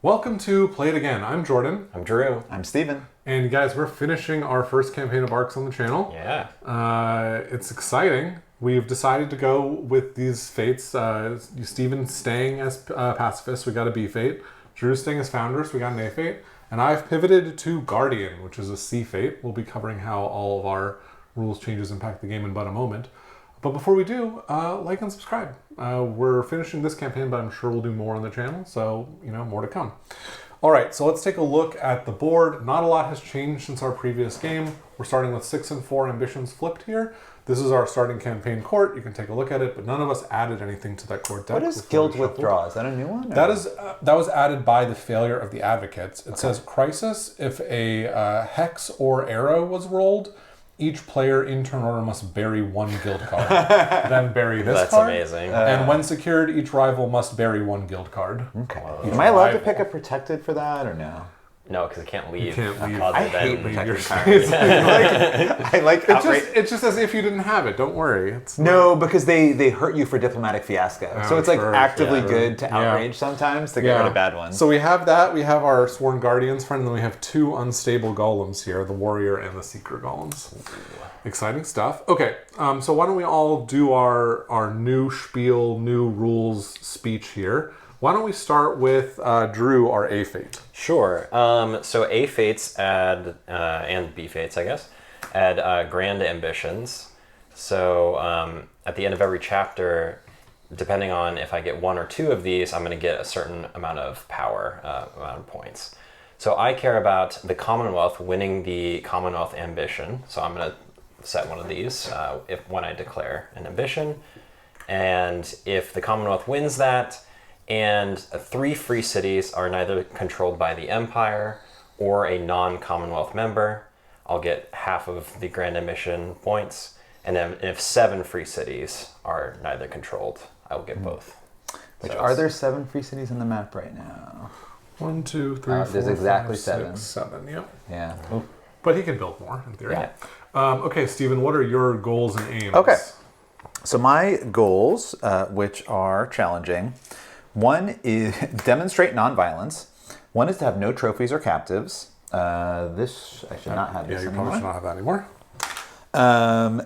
Welcome to Play It Again. I'm Jordan. I'm Drew. I'm Steven. And guys, we're finishing our first campaign of Arcs on the channel. Yeah. It's exciting. We've decided to go with these fates. Steven's staying as Pacifist. We got a B fate. Drew's staying as Founders. We got an A fate. And I've pivoted to Guardian, which is a C fate. We'll be covering how all of our rules changes impact the game in but a moment. But before we do, like and subscribe. We're finishing this campaign, but I'm sure we'll do more on the channel, so, more to come. All right, so let's take a look at the board. Not a lot has changed since our previous game. We're starting with 6 and 4 ambitions flipped here. This is our starting campaign court. You can take a look at it, but none of us added anything to that court deck. What is Guild Withdraw? Is that a new one? That was added by the failure of the Advocates. It says, Crisis, if a hex or arrow was rolled, each player in turn order must bury one guild card. Then bury this card. That's amazing. And when secured, each rival must bury one guild card. Okay. Am I allowed to pick a protected for that or no? No, because it can't leave. You can't leave. I hate protected cards. I like outright. It's just as if you didn't have it. Don't worry. No, because they hurt you for diplomatic fiasco. Oh, So it's like true. actively Yeah. good to outrage sometimes to get rid of bad ones. So we have that. We have our Sworn Guardians friend, and then we have 2 unstable golems here, the Warrior and the Seeker golems. Exciting stuff. Okay, so why don't we all do our new spiel, new rules speech here. Why don't we start with Drew, our A fate? Sure. So A fates add, and B fates, I guess, add grand ambitions. So at the end of every chapter, depending on if I get 1 or 2 of these, I'm going to get a certain amount of power, amount of points. So I care about the Commonwealth winning the Commonwealth ambition. So I'm going to set one of these when I declare an ambition. And if the Commonwealth wins that, and 3 free cities are neither controlled by the Empire or a non-Commonwealth member, I'll get half of the Grand Ambition points. And then if 7 free cities are neither controlled, I will get both. Which are there 7 free cities on the map right now? 1, 2, 3, 4, there's exactly 5, 7. 6, 7. Yep. Yeah. But he can build more in theory. Yeah. Okay, Steven, what are your goals and aims? Okay. So my goals, which are challenging, one is demonstrate nonviolence. One is to have no trophies or captives. This I should not have this Yeah, you anymore. probably should not have that anymore.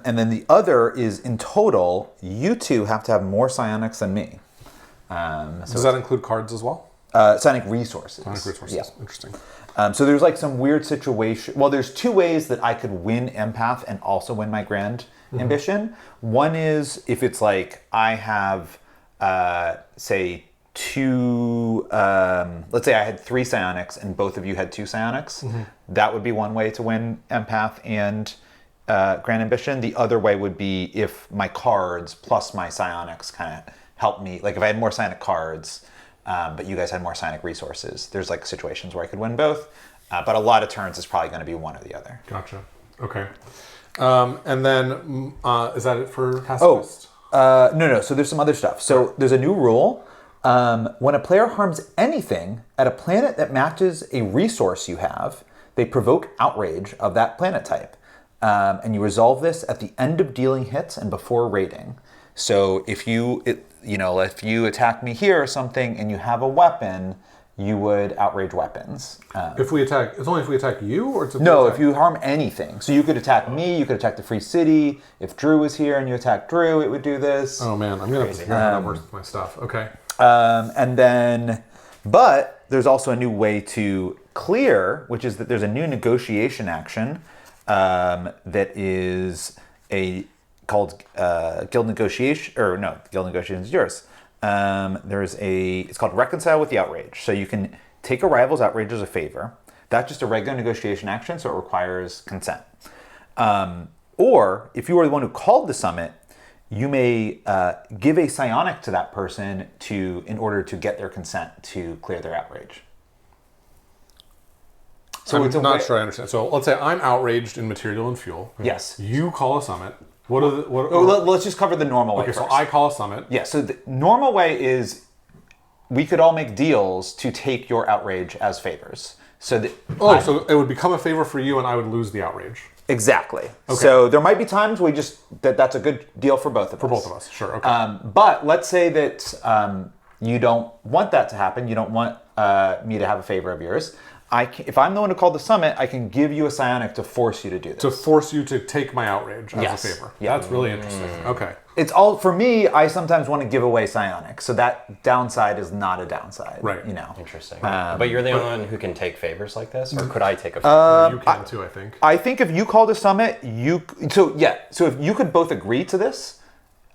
And then the other is in total, you 2 have to have more psionics than me. Does that include cards as well? Psionic resources. Psionic resources. Yeah. Interesting. So there's like some weird situation. Well, there's 2 ways that I could win empath and also win my grand ambition. One is if it's like I have, say, 2. Let's say I had 3 psionics and both of you had 2 psionics. That would be one way to win empath and grand ambition. The other way would be if my cards plus my psionics kind of help me. Like if I had more psionic cards. But you guys had more psionic resources. There's like situations where I could win both, but a lot of turns is probably going to be one or the other. Gotcha. Okay. And then, is that it for Pacifist? No. So there's some other stuff. So there's a new rule. When a player harms anything at a planet that matches a resource you have, they provoke outrage of that planet type. And you resolve this at the end of dealing hits and before raiding. So if you attack me here or something and you have a weapon, you would outrage weapons. If we attack, it's only if we attack you, or it's if you harm anything. So you could attack me, you could attack the free city. If Drew was here and you attack Drew, it would do this. Oh man, I'm gonna have to figure out how that works with my stuff. Okay. But there's also a new way to clear, which is that there's a new negotiation action that is called Guild Negotiation, Guild Negotiation is yours. It's called Reconcile with the Outrage. So you can take a rival's outrage as a favor. That's just a regular negotiation action, so it requires consent. Or if you are the one who called the summit, you may give a psionic to that person in order to get their consent to clear their outrage. So I'm not sure I understand. So let's say I'm outraged in material and fuel. Yes. You call a summit. Let's just cover the normal way Okay, first. so I call a summit. Yeah, so the normal way is we could all make deals to take your outrage as favors. So so it would become a favor for you and I would lose the outrage. Exactly. Okay. So there might be times that's a good deal for both of us. For both of us, sure. Okay. But let's say that you don't want that to happen. You don't want me to have a favor of yours. If I'm the one who called the summit, I can give you a psionic to force you to do this. To force you to take my outrage as Yes. a favor. Yeah. That's really interesting. Okay. It's all, for me, I sometimes want to give away psionic. So that downside is not a downside. Right. You know. Interesting. But you're the only one who can take favors like this, or could I take a favor? You can too, I think. I think if you called a summit, so if you could both agree to this.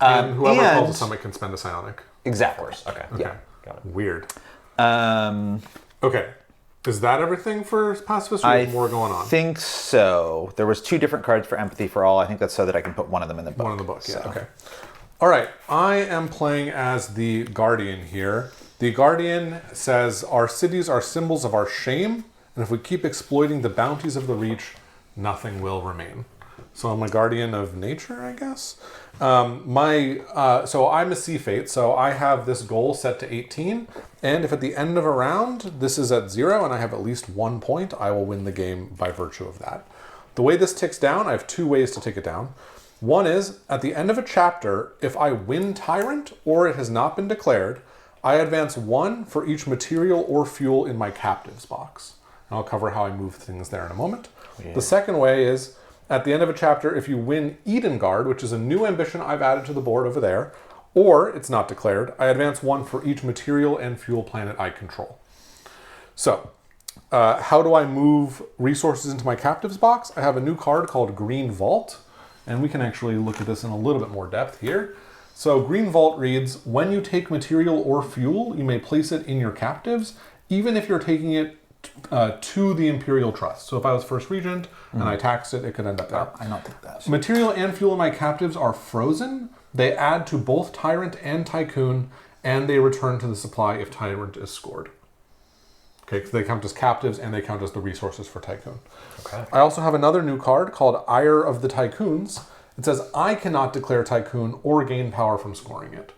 And whoever calls the summit can spend a psionic. Exactly. Okay. Okay. Got it. Weird. Um, Okay. Is that everything for Pacifist, or I is more going on? think so. There was 2 different cards for empathy for all. I think that's so that I can put one of them in the book. One in the book, yeah. So. Okay. All right. I am playing as the Guardian here. The Guardian says, our cities are symbols of our shame, and if we keep exploiting the bounties of the Reach, nothing will remain. So I'm a guardian of nature, I guess. So I'm a sea fate, so I have this goal set to 18, and if at the end of a round this is at 0 and I have at least 1 point, I will win the game by virtue of that. The way this ticks down, I have 2 ways to take it down. One is, at the end of a chapter, if I win Tyrant or it has not been declared, I advance 1 for each material or fuel in my captives box. And I'll cover how I move things there in a moment. Yeah. The second way is, at the end of a chapter, if you win Edengard, which is a new ambition I've added to the board over there, or it's not declared, I advance 1 for each material and fuel planet I control. So, how do I move resources into my captives box? I have a new card called Green Vault, and we can actually look at this in a little bit more depth here. So Green Vault reads, when you take material or fuel, you may place it in your captives, even if you're taking it to the Imperial Trust. So if I was First Regent and I taxed it, it could end up there. I don't think that. Material and fuel in my captives are frozen. They add to both Tyrant and Tycoon, and they return to the supply if Tyrant is scored. Okay, so they count as captives and they count as the resources for Tycoon. Okay. I also have another new card called Ire of the Tycoons. It says I cannot declare Tycoon or gain power from scoring it.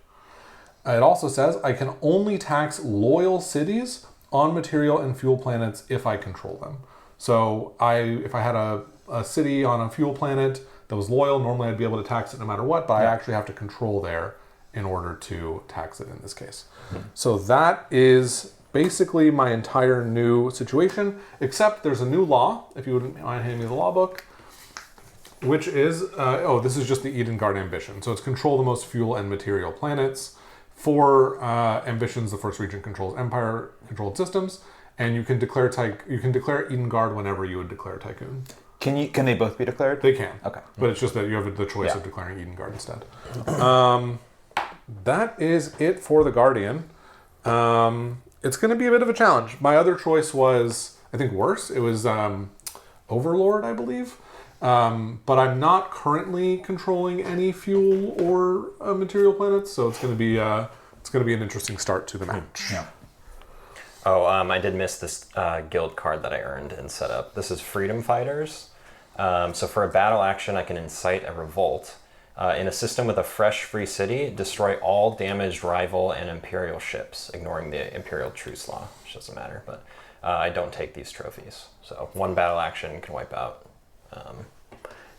It also says I can only tax loyal cities on material and fuel planets if I control them. So if I had a city on a fuel planet that was loyal, normally I'd be able to tax it no matter what, but I actually have to control there in order to tax it in this case. So that is basically my entire new situation, except there's a new law, if you wouldn't mind handing me the law book, which is, this is just the Edengard ambition. So it's control the most fuel and material planets. For ambitions, the First Regent controls Empire-controlled systems, and you can declare Edengard whenever you would declare Tycoon. Can they both be declared? They can. Okay. But it's just that you have the choice of declaring Edengard instead. That is it for the Guardian. It's going to be a bit of a challenge. My other choice was, I think, worse. It was Overlord, I believe. But I'm not currently controlling any fuel or material planets, so it's going to be an interesting start to the match. Yeah. Oh, I did miss this guild card that I earned and set up. This is Freedom Fighters. So for a battle action, I can incite a revolt. In a system with a fresh free city, destroy all damaged rival and Imperial ships, ignoring the Imperial Truce Law, which doesn't matter, but I don't take these trophies. So 1 battle action can wipe out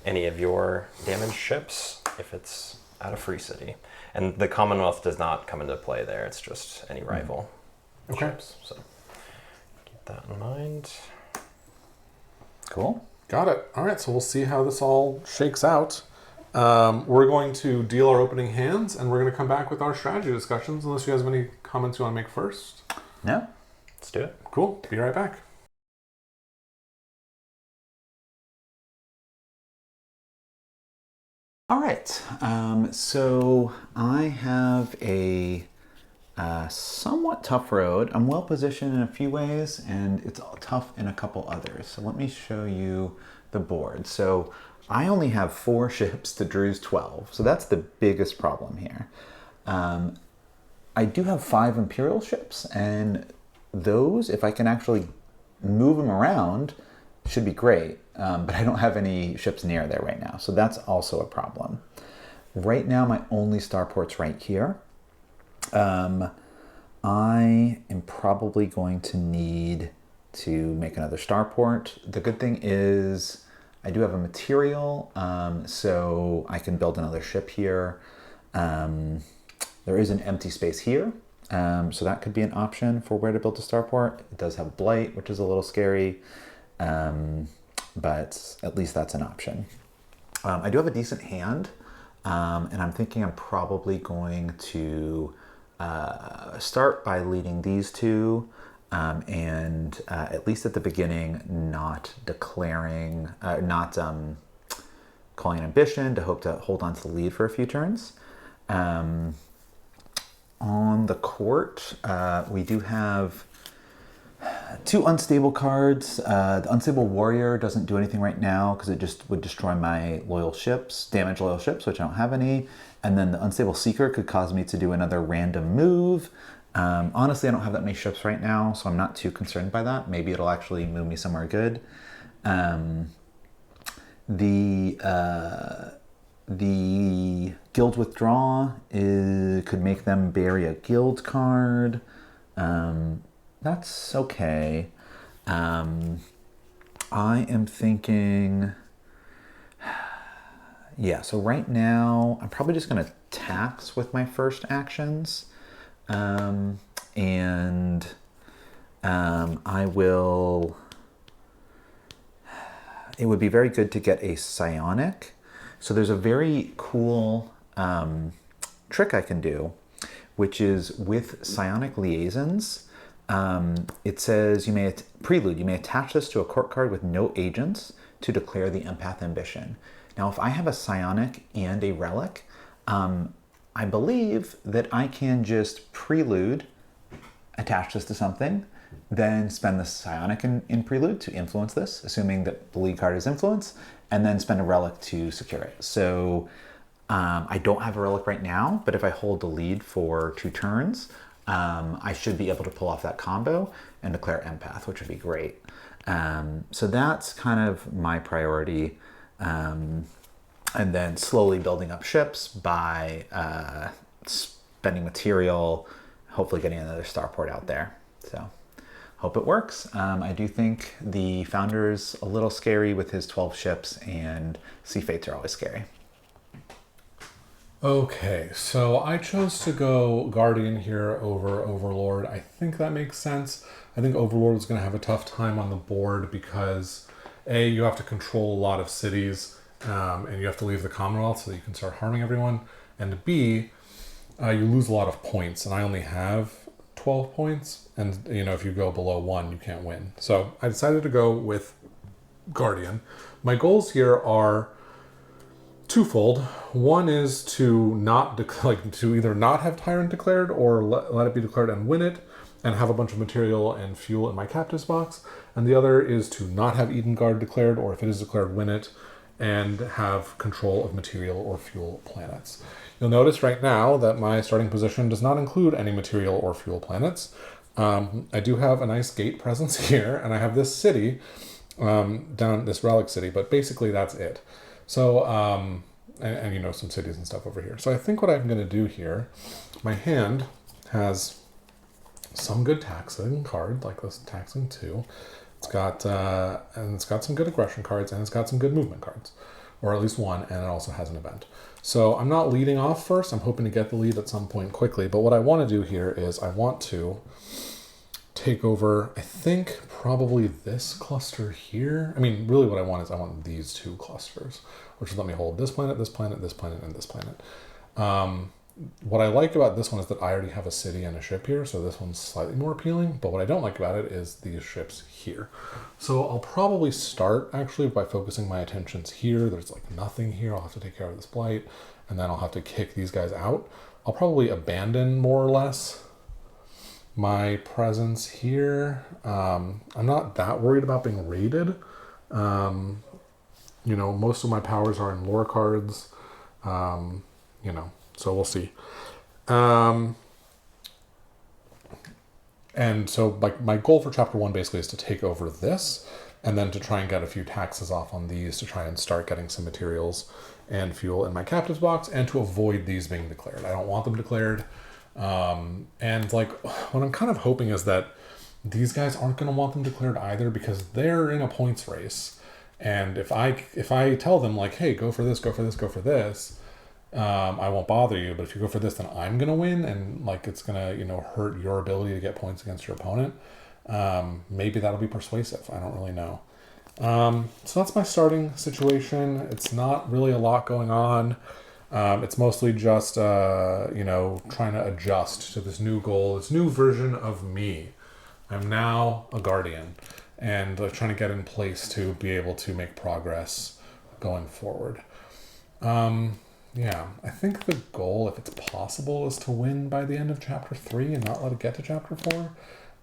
any of your damaged ships if it's at a free city. And the Commonwealth does not come into play there. It's just any rival ships. So keep that in mind. Cool. Got it. All right, so we'll see how this all shakes out. We're going to deal our opening hands, and we're going to come back with our strategy discussions, unless you guys have any comments you want to make first. No? Let's do it. Cool. Be right back. All right, so I have a somewhat tough road. I'm well positioned in a few ways, and it's tough in a couple others. So let me show you the board. So I only have 4 ships to Drew's 12, so that's the biggest problem here. I do have 5 Imperial ships, and those, if I can actually move them around, should be great. But I don't have any ships near there right now, so that's also a problem. Right now, my only starport's right here. I am probably going to need to make another starport. The good thing is I do have a material, so I can build another ship here. There is an empty space here, So that could be an option for where to build a starport. It does have blight, which is a little scary, but at least that's an option. I do have a decent hand, and I'm thinking I'm probably going to start by leading these two, and at least at the beginning, not declaring, not calling an ambition to hope to hold on to the lead for a few turns. On the court, we do have two unstable cards. The Unstable Warrior doesn't do anything right now because it just would destroy my loyal ships, damage loyal ships, which I don't have any. And then the Unstable Seeker could cause me to do another random move. Honestly, I don't have that many ships right now, so I'm not too concerned by that. Maybe it'll actually move me somewhere good. The Guild Withdraw could make them bury a guild card. That's okay. I am thinking... Yeah, so right now, I'm probably just going to tax with my first actions. I will... It would be very good to get a psionic. So there's a very cool trick I can do, which is with psionic liaisons. It says you may attach this to a court card with no agents to declare the empath ambition. Now, if I have a psionic and a relic, I believe that I can just prelude, attach this to something, then spend the psionic in prelude to influence this, assuming that the lead card is influence, and then spend a relic to secure it. So I don't have a relic right now, but if I hold the lead for 2 turns, I should be able to pull off that combo and declare empath, which would be great. So that's kind of my priority. And then slowly building up ships by spending material, hopefully getting another starport out there. So hope it works. I do think the Founder's a little scary with his 12 ships, and Sea Fates are always scary. Okay, so I chose to go Guardian here over Overlord. I think that makes sense. I think Overlord is going to have a tough time on the board because A, you have to control a lot of cities, and you have to leave the Commonwealth so that you can start harming everyone. And B, you lose a lot of points, and I only have 12 points. And, if you go below 1, you can't win. So I decided to go with Guardian. My goals here are twofold. One is to to either not have Tyrant declared or let it be declared and win it, and have a bunch of material and fuel in my captives box. And the other is to not have Eden Guard declared, or if it is declared, win it, and have control of material or fuel planets. You'll notice right now that my starting position does not include any material or fuel planets. I do have a nice gate presence here, and I have this city, down this relic city, but basically that's it. So, and some cities and stuff over here. So I think what I'm going to do here, my hand has some good taxing card, like this taxing 2. It's got some good aggression cards, and it's got some good movement cards, or at least one, and it also has an event. So I'm not leading off first. I'm hoping to get the lead at some point quickly. But what I want to do here is I want to take over, I think, probably this cluster here. I mean, really what I want is I want these 2 clusters, which will let me hold this planet, this planet, this planet, and this planet. What I like about this one is that I already have a city and a ship here, so this one's slightly more appealing. But what I don't like about it is these ships here. So I'll probably start actually by focusing my attentions here. There's like nothing here. I'll have to take care of this blight, and then I'll have to kick these guys out. I'll probably abandon more or less my presence here. I'm not that worried about being raided. Most of my powers are in lore cards. So we'll see. And so my goal for chapter 1 basically is to take over this, and then to try and get a few taxes off on these to try and start getting some materials and fuel in my captives box, and to avoid these being declared. I don't want them declared. And what I'm kind of hoping is that these guys aren't going to want them declared either, because they're in a points race. And if I tell them hey, go for this, go for this, go for this, I won't bother you. But if you go for this, then I'm gonna win, and like it's gonna hurt your ability to get points against your opponent. Maybe that'll be persuasive. I don't really know. So that's my starting situation. It's not really a lot going on. It's mostly just trying to adjust to this new goal, this new version of me. I'm now a guardian, and trying to get in place to be able to make progress going forward. I think the goal, if it's possible, is to win by the end of chapter 3 and not let it get to chapter 4.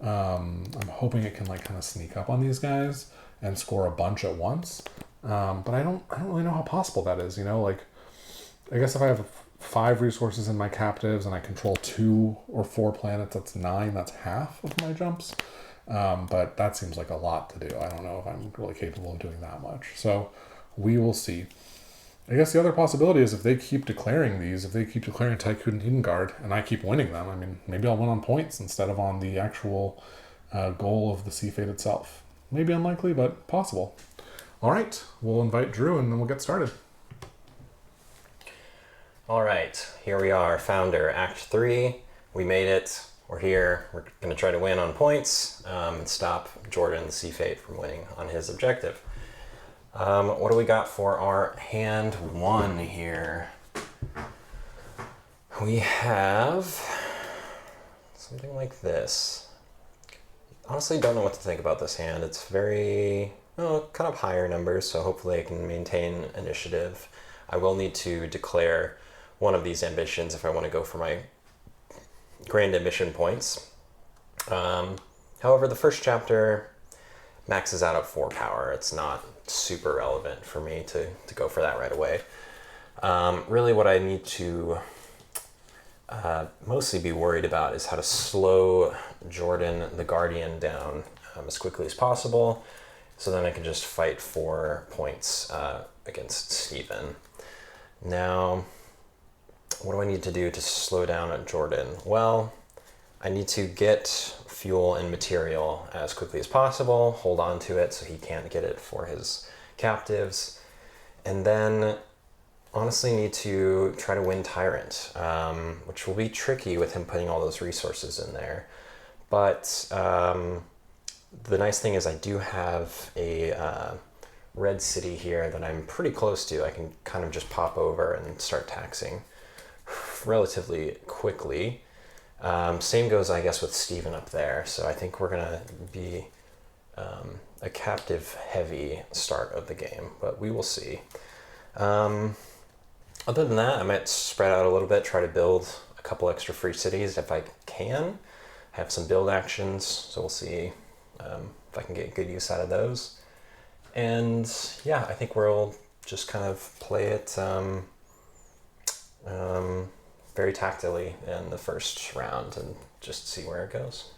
I'm hoping it can kind of sneak up on these guys and score a bunch at once. But I don't really know how possible that is. I guess if I have 5 resources in my captives and I control 2 or 4 planets, that's 9. That's half of my jumps. But that seems like a lot to do. I don't know if I'm really capable of doing that much. So we will see. I guess the other possibility is if they keep declaring Tycoon Edengard and I keep winning them, maybe I'll win on points instead of on the actual goal of the Sea Fate itself. Maybe unlikely, but possible. All right, we'll invite Drew and then we'll get started. All right, here we are, Founder, Act 3. We made it. We're here. We're going to try to win on points and stop Jordan, the Sea Fate, from winning on his objective. What do we got for our hand 1 here? We have something like this. Honestly, don't know what to think about this hand. It's very, kind of higher numbers, so hopefully I can maintain initiative. I will need to declare one of these ambitions if I want to go for my grand ambition points. However, the first chapter maxes out at 4 power. It's not super relevant for me to go for that right away. Really what I need to mostly be worried about is how to slow Jordan the Guardian down as quickly as possible, so then I can just fight for points against Stephen. Now, what do I need to do to slow down Jordan? Well, I need to get fuel and material as quickly as possible, hold on to it so he can't get it for his captives, and then honestly need to try to win Tyrant, which will be tricky with him putting all those resources in there. But the nice thing is I do have a red city here that I'm pretty close to. I can kind of just pop over and start taxing relatively quickly. Same goes, I guess, with Stephen up there. So I think we're going to be a captive heavy start of the game, but we will see. Other than that, I might spread out a little bit, try to build a couple extra free cities if I can. Have some build actions, so we'll see if I can get good use out of those. And yeah, I think we'll just kind of play it very tactically in the first round and just see where it goes.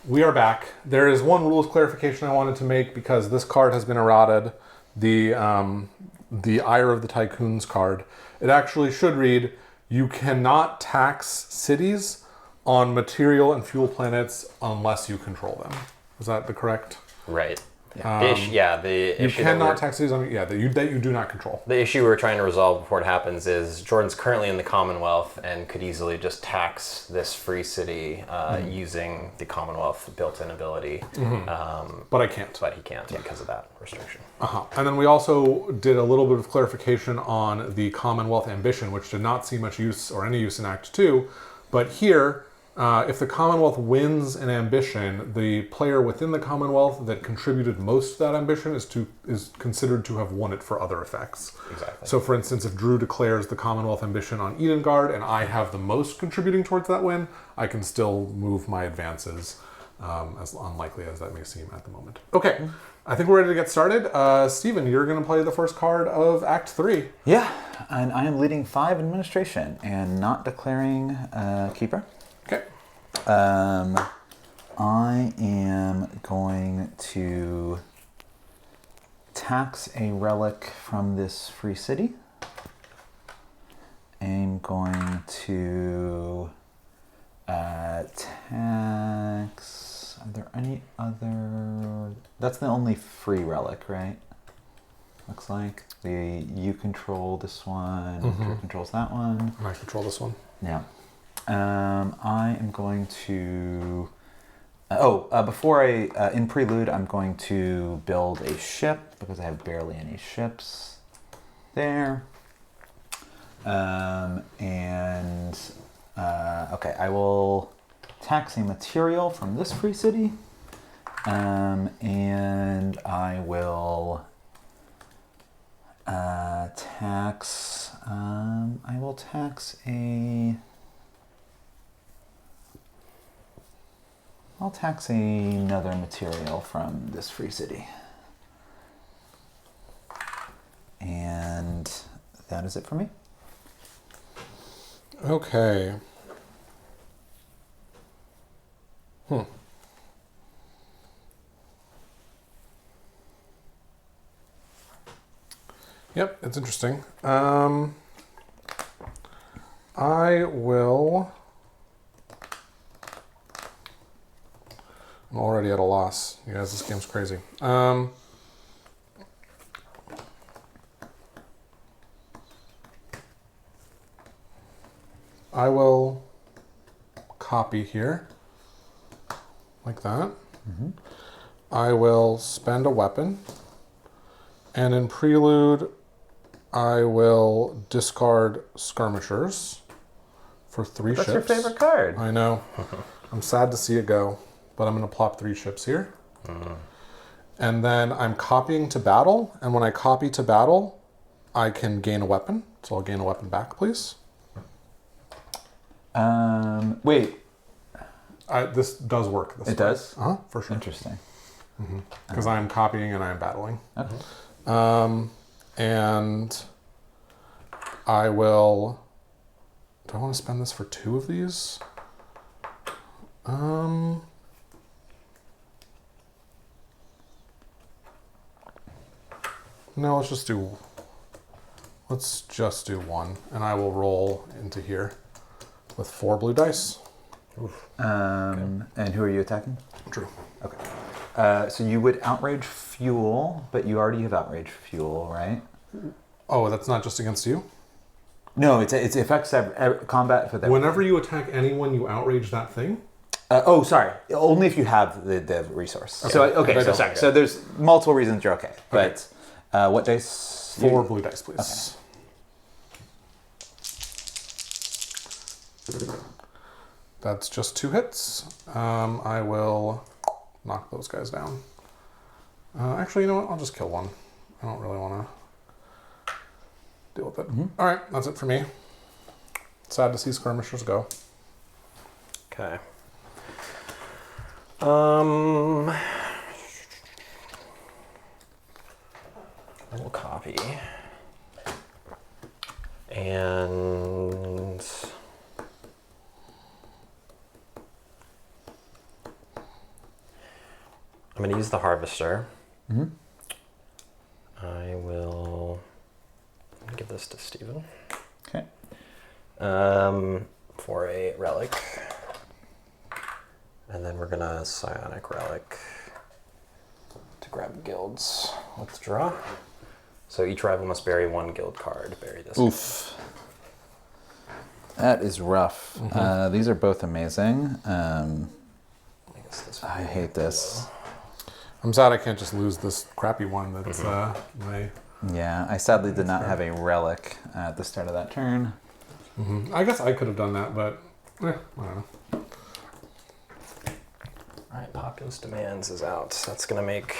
We are back. There is one rules clarification I wanted to make because this card has been errated. The Ire of the Tycoons card. It actually should read, you cannot tax cities on material and fuel planets unless you control them. Is that the correct? Right. The issue you cannot tax cities on that you do not control. The issue we're trying to resolve before it happens is Jordan's currently in the Commonwealth and could easily just tax this free city using the Commonwealth built-in ability. But I can't. But he can't because of that restriction. And then we also did a little bit of clarification on the Commonwealth ambition, which did not see much use or any use in Act 2. But here, if the Commonwealth wins an ambition, the player within the Commonwealth that contributed most to that ambition is considered to have won it for other effects. Exactly. So, for instance, if Drew declares the Commonwealth ambition on Edengard and I have the most contributing towards that win, I can still move my advances, as unlikely as that may seem at the moment. Okay, I think we're ready to get started. Stephen, you're going to play the first card of Act 3. Yeah, and I am leading 5 administration and not declaring Keeper. Okay. I am going to tax a relic from this free city. I'm going to tax Are there any other... That's the only free relic, right? Looks like. You control this one. Drew controls that one. And I control this one. Yeah. I am going to... before in Prelude, I'm going to build a ship because I have barely any ships there. I will tax a material from this free city, and I will tax. I will tax a. I'll tax another material from this free city. And that is it for me. Okay. Yep, it's interesting. I will... I'm already at a loss. You guys, this game's crazy. I will copy here, like that. I will spend a weapon, and in Prelude, I will discard skirmishers for 3 ships. That's your favorite card. I know. I'm sad to see it go, but I'm going to plop 3 ships here. And then I'm copying to battle, and when I copy to battle, I can gain a weapon. So I'll gain a weapon back, please. Wait. This does work. It does? For sure. Interesting. Because I'm copying and I'm battling. Okay. And I will... Do I want to spend this for 2 of these? No, let's just do 1, and I will roll into here with 4 blue dice. And who are you attacking? Drew. Okay. So you would outrage fuel, but you already have outrage fuel, right? Oh, that's not just against you? No, it affects combat for them. Whenever you attack anyone, you outrage that thing? Sorry. Only if you have the resource. Okay. So there's multiple reasons you're okay. But what dice? 4 blue dice, please. Okay. That's just 2 hits. I will knock those guys down. Actually, you know what? I'll just kill one. I don't really want to deal with it. All right, that's it for me. Sad to see skirmishers go. Okay. I will copy. And I'm going to use the harvester. I will give this to Steven. Okay. For a relic. And then we're gonna psionic relic to grab guilds. Withdraw. So each rival must bury 1 guild card. Bury this. Oof. That is rough. These are both amazing. I hate this. I'm sad I can't just lose this crappy one that's my... Yeah, I sadly did not have a relic at the start of that turn. I guess I could have done that, but I don't know. Alright, Populous Demands is out. That's going to make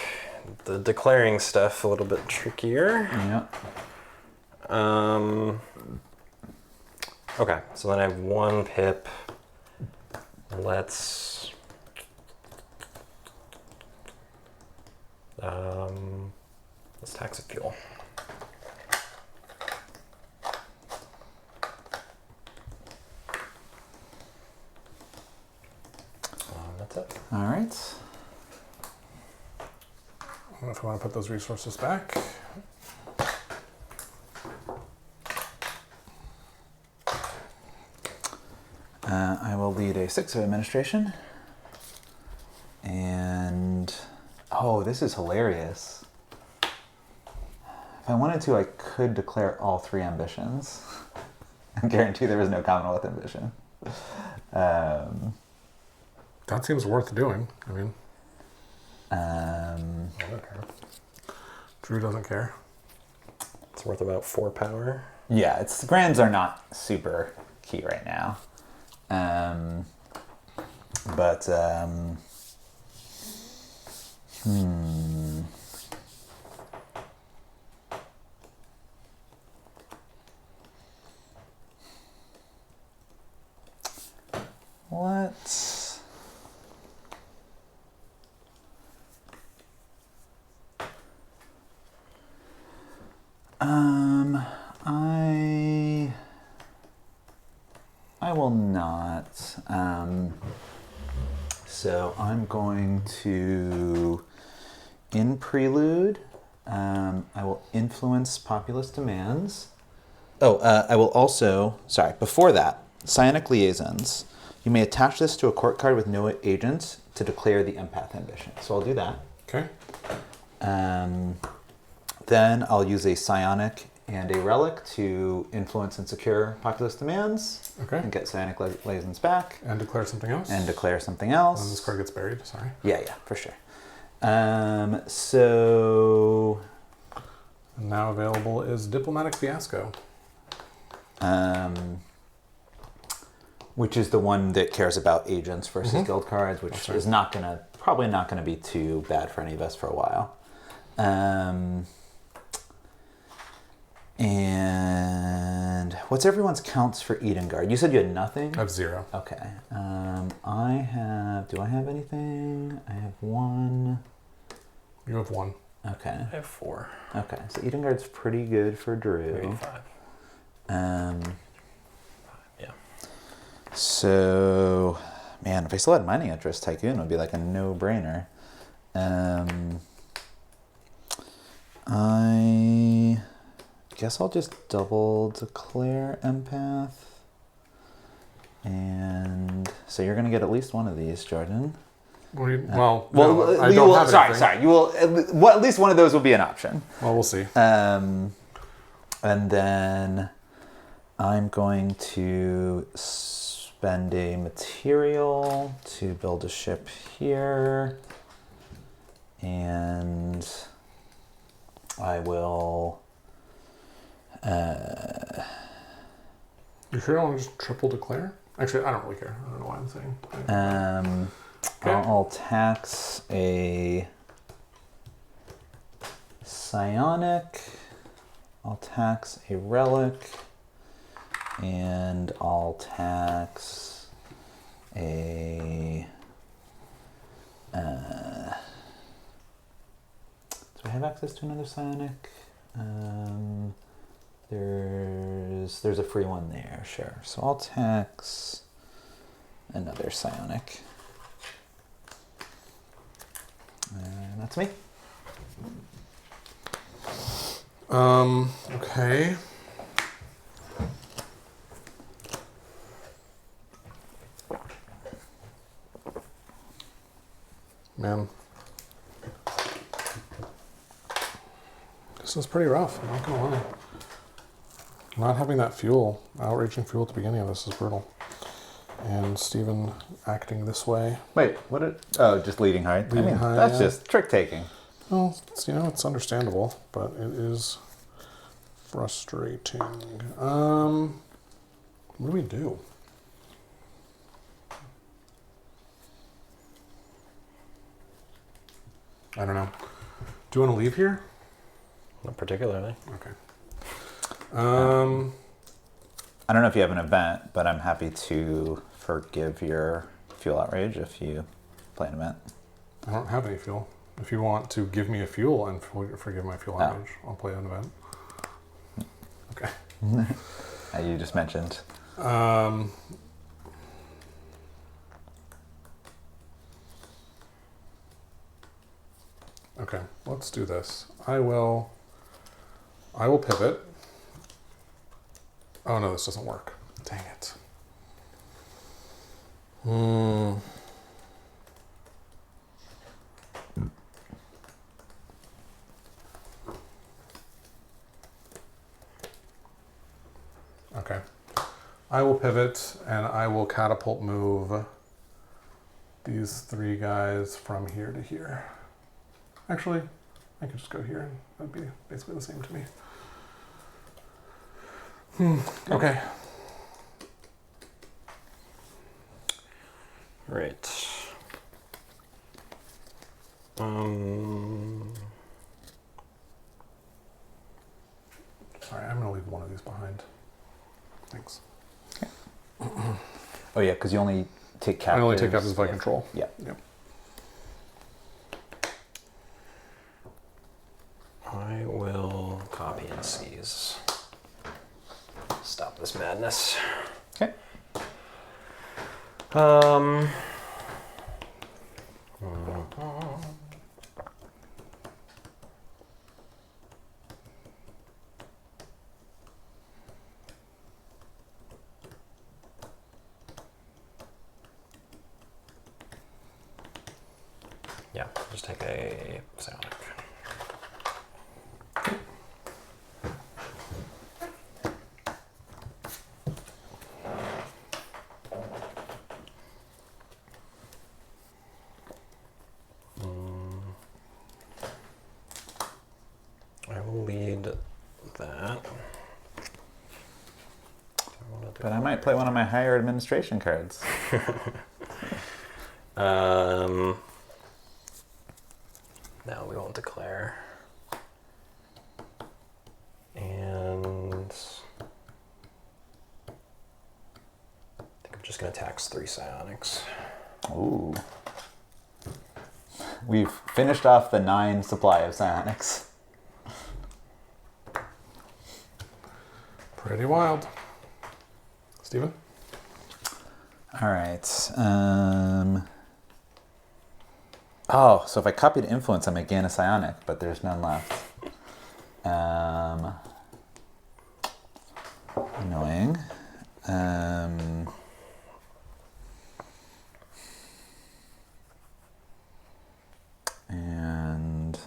the declaring stuff a little bit trickier. Yeah. Okay, so then I have 1 pip. Let's tax a fuel. That's it. All right. I don't know if I want to put those resources back. I will lead a 6 of administration. Oh, this is hilarious. If I wanted to, I could declare all 3 ambitions. I guarantee there is no Commonwealth ambition. That seems worth doing. I mean, I don't care. Drew doesn't care. It's worth about 4 power. Yeah, grands are not super key right now. But what? I will not. So I'm going to, in prelude, I will influence populist demands. I will also, before that, psionic liaisons. You may attach this to a court card with no agent to declare the empath ambition. So I'll do that. Okay. Then I'll use a psionic and a relic to influence and secure populist demands. Okay. And get psionic liaisons back. And declare something else. And declare something else. And this card gets buried. Sorry. Yeah, for sure. So. And now available is Diplomatic Fiasco. Which is the one that cares about agents versus guild cards, which is probably not gonna be too bad for any of us for a while. And what's everyone's counts for Edengard? You said you had nothing? I have 0. Okay. Do I have anything? I have 1. You have 1. Okay. I have 4. Okay, so Edengard's pretty good for Drew. Maybe 5. Yeah. So, man, if I still had mining interest, Tycoon would be like a no-brainer. I guess I'll just double declare empath. And so you're going to get at least one of these, Jordan. I don't have anything. You will. At least one of those will be an option. Well, we'll see. And then I'm going to spend a material to build a ship here, and I will. You sure you don't want to just triple declare? Actually, I don't really care. I don't know why I'm saying. Okay. I'll tax a psionic. I'll tax a relic. And I'll tax a. Do I have access to another psionic? There's a free one there, sure. So I'll tax another psionic. And that's me. Okay. Man. This is pretty rough, I'm not gonna lie. Not having that fuel, outraging fuel at the beginning of this is brutal. And Steven acting this way. Wait, just leading high. That's just trick taking. Well, it's understandable, but it is frustrating. What do we do? I don't know. Do you want to leave here? Not particularly. Okay. I don't know if you have an event, but I'm happy to forgive your fuel outrage if you play an event. I don't have any fuel. If you want to give me a fuel and forgive my fuel outrage, I'll play an event. Okay. You just mentioned. Okay, let's do this. I will pivot. Oh no, this doesn't work. Dang it. I will pivot and I will catapult move these 3 guys from here to here. Actually, I could just go here and that'd be basically the same to me. Okay. Right. Sorry, I'm gonna leave one of these behind. Thanks. Oh yeah, because you only take captives. I only take captives by control. Yeah. Yep. I will copy and seize. Stop this madness. Okay. Yeah, just take a psionic. I will lead that. But I might play one of my higher administration cards. No, we won't declare. And I think I'm just going to tax 3 psionics. Ooh. We've finished off the 9 supply of psionics. Pretty wild. Steven? All right. Oh, so if I copy to influence, I may gain a psionic, but there's none left. Annoying. And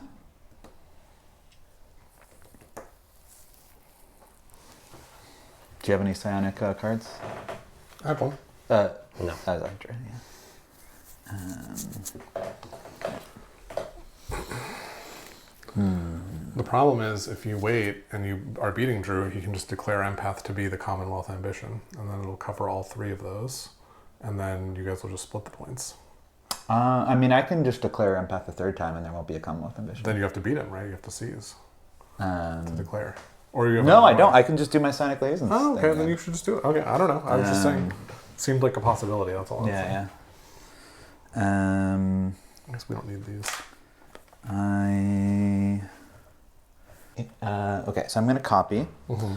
do you have any psionic cards? I have one. No. As I drew, yeah. The problem is if you wait and you are beating Drew, you can just declare empath to be the Commonwealth ambition, and then it'll cover all 3 of those, and then you guys will just split the points. I mean, I can just declare empath the 3rd time, and there won't be a Commonwealth ambition. Then you have to beat him, right? You have to seize to declare. Or you have No, I another don't. way. I can just do my psionic liaisons. Oh, okay. thing, Then you should just do it. Okay, I don't know. I was just saying. Seemed like a possibility. That's all. I'm saying. Yeah. I guess we don't need these. Okay, so I'm going to copy. Mm-hmm.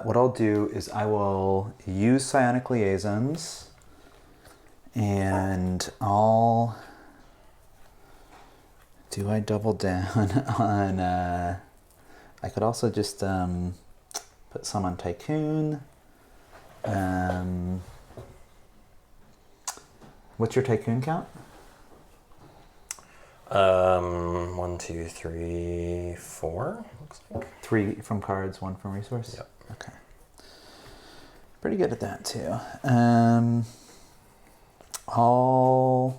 What I'll do is I will use psionic liaisons, and I'll... Do I double down on... I could also just put some on Tycoon. What's your Tycoon count? 1, 2, 3, 4, looks like. 3 from cards, 1 from resource? Yep. Okay. Pretty good at that too. I'll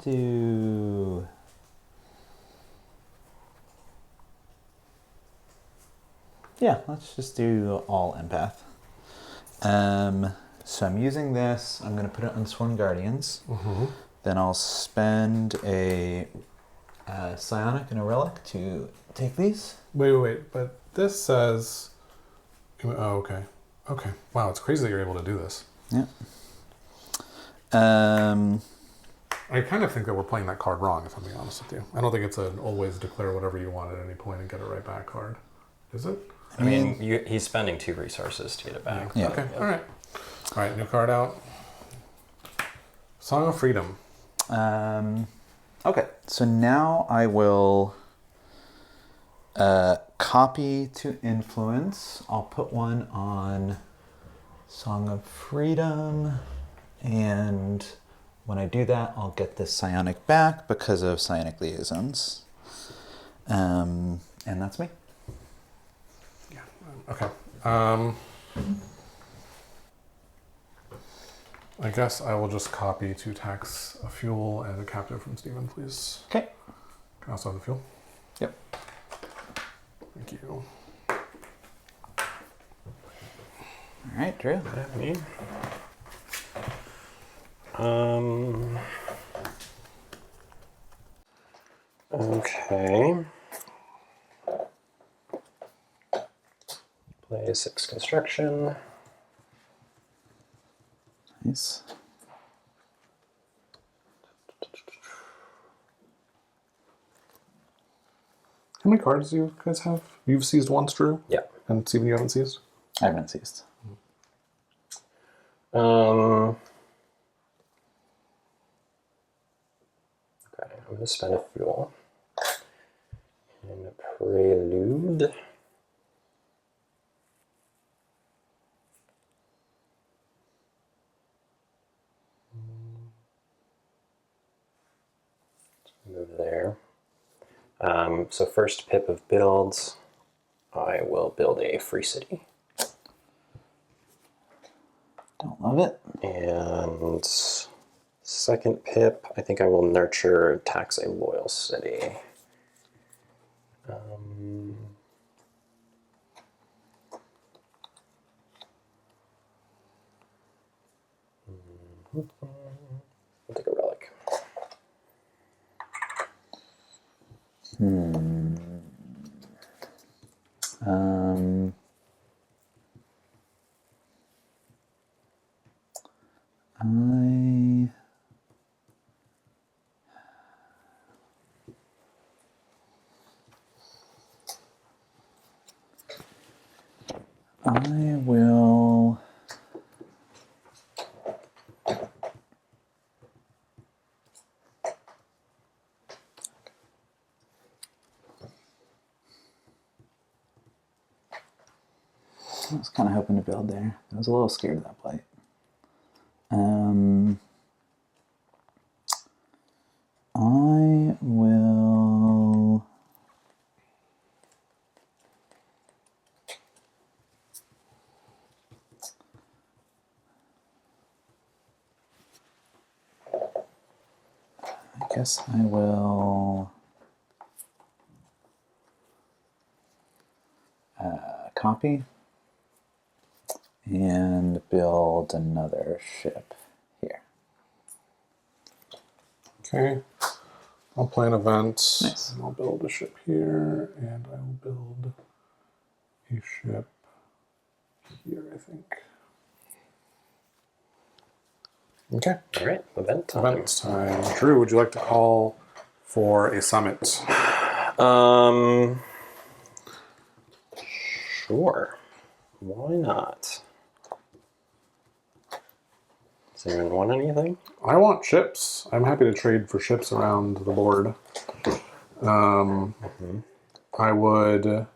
do... Yeah, let's just do all empath. So I'm using this. I'm going to put it on Sworn Guardians. Mm-hmm. Then I'll spend a psionic and a relic to take these. Wait. But this says... Oh, okay. Okay. Wow, it's crazy that you're able to do this. Yeah. I kind of think that we're playing that card wrong, if I'm being honest with you. I don't think it's an always declare whatever you want at any point and get it right back card. Is it? I mean, he's spending 2 resources to get it back. Yeah. Okay, all right, new card out. Song of Freedom. Okay, so now I will copy to influence. I'll put one on Song of Freedom and when I do that, I'll get this psionic back because of psionic liaisons. And that's me. Yeah. Okay. I guess I will just copy 2 tax, a fuel, and a captive from Stephen, please. Okay. Can I also have the fuel? Yep. Thank you. All right, Drew. Me. Okay. Play 6 construction. Nice. How many cards do you guys have? You've seized once, Drew? Yeah. And Stephen, you haven't seized? I haven't seized. Okay, I'm going to spend a fuel. And a prelude. Move there. So first pip of builds, I will build a free city. Don't love it. And second pip, I think I will nurture tax a loyal city. I'll take a relic. I will. I was kind of hoping to build there. I was a little scared of that blight. I will. I guess I will copy and build another ship here. Okay. I'll play an event. Nice. And I'll build a ship here, and I will build a ship here, I think. Okay. All right, event time. Event time. Drew, would you like to call for a summit? Sure. Why not? Does anyone want anything? I want ships. I'm happy to trade for ships around the board. I would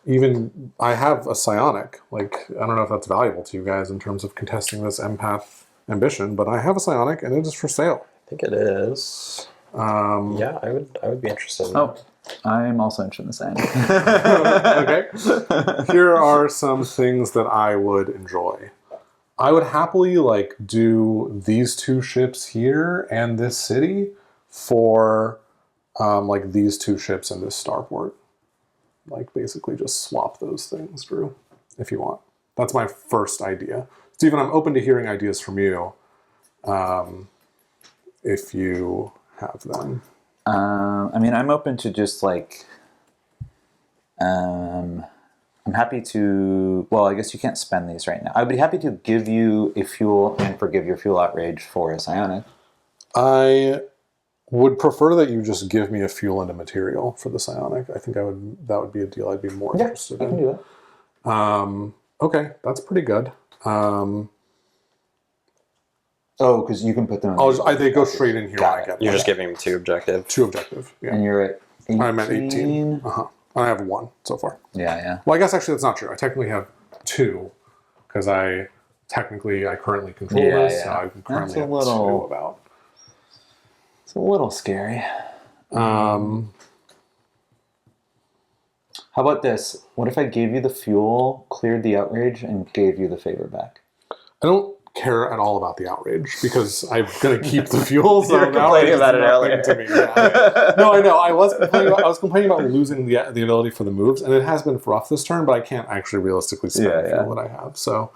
even... I have a psionic. Like, I don't know if that's valuable to you guys in terms of contesting this empath ambition, but I have a psionic, and it is for sale. I think it is. Yeah, I would be interested in Oh, I'm also interested in the same. Okay. Here are some things that I would enjoy. I would happily like do these 2 ships here and this city for like these 2 ships and this starport. Like basically just swap those things, Drew, if you want. That's my first idea. Stephen, I'm open to hearing ideas from you if you have them. I mean, I'm open to just like, I'm happy to, well, I guess you can't spend these right now. I'd be happy to give you a fuel and forgive your fuel outrage for a psionic. I would prefer that you just give me a fuel and a material for the psionic. I think that would be a deal I'd be more interested in. I can do that. Okay, that's pretty good. Oh, because you can put them in. They go straight in here when I get You're them. just giving him 2 objective. 2 objective, yeah. And you're at 18? I'm at 18. I have 1 so far. Yeah. Well, I guess actually that's not true. I technically have 2 because I technically I currently control Yeah, this. So yeah. I'm currently That's a at little- 2 about. It's a little scary. Um, How about this? What if I gave you the fuel, cleared the outrage, and gave you the favor back? I don't care at all about the outrage because I'm going to keep the fuel. So You were the outrage complaining is about it nothing earlier. to me. Yeah. No, I know. I was complaining about losing the ability for the moves, and it has been rough this turn, but I can't actually realistically spend the fuel that I have. So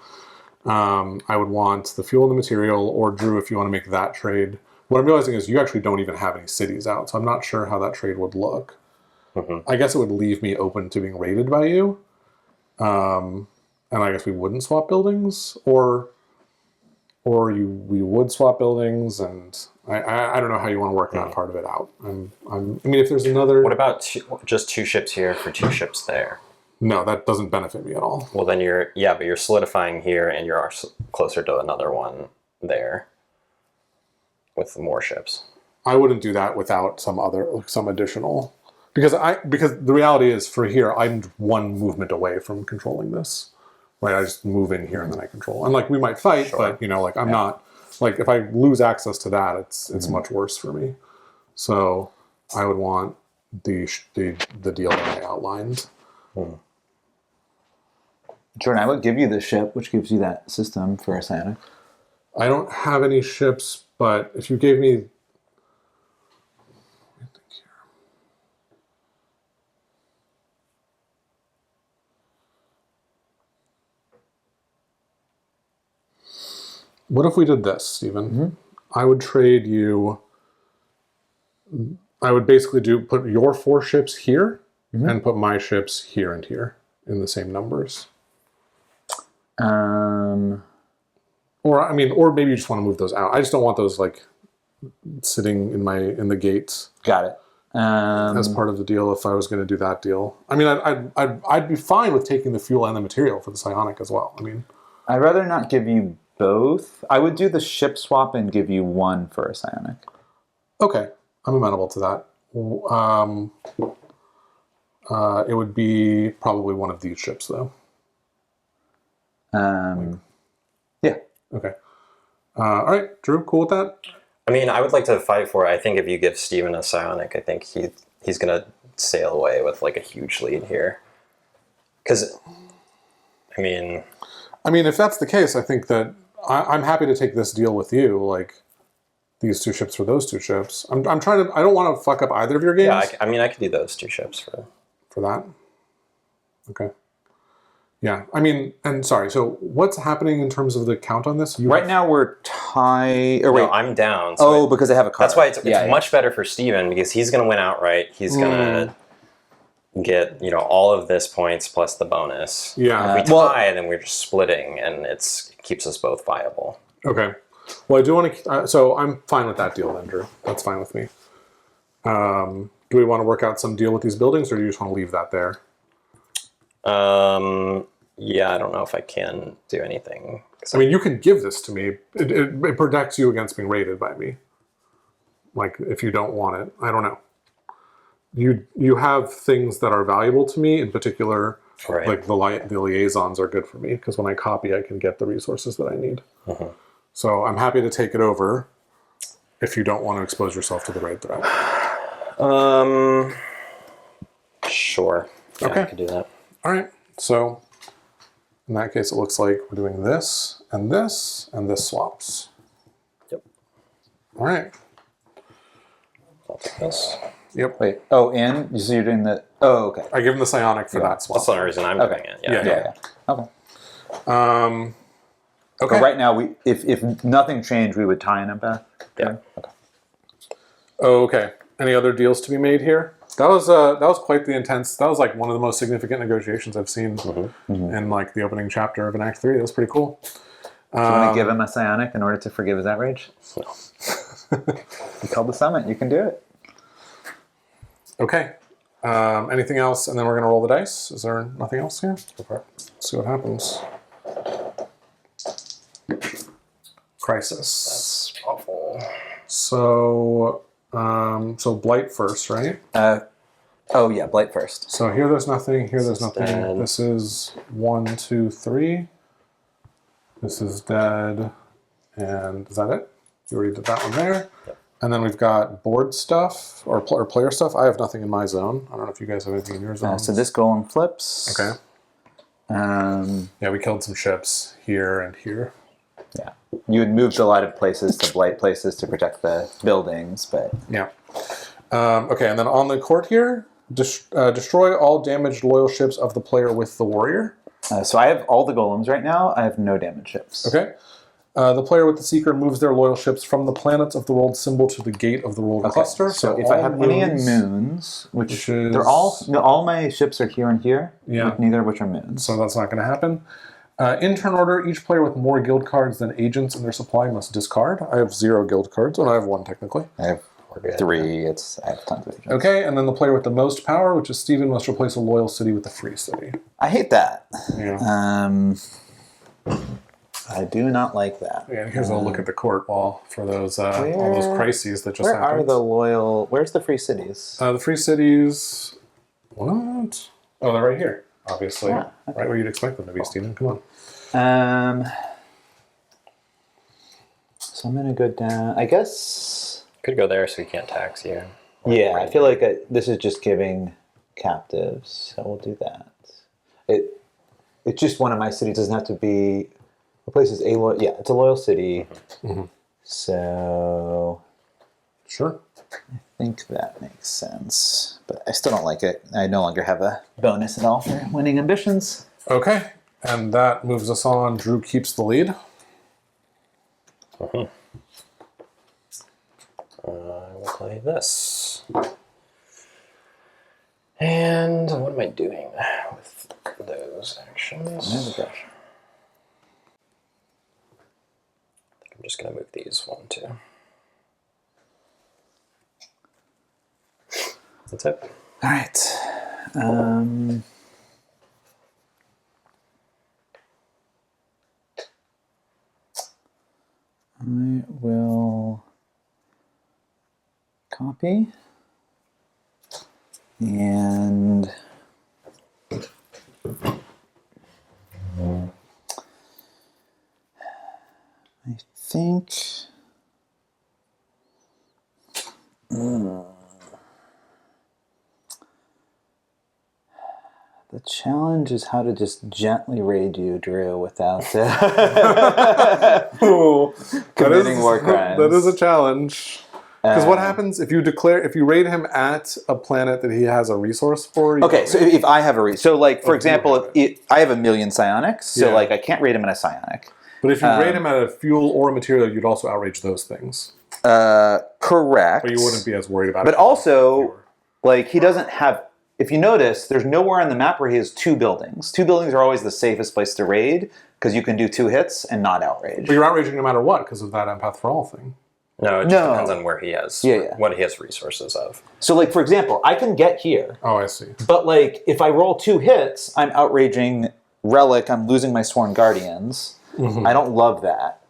I would want the fuel and the material, or Drew, if you want to make that trade. What I'm realizing is you actually don't even have any cities out, so I'm not sure how that trade would look. I guess it would leave me open to being raided by you. And I guess we wouldn't swap buildings, or we would swap buildings, and I don't know how you want to work that part of it out. I mean, if there's another... What about just 2 ships here for 2 ships there? No, that doesn't benefit me at all. Well, then but you're solidifying here, and you're closer to another one there with more ships. I wouldn't do that without some additional... Because the reality is, for here, I'm 1 movement away from controlling this. Like, I just move in here and then I control. And like, we might fight, but like, I'm not, like, if I lose access to that, it's much worse for me. So I would want the deal that I outlined. Jordan, I would give you the ship, which gives you that system for a psionic. I don't have any ships, but if you gave me... What if we did this, Stephen? I would trade you... I would basically put your 4 ships here and put my ships here and here in the same numbers. Or maybe you just want to move those out. I just don't want those like sitting in the gates. Got it. As part of the deal, if I was going to do that deal. I mean, I'd be fine with taking the fuel and the material for the psionic as well. I mean, I'd rather not give you both. I would do the ship swap and give you 1 for a psionic. Okay, I'm amenable to that. It would be probably one of these ships, though. Yeah. Okay. All right, Drew, cool with that? I mean, I would like to fight for it. I think if you give Steven a psionic, I think he's going to sail away with like a huge lead here. Because, I mean, if that's the case, I think that I'm happy to take this deal with you, like these 2 ships for those 2 ships. I'm trying to... I don't want to fuck up either of your games. yeah, I could do those 2 ships For that? Okay. Yeah, I mean, and sorry, so what's happening in terms of the count on this? Right now we're tied... Or wait. No, I'm down. So because I have a card. that's why it's much better for Steven, because he's going to win outright. He's going to get, all of this points plus the bonus. Yeah. If we tie, then we're just splitting, and it keeps us both viable. Okay. Well, I do want to... so I'm fine with that deal then, Drew. That's fine with me. Do we want to work out some deal with these buildings, or do you just want to leave that there? Yeah, I don't know if I can do anything. I mean, you can give this to me. It protects you against being raided by me. Like, if you don't want it. I don't know. You have things that are valuable to me, in particular, Right. like the liaisons are good for me, because when I copy, I can get the resources that I need. So I'm happy to take it over if you don't want to expose yourself to the raid threat. Sure. Yeah, Okay. I could do that. All right. So in that case, it looks like we're doing this and this and this swaps. Yep. All right. I'll take this. Yep. Wait. Oh, and so you're doing the... Oh, okay. I give him the psionic for that swap. That's the only reason I'm doing it. Yeah. Yeah. Okay. Okay. But right now, if nothing changed, we would tie an empath. Yeah. Okay. Okay. Any other deals to be made here? That was quite the intense. That was like one of the most significant negotiations I've seen in like the opening chapter of an Act 3. That was pretty cool. Do you want to give him a psionic in order to forgive his outrage? No. You called the summit. You can do it. Okay. Anything else? And then we're going to roll the dice. Is there nothing else here? Go for it. Let's see what happens. Crisis. That's awful. So Blight first, right? Oh yeah, Blight first. So here there's nothing. Here there's nothing. Dead. This is 1, 2, 3. This is dead. And is that it? You already did that one there. Yep. And then we've got board stuff or player stuff. I have nothing in my zone. I don't know if you guys have anything in your zone. So this golem flips. Okay. Yeah, we killed some ships here and here. Yeah. You had moved a lot of places to blight places to protect the buildings, but... Yeah. Okay, and then on the court here, destroy all damaged loyal ships of the player with the warrior. So I have all the golems right now. I have no damaged ships. Okay. The player with the Seeker moves their loyal ships from the planets of the rolled symbol to the gate of the rolled cluster. So if I have any in moons, which is... they're all my ships are here and here, with neither of which are moons. So that's not going to happen. In turn order, each player with more guild cards than agents in their supply must discard. I have 0 guild cards, and I have 1 technically. I have 3. I have tons of agents. Okay, and then the player with the most power, which is Steven, must replace a loyal city with a free city. I hate that. Yeah. I do not like that. Yeah, and here's a look at the court wall for those all those crises that just happened. Where are the loyal... Where's the free cities? The free cities... What? Oh, they're right here, obviously. Yeah, okay. Right where you'd expect them to be, Steven. Come on. So I'm going to go down... I guess... Could go there so he can't tax you. Yeah, I feel like this is just giving captives, so we'll do that. It's just one of my cities. It doesn't have to be... The place is it's a loyal city. Mm-hmm. So... Sure. I think that makes sense. But I still don't like it. I no longer have a bonus at all for winning ambitions. Okay. And that moves us on. Drew keeps the lead. I will play this. And what am I doing with those actions? I'm just going to move these 1, 2. That's it. All right. I will copy and I think the challenge is how to just gently raid you, Drew, without committing war crimes. That is a challenge. Because what happens if you raid him at a planet that he has a resource for? Okay, so if I have a resource, so like for example, I have 1,000,000 psionics, so like I can't raid him at a psionic. But if you raid him at a fuel or a material, you'd also outrage those things. Correct. But you wouldn't be as worried about it. But also, like he doesn't have. If you notice, there's nowhere on the map where he has 2 buildings. 2 buildings are always the safest place to raid because you can do 2 hits and not outrage. But you're outraging no matter what because of that empath for all thing. No, it just depends on where he has, what he has resources of. So, like, for example, I can get here. Oh, I see. But, like, if I roll 2 hits, I'm outraging Relic, I'm losing my Sworn Guardians. Mm-hmm. I don't love that.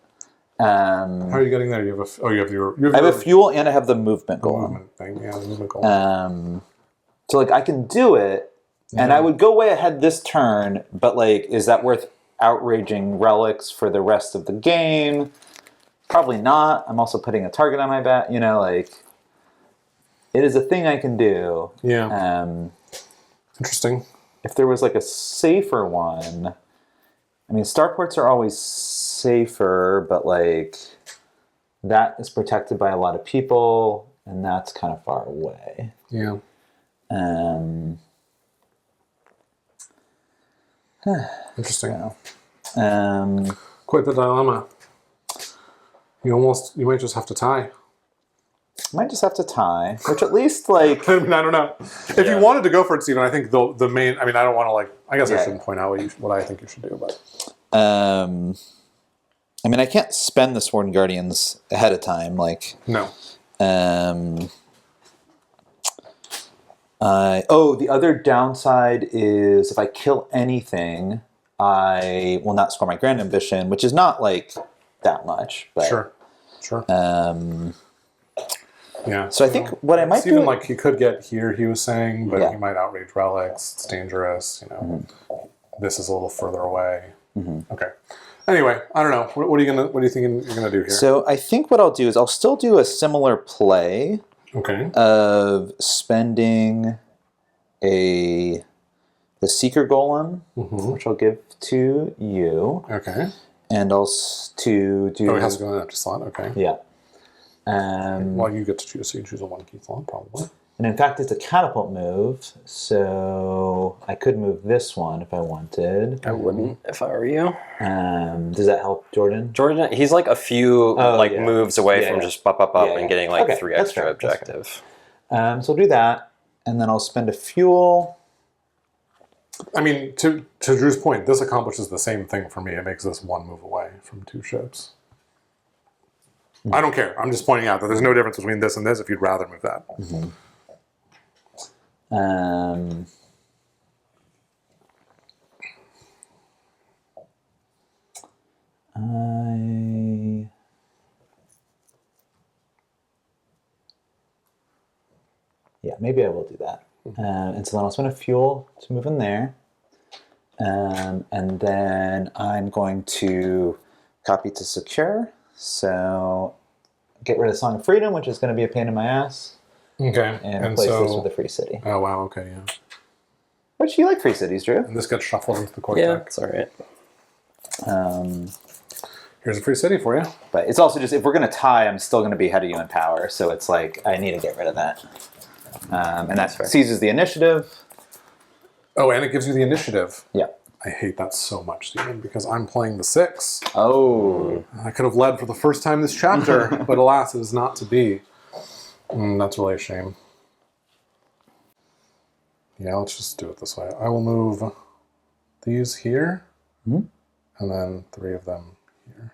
How are you getting there? You have I have a fuel and I have the movement goal. Movement thing, yeah, the movement goal. So, like, I can do it, and I would go way ahead this turn, but, like, is that worth outraging relics for the rest of the game? Probably not. I'm also putting a target on my back. You know, like, it is a thing I can do. Yeah. Interesting. If there was, like, a safer one... I mean, starports are always safer, but, like, that is protected by a lot of people, and that's kind of far away. Yeah. Interesting. Quite the dilemma. You might just have to tie. Might just have to tie, which at least like I mean, I don't know. If you wanted to go for it, Steven, I think the main. I mean, I don't want to like. I guess I shouldn't point out what I think you should do, but. I mean, I can't spend the Sworn Guardians ahead of time, like. No. The other downside is if I kill anything, I will not score my Grand Ambition, which is not like that much. But, Sure. Yeah. So I think what I might do... Even like he could get here, he was saying, but he might outrage relics. It's dangerous, you know. Mm-hmm. This is a little further away. Mm-hmm. Okay. Anyway, I don't know. What are you thinking you're gonna do here? So I think what I'll do is I'll still do a similar play Okay. of spending the Seeker Golem, which I'll give to you. Okay. And I'll to do... Oh, it has to go in an empty slot. Okay. Yeah. Well, you get to choose, so you choose a 1 key slot, probably. And in fact, it's a catapult move, so I could move this one if I wanted. I wouldn't if I were you. Does that help, Jordan? Jordan, he's like a few moves away from just up and getting like 3 extra objective. So I'll do that, and then I'll spend a fuel. I mean, to Drew's point, this accomplishes the same thing for me. It makes this 1 move away from 2 ships. I don't care. I'm just pointing out that there's no difference between this and this if you'd rather move that. Maybe I will do that. And so then I'll spend a fuel to move in there. And then I'm going to copy to secure. So get rid of Song of Freedom, which is going to be a pain in my ass. Okay. And replace this with a free city. Oh, wow. Okay, yeah. Which you like free cities, Drew? And this gets shuffled into the court Yeah, deck. it's all right. Here's a free city for you. But it's also just, if we're going to tie, I'm still going to be ahead of you in power. So it's like, I need to get rid of that. And that seizes the initiative. Oh, and it gives you the initiative. Yeah. I hate that so much, Stephen, because I'm playing the 6. Oh. I could have led for the first time this chapter, but alas, it is not to be. That's really a shame. Yeah, let's just do it this way. I will move these here, and then 3 of them here.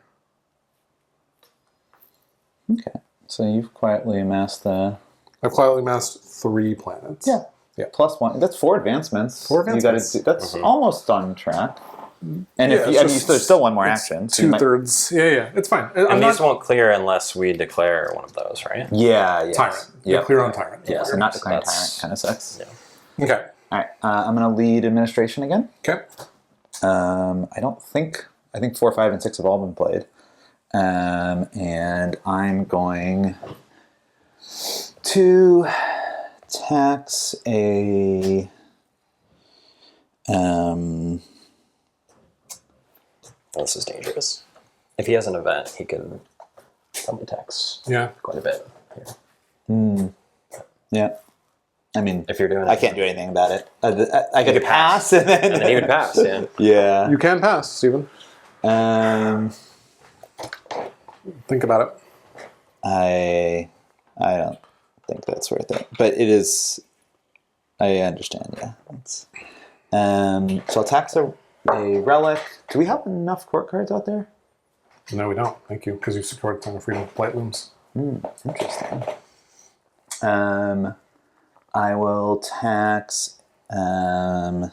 Okay. So you've quietly amassed the... I've quietly amassed 3 planets. Yeah. Plus 1. That's 4 advancements. 4 advancements. That's almost on track. And there's still 1 more action. So 2/3. Yeah. It's fine. And these won't clear unless we declare one of those, right? Yeah. Tyrant. Yeah. Clear on Tyrant. Yeah, so not declaring Tyrant kind of sucks. Yeah. Okay. All right. I'm going to lead administration again. Okay. I think 4, 5, and 6 have all been played. And I'm going to tax a This is dangerous. If he has an event, he can probably tax quite a bit here. Yeah. I mean, if you're doing I can't do anything about it. I could pass, and then he would pass. Yeah. Yeah. You can pass, Stephen. Think about it. I don't think that's worth it, but it is. I understand. Yeah. So I'll tax a relic. Do we have enough court cards out there? No, we don't. Thank you, because you secured Song of Freedom Blight Looms. Interesting. I will tax. I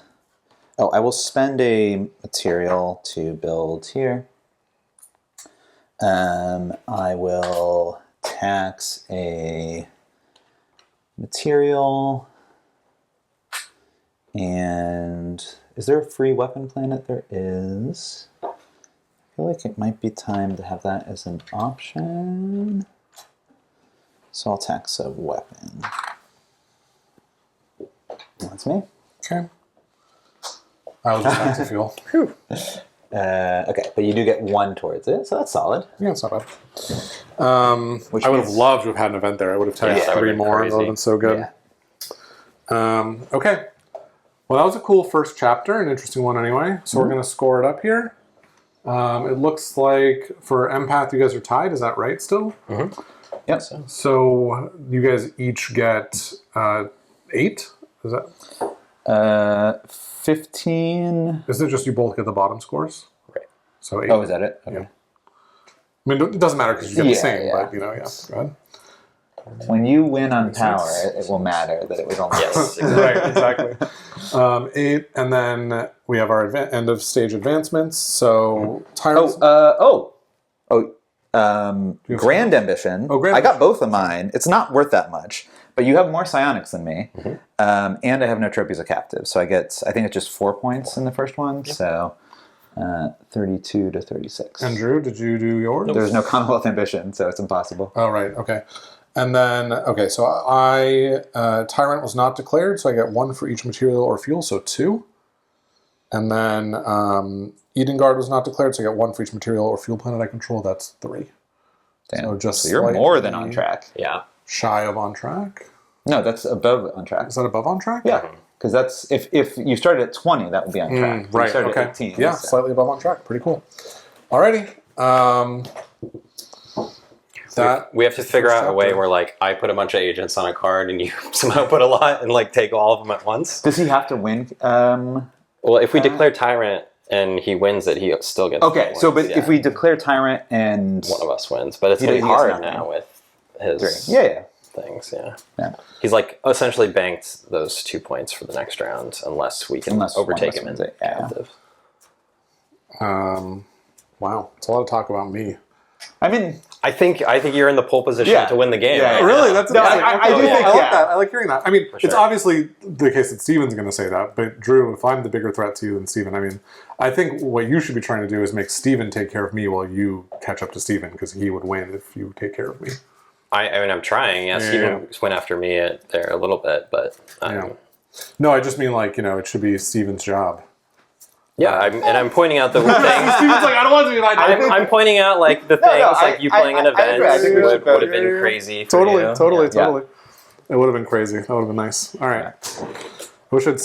will spend a material to build here. I will tax a material. And is there a free weapon planet? There is. I feel like it might be time to have that as an option. So I'll tax a weapon. That's me. Okay. I will just tax a fuel. Okay, but you do get 1 towards it, so that's solid. Yeah, it's not bad. I would have loved to have had an event there. I would have taxed 3 more. That would have been so good. Yeah. Okay. Well, that was a cool first chapter, an interesting one anyway. So we're going to score it up here. It looks like for Empath, you guys are tied. Is that right still? Yep. So you guys each get 8? Is that 15? Is it just you both get the bottom scores? Right. So 8. Oh, is that it? Okay. Yeah. I mean, it doesn't matter because you get the same, but Go ahead. When you win on power, it will matter that it was only Right, exactly. 8, and then we have our end of stage advancements. So Tyrants. Grand Ambition. Oh, Grand I got both of mine. It's not worth that much, but you have more psionics than me, and I have no trophies of captive, so I think it's just 4 points in the first one. So 32 to 36. And Drew, did you do yours? There's no Commonwealth ambition, so it's impossible. Oh, right. Okay. And then, so Tyrant was not declared, so I get 1 for each material or fuel, so 2. And then Eden Guard was not declared, so I get 1 for each material or fuel planet I control. That's 3. Damn. So So you're more than on track. Yeah. Shy of on track. No, that's above on track. Is that above on track? Yeah, because that's if you started at 20, that would be on track. If Right. You started Okay. at 18. Yeah, so- slightly above on track. Pretty cool. Alrighty. We have to figure out a way where, like, I put a bunch of agents on a card and you somehow put a lot and, like, take all of them at once. Does he have to win? Well, if we declare Tyrant and he wins it, he still gets Okay, so but points, if we declare Tyrant and one of us wins. But it's He going to be gets hard nothing. now with his yeah, things, yeah. yeah. He's, like, essentially banked those 2 points for the next round unless we can Unless one overtake of us him in wins it, yeah. captive. Wow, it's a lot of talk about me. I mean, I think you're in the pole position Yeah. to win the game. Yeah. right Really? now. That's No, amazing. I do Okay, think, I like yeah. that. I like hearing that. I mean, it's sure. obviously the case that Steven's going to say that, but Drew, if I'm the bigger threat to you than Steven, I mean, I think what you should be trying to do is make Steven take care of me while you catch up to Steven, because he would win if you take care of me. I mean, I'm trying. Yeah, Steven went after me there a little bit, but No, I just mean, like, it should be Steven's job. yeah, I'm pointing out the things. Steven's like, I don't want to do that. I'm pointing out, like, the things, like, you playing an I event agree. I think we should would have vote. been crazy for you. Totally. Yeah. It would have been crazy. That would have been nice. All right.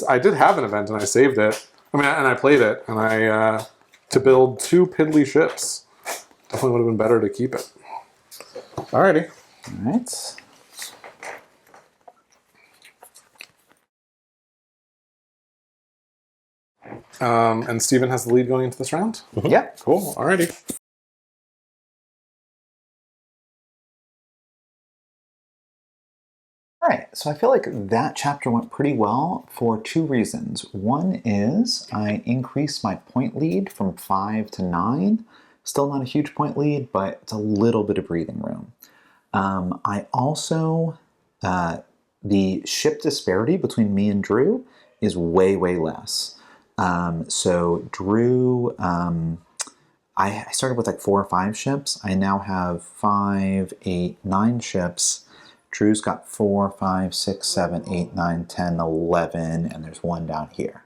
I did have an event and I saved it. I mean, and I played it, and I to build 2 piddly ships. Definitely would have been better to keep it. Alrighty. all right. And Steven has the lead going into this round. Yeah. Cool. Alrighty. All right, so I feel like that chapter went pretty well for 2 reasons. One is I increased my point lead from 5 to 9. Still not a huge point lead, but it's a little bit of breathing room. I also, the ship disparity between me and Drew is way, way less. So Drew, I started with like 4 or 5 ships. I now have 5, 8, 9 ships. Drew's got 4, 5, 6, 7, 8, 9, 10, 11, and there's 1 down here.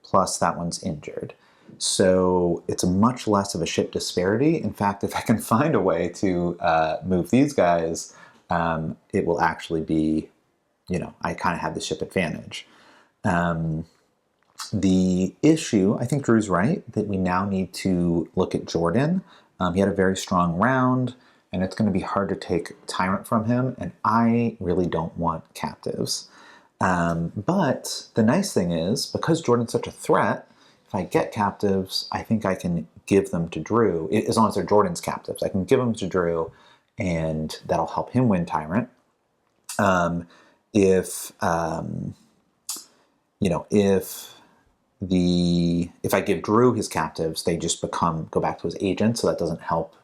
Plus that one's injured. So it's much less of a ship disparity. In fact, if I can find a way to move these guys, it will actually be, I kind of have the ship advantage. The issue, I think Drew's right, that we now need to look at Jordan. He had a very strong round, and it's going to be hard to take Tyrant from him, and I really don't want captives. But the nice thing is, because Jordan's such a threat, if I get captives, I think I can give them to Drew. As long as they're Jordan's captives, I can give them to Drew, and that'll help him win Tyrant. If I give Drew his captives, they just go back to his agent, so that doesn't help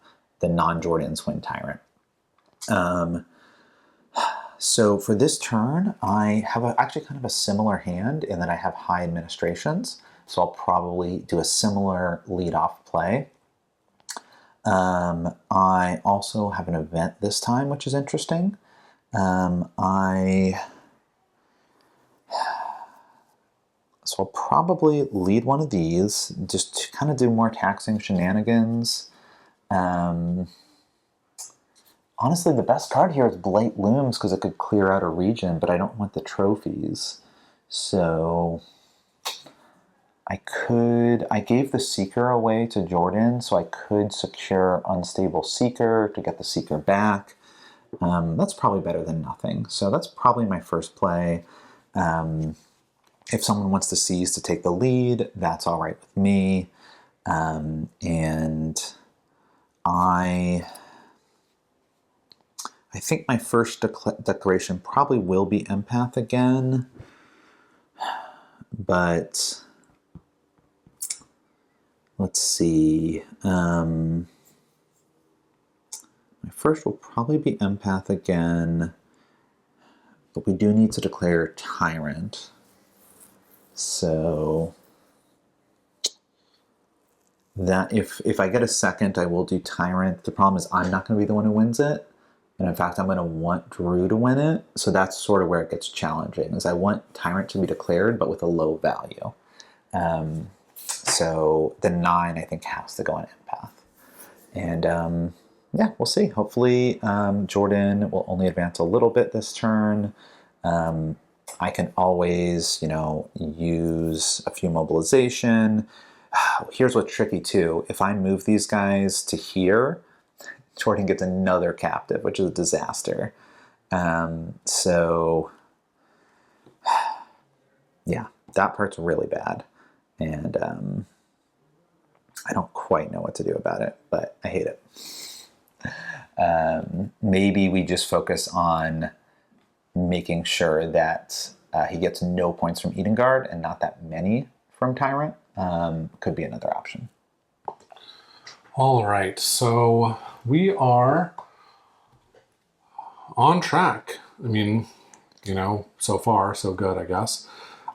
the non-Jordans win Tyrant. So for this turn, I have actually kind of a similar hand in that I have high administrations, so I'll probably do a similar lead-off play. I also have an event this time, which is interesting. So I'll probably lead one of these, just to kind of do more taxing shenanigans. Honestly, the best card here is Blight Looms, because it could clear out a region, but I don't want the trophies. So I gave the Seeker away to Jordan, so I could secure Unstable Seeker to get the Seeker back. That's probably better than nothing. So that's probably my first play. If someone wants to seize to take the lead, that's all right with me. And I think my first declaration probably will be Empath again, but let's see. My first will probably be Empath again, but we do need to declare Tyrant. So that if I get a second, I will do Tyrant. The problem is I'm not going to be the one who wins it. And in fact, I'm going to want Drew to win it. So that's sort of where it gets challenging, is I want Tyrant to be declared, but with a low value. So the 9, I think, has to go on Empath. And yeah, we'll see. Hopefully Jordan will only advance a little bit this turn. I can always, use a few mobilization. Here's what's tricky too. If I move these guys to here, Jordan gets another captive, which is a disaster. So yeah, that part's really bad. And I don't quite know what to do about it, but I hate it. Maybe we just focus on making sure that he gets no points from Edengard and not that many from Tyrant. Could be another option. All right, so we are on track. I mean, so far, so good, I guess.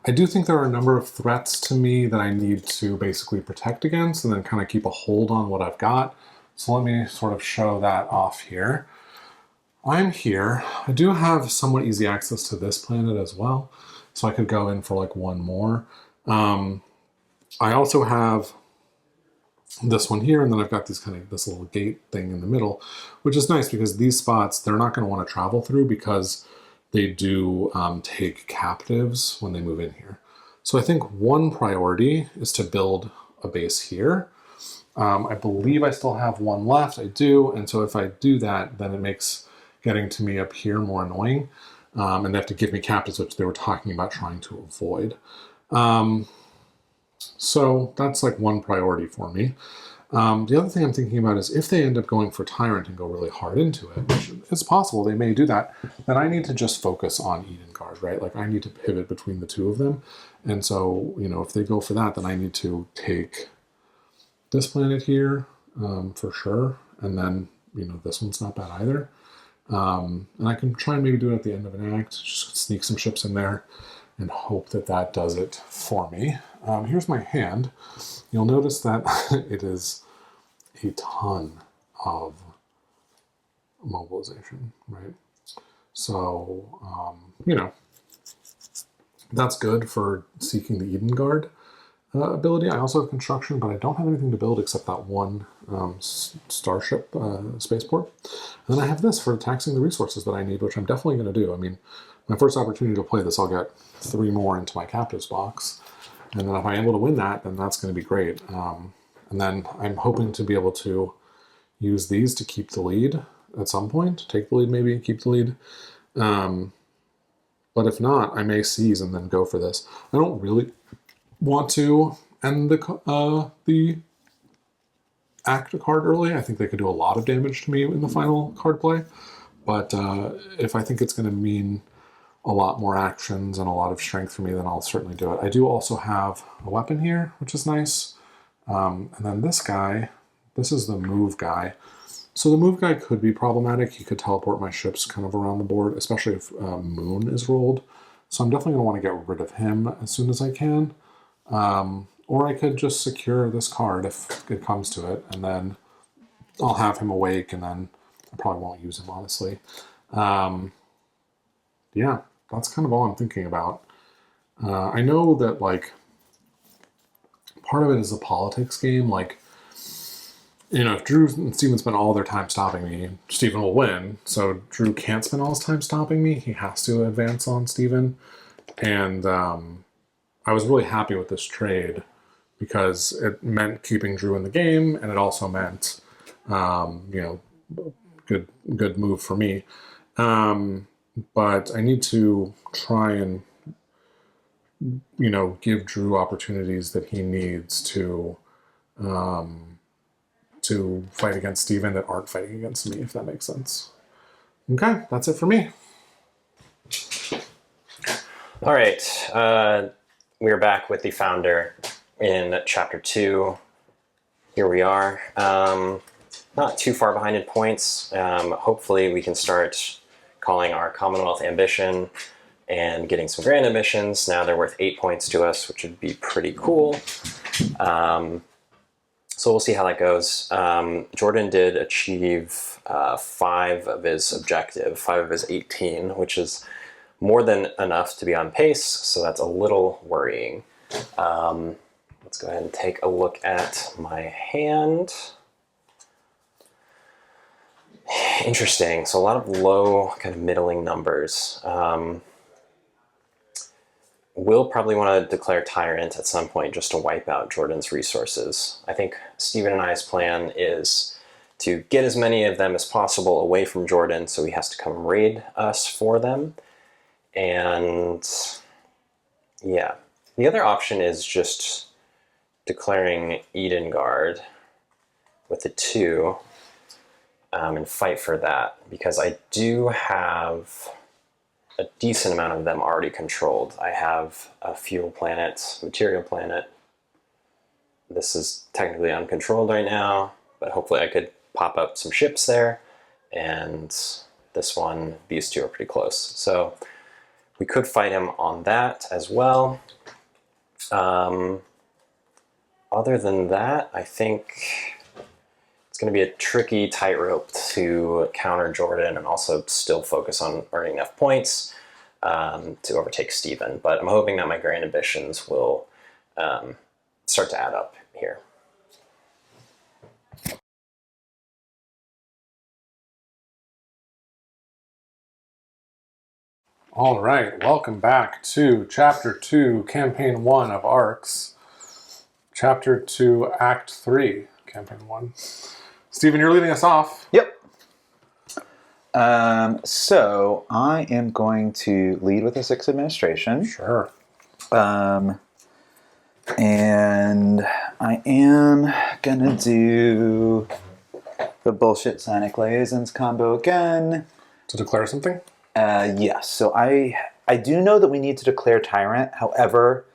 I do think there are a number of threats to me that I need to basically protect against and then kind of keep a hold on what I've got. So let me sort of show that off here. I'm here. I do have somewhat easy access to this planet as well, so I could go in for like one more. I also have this one here, and then I've got this little gate thing in the middle, which is nice because these spots, they're not going to want to travel through because they do take captives when they move in here. So I think one priority is to build a base here. I believe I still have one left. I do, and so if I do that, then it makes getting to me up here more annoying, and they have to give me captives, which they were talking about trying to avoid. So that's like one priority for me. The other thing I'm thinking about is if they end up going for Tyrant and go really hard into it, which is possible, they may do that, then I need to just focus on Edengard, right? Like I need to pivot between the two of them. And so, if they go for that, then I need to take this planet here for sure. And then, this one's not bad either. And I can try and maybe do it at the end of an act, just sneak some ships in there and hope that that does it for me. Here's my hand. You'll notice that it is a ton of mobilization, right? So, that's good for seeking the Edengard ability. I also have construction, but I don't have anything to build except that one starship spaceport. And then I have this for taxing the resources that I need, which I'm definitely going to do. I mean, my first opportunity to play this, I'll get 3 more into my captives box. And then if I'm able to win that, then that's going to be great. And then I'm hoping to be able to use these to keep the lead at some point. Take the lead maybe and keep the lead. But if not, I may seize and then go for this. I don't really want to end the act card early. I think they could do a lot of damage to me in the final card play. But if I think it's going to mean a lot more actions and a lot of strength for me, then I'll certainly do it. I do also have a weapon here, which is nice. And then this guy, this is the move guy. So the move guy could be problematic. He could teleport my ships kind of around the board, especially if Moon is rolled. So I'm definitely going to want to get rid of him as soon as I can. Or I could just secure this card if it comes to it, and then I'll have him awake, and then I probably won't use him, honestly. Yeah, that's kind of all I'm thinking about. I know that, like, part of it is a politics game. Like, if Drew and Steven spend all their time stopping me, Steven will win. So Drew can't spend all his time stopping me. He has to advance on Steven. And I was really happy with this trade because it meant keeping Drew in the game, and it also meant, good move for me. But I need to try and, give Drew opportunities that he needs to fight against Steven that aren't fighting against me, if that makes sense. Okay, that's it for me. All right. We're back with the founder in chapter 2. Here we are. Not too far behind in points. Hopefully we can start calling our Commonwealth ambition and getting some grand ambitions. Now they're worth 8 points to us, which would be pretty cool. So we'll see how that goes. Jordan did achieve 5 of his objective, 5 of his 18, which is more than enough to be on pace, so that's a little worrying. Let's go ahead and take a look at my hand. Interesting. So a lot of low, kind of middling numbers. We'll probably want to declare Tyrant at some point just to wipe out Jordan's resources. I think Stephen and I's plan is to get as many of them as possible away from Jordan so he has to come raid us for them. And yeah, the other option is just declaring Edengard with the 2 and fight for that, because I do have a decent amount of them already controlled. I have a fuel planet, material planet. This is technically uncontrolled right now, but hopefully I could pop up some ships there, and this one, these 2 are pretty close. So we could fight him on that as well. Other than that, I think it's going to be a tricky tightrope to counter Jordan and also still focus on earning enough points to overtake Steven. But I'm hoping that my grand ambitions will start to add up here. All right, welcome back to Chapter 2, Campaign 1 of Arcs. Chapter 2, Act 3, Campaign 1. Stephen, you're leading us off. Yep. So I am going to lead with a 6 administration. Sure. And I am gonna do the bullshit Sonic Liaisons combo again. To declare something? Yes. So I do know that we need to declare Tyrant. However,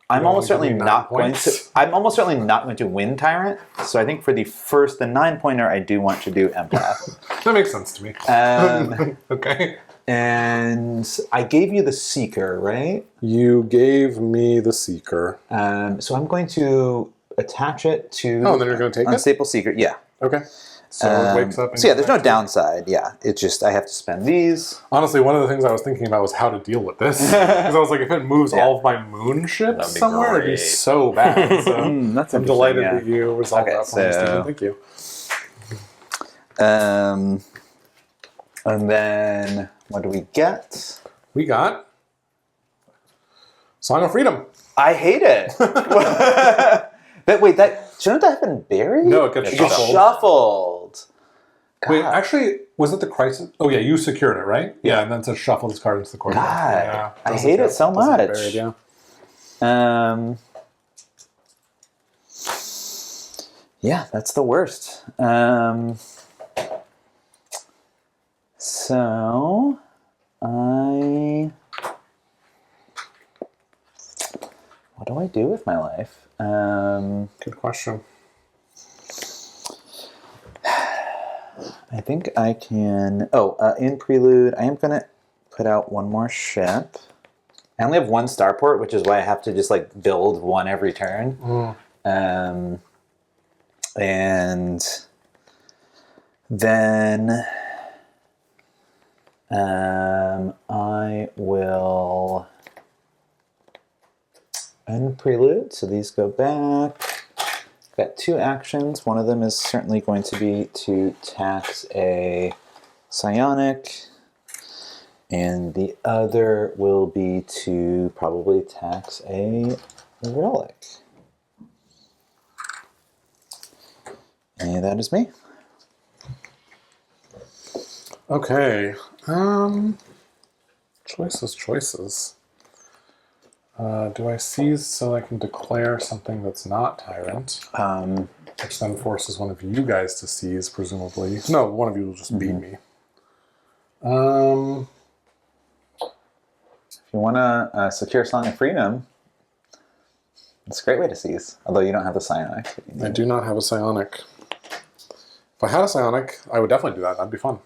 I'm almost certainly not going to. I'm almost certainly not going to win Tyrant. So I think for the 9-pointer, I do want to do Empath. That makes sense to me. Okay. And I gave you the Seeker, right? You gave me the Seeker. So I'm going to attach it to. Oh, then you're going to take it? Unstable Seeker, yeah. Okay. So it wakes up. So yeah, there's no downside. Yeah, it's just I have to spend these. Honestly, one of the things I was thinking about was how to deal with this. Because I was like, if it moves all of my moon ships somewhere, it'd be so bad. So That's I'm delighted that you resolved that for me, Stephen. Thank you. And then what do we get? We got Song of Freedom. I hate it. But wait, shouldn't that have been buried? No, it gets shuffled. God. Wait, actually, was it the crisis? Oh yeah, you secured it, right? Yeah, and then it says shuffle this card into the courtyard. God, yeah, I hate it so much. Buried, yeah. Yeah, that's the worst. So what do I do with my life? Good question. I think I can. In Prelude, I am gonna put out one more ship. I only have one starport, which is why I have to just like build one every turn. And then I will end Prelude. So these go back. Got 2 actions. One of them is certainly going to be to tax a psionic, and the other will be to probably tax a relic. And that is me. Okay. Choices. Do I seize so I can declare something that's not Tyrant? Which then forces one of you guys to seize, presumably. No, one of you will just beat me. If you want to secure Song of Freedom, it's a great way to seize. Although you don't have the psionic. I do not have a psionic. If I had a psionic, I would definitely do that. That'd be fun.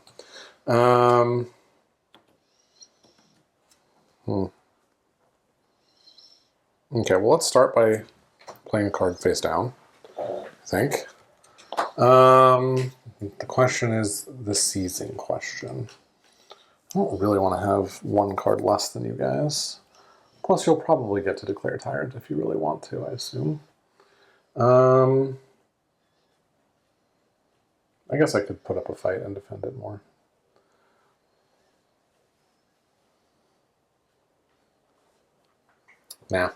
Okay, well, let's start by playing a card face down, I think. The question is the seizing question. I don't really want to have one card less than you guys. Plus, you'll probably get to declare tyrant if you really want to, I assume. I guess I could put up a fight and defend it more. Nah.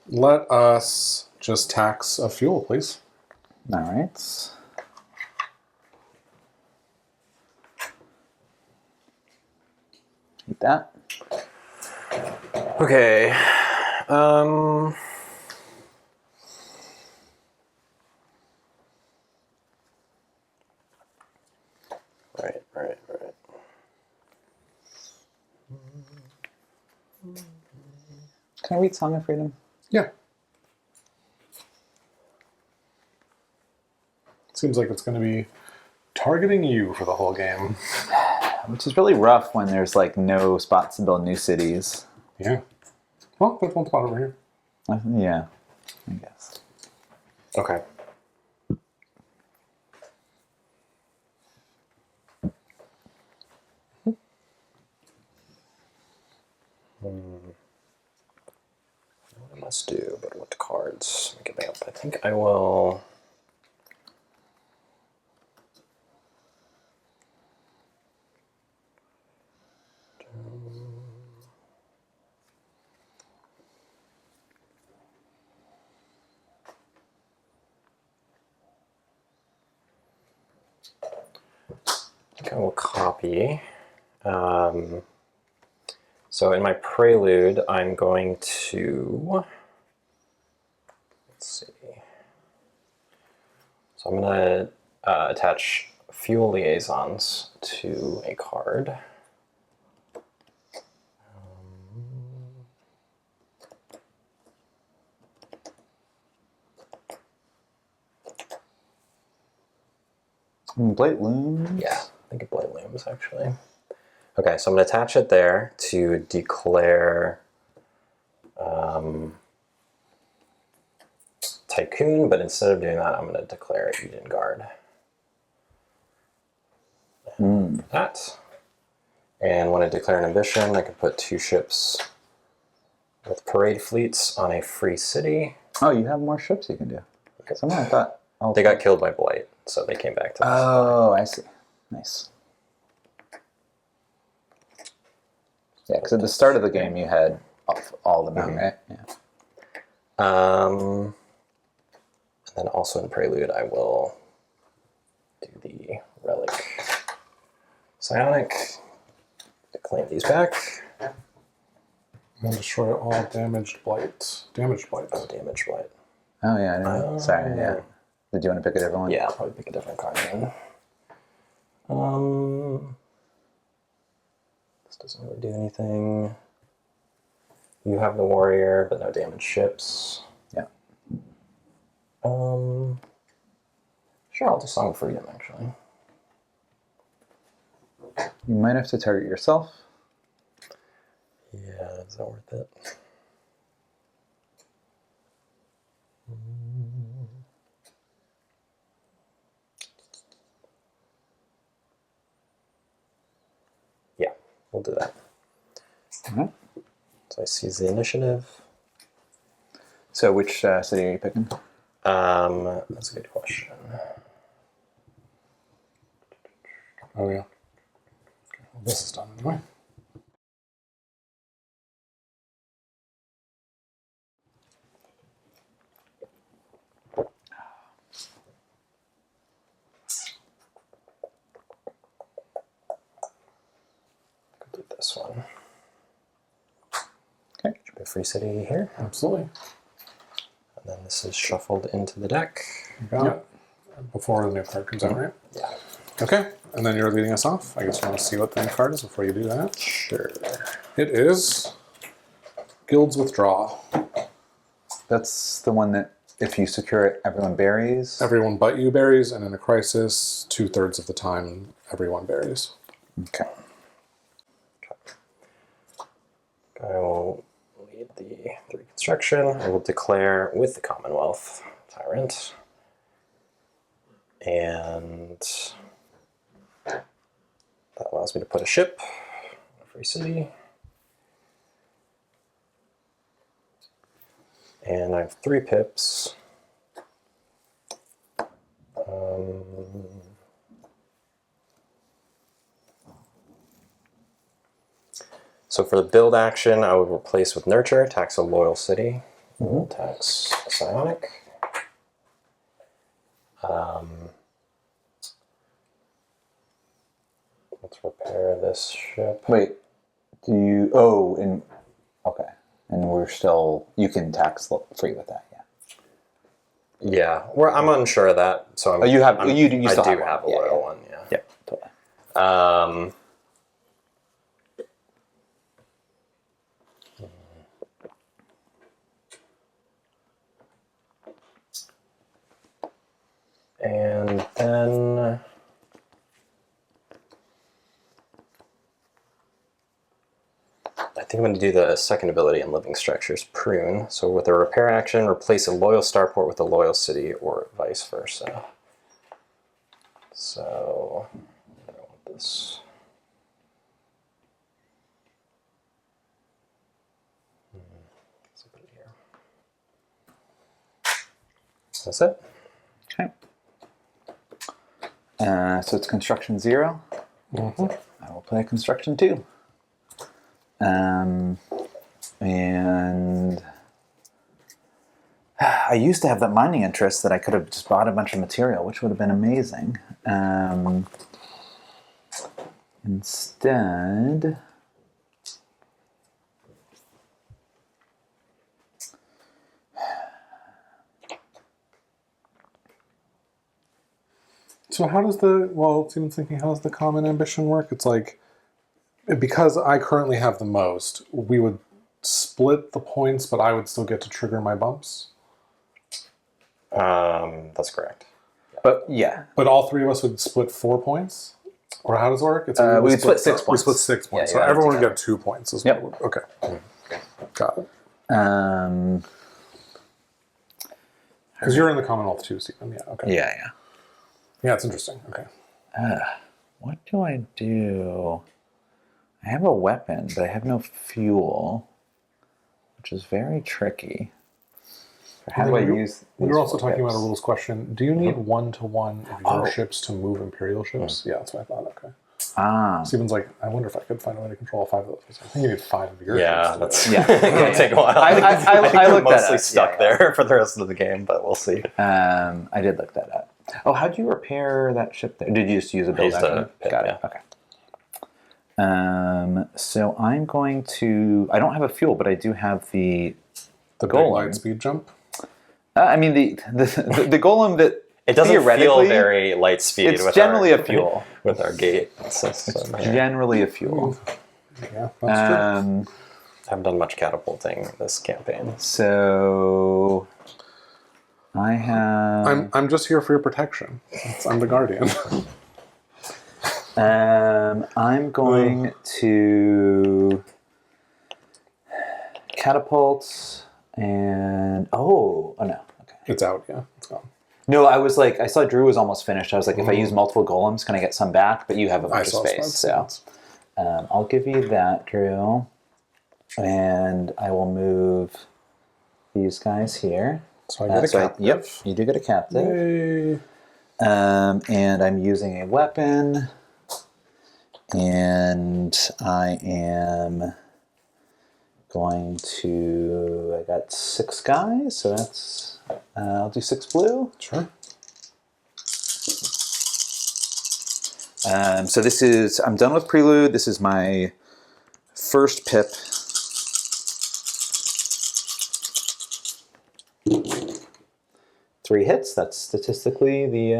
Let us just tax a fuel, please. All right. Eat that. Okay. Right. Can I read Song of Freedom? Yeah. Seems like it's going to be targeting you for the whole game. Which is really rough when there's like no spots to build new cities. Yeah. Well, there's one spot over here. Yeah, I guess. Okay. What I must do, but what cards? Get me up. I think I will. I think I will copy. So in my prelude, I'm going to, let's see. So I'm going to attach fuel liaisons to a card. Blight Looms? Yeah, I think it Blight Looms, actually. Okay, so I'm going to attach it there to declare Tycoon, but instead of doing that, I'm going to declare Eden Guard. That. And when I declare an ambition, I can put 2 ships with parade fleets on a free city. Oh, you have more ships you can do. Okay. Somehow I thought... Oh, They got killed by Blight, so they came back to us. Oh, I see. Nice. Yeah, because at the start of the game you had all the mountain, right? Yeah. And then also in Prelude, I will do the Relic Psionic, claim these back. And destroy all damaged blight. Damaged blight. Oh, damage Blight. Oh, yeah, I know. Sorry, yeah. Did you want to pick a different one? Yeah, I'll probably pick a different card then. This doesn't really do anything. You have the warrior, but no damaged ships. Yeah. Sure, I'll do Song of Freedom, actually. You might have to target yourself. Yeah, is that worth it? Yeah, we'll do that. All right. So I seize the initiative. So which city are you picking? That's a good question. Oh, yeah. Okay, well, this is done anyway. Do this one. Okay. Should be a free city here. Absolutely. And then this is shuffled into the deck. You got it. Before the new card comes out, right? Yeah. Okay, and then you're leading us off. I guess you want to see what the new card is before you do that. Sure. It is Guild's Withdraw. That's the one that if you secure it, everyone buries. Everyone but you buries, and in a crisis, 2/3 of the time, everyone buries. Okay. I will lead the 3 construction. I will declare with the Commonwealth Tyrant. And that allows me to put a ship in a free city. And I have 3 pips. So for the build action, I would replace with Nurture, tax a loyal city. We'll tax a psionic. Let's repair this ship. Wait, do you? Oh, and okay, and we're still. You can tax free with that, yeah. Yeah, I'm unsure of that. So I'm, Oh, you have. I'm, You still I do have have a loyal one. Yeah. Yeah, totally. And then I think I'm going to do the second ability in Living Structures, Prune. So with a repair action, replace a loyal starport with a loyal city, or vice versa. So I want this. Let's put it here. That's it. Okay. So it's construction 0. Mm-hmm. I will play construction 2. And I used to have that mining interest that I could have just bought a bunch of material, which would have been amazing. Instead, So how does Steven's thinking, how does the common ambition work? It's like, because I currently have the most, we would split the points, but I would still get to trigger my bumps. That's correct. but yeah, But all 3 of us would split 4 points? Or how does it work? It's we split 6 We points. split 6 points. Yeah, So yeah, everyone would together. get 2 points as Yep. well. Okay. Got it. Because you're in the Commonwealth too, Stephen. Yeah, okay. yeah. Yeah, it's interesting. Okay. What do I do? I have a weapon, but I have no fuel, which is very tricky. How do I use? We these were also 4 talking about a pips? rules question. Do you need 1-to-1 of your ships to move Imperial ships? Yeah, that's what I thought. Okay. Stephen's like, I wonder if I could find a way to control 5 of those. I think you need 5 of your Yeah, ships. that's it'll take a while. I think we're looked that mostly up. stuck Yeah, there for the rest of the game, but we'll see. I did look that up. Oh, how'd you repair that ship there? Did you just use a build used a action? pip, Got it. yeah. Okay. So I'm going to. I don't have a fuel, but I do have the The big golem. light speed jump. I mean the golem that It doesn't feel theoretically, very light speed. It's with generally our, a fuel. with our gate system. here. Generally a fuel. Yeah, that's true. I haven't done much catapulting this campaign. So I have. I'm just here for your protection. I'm the guardian. I'm going to catapult and oh no, okay. It's out. Yeah, it's gone. No, I was like, I saw Drew was almost finished. I was like, if I use multiple golems, can I get some back? But you have a bunch of space, so I'll give you that, Drew, and I will move these guys here. So I get a captive. Yep, you do get a captive. Yay. And I'm using a weapon, and I am going to. I got 6 guys, so that's. I'll do 6 blue. Sure. So this is. I'm done with prelude. This is my first pip. Three hits. That's statistically the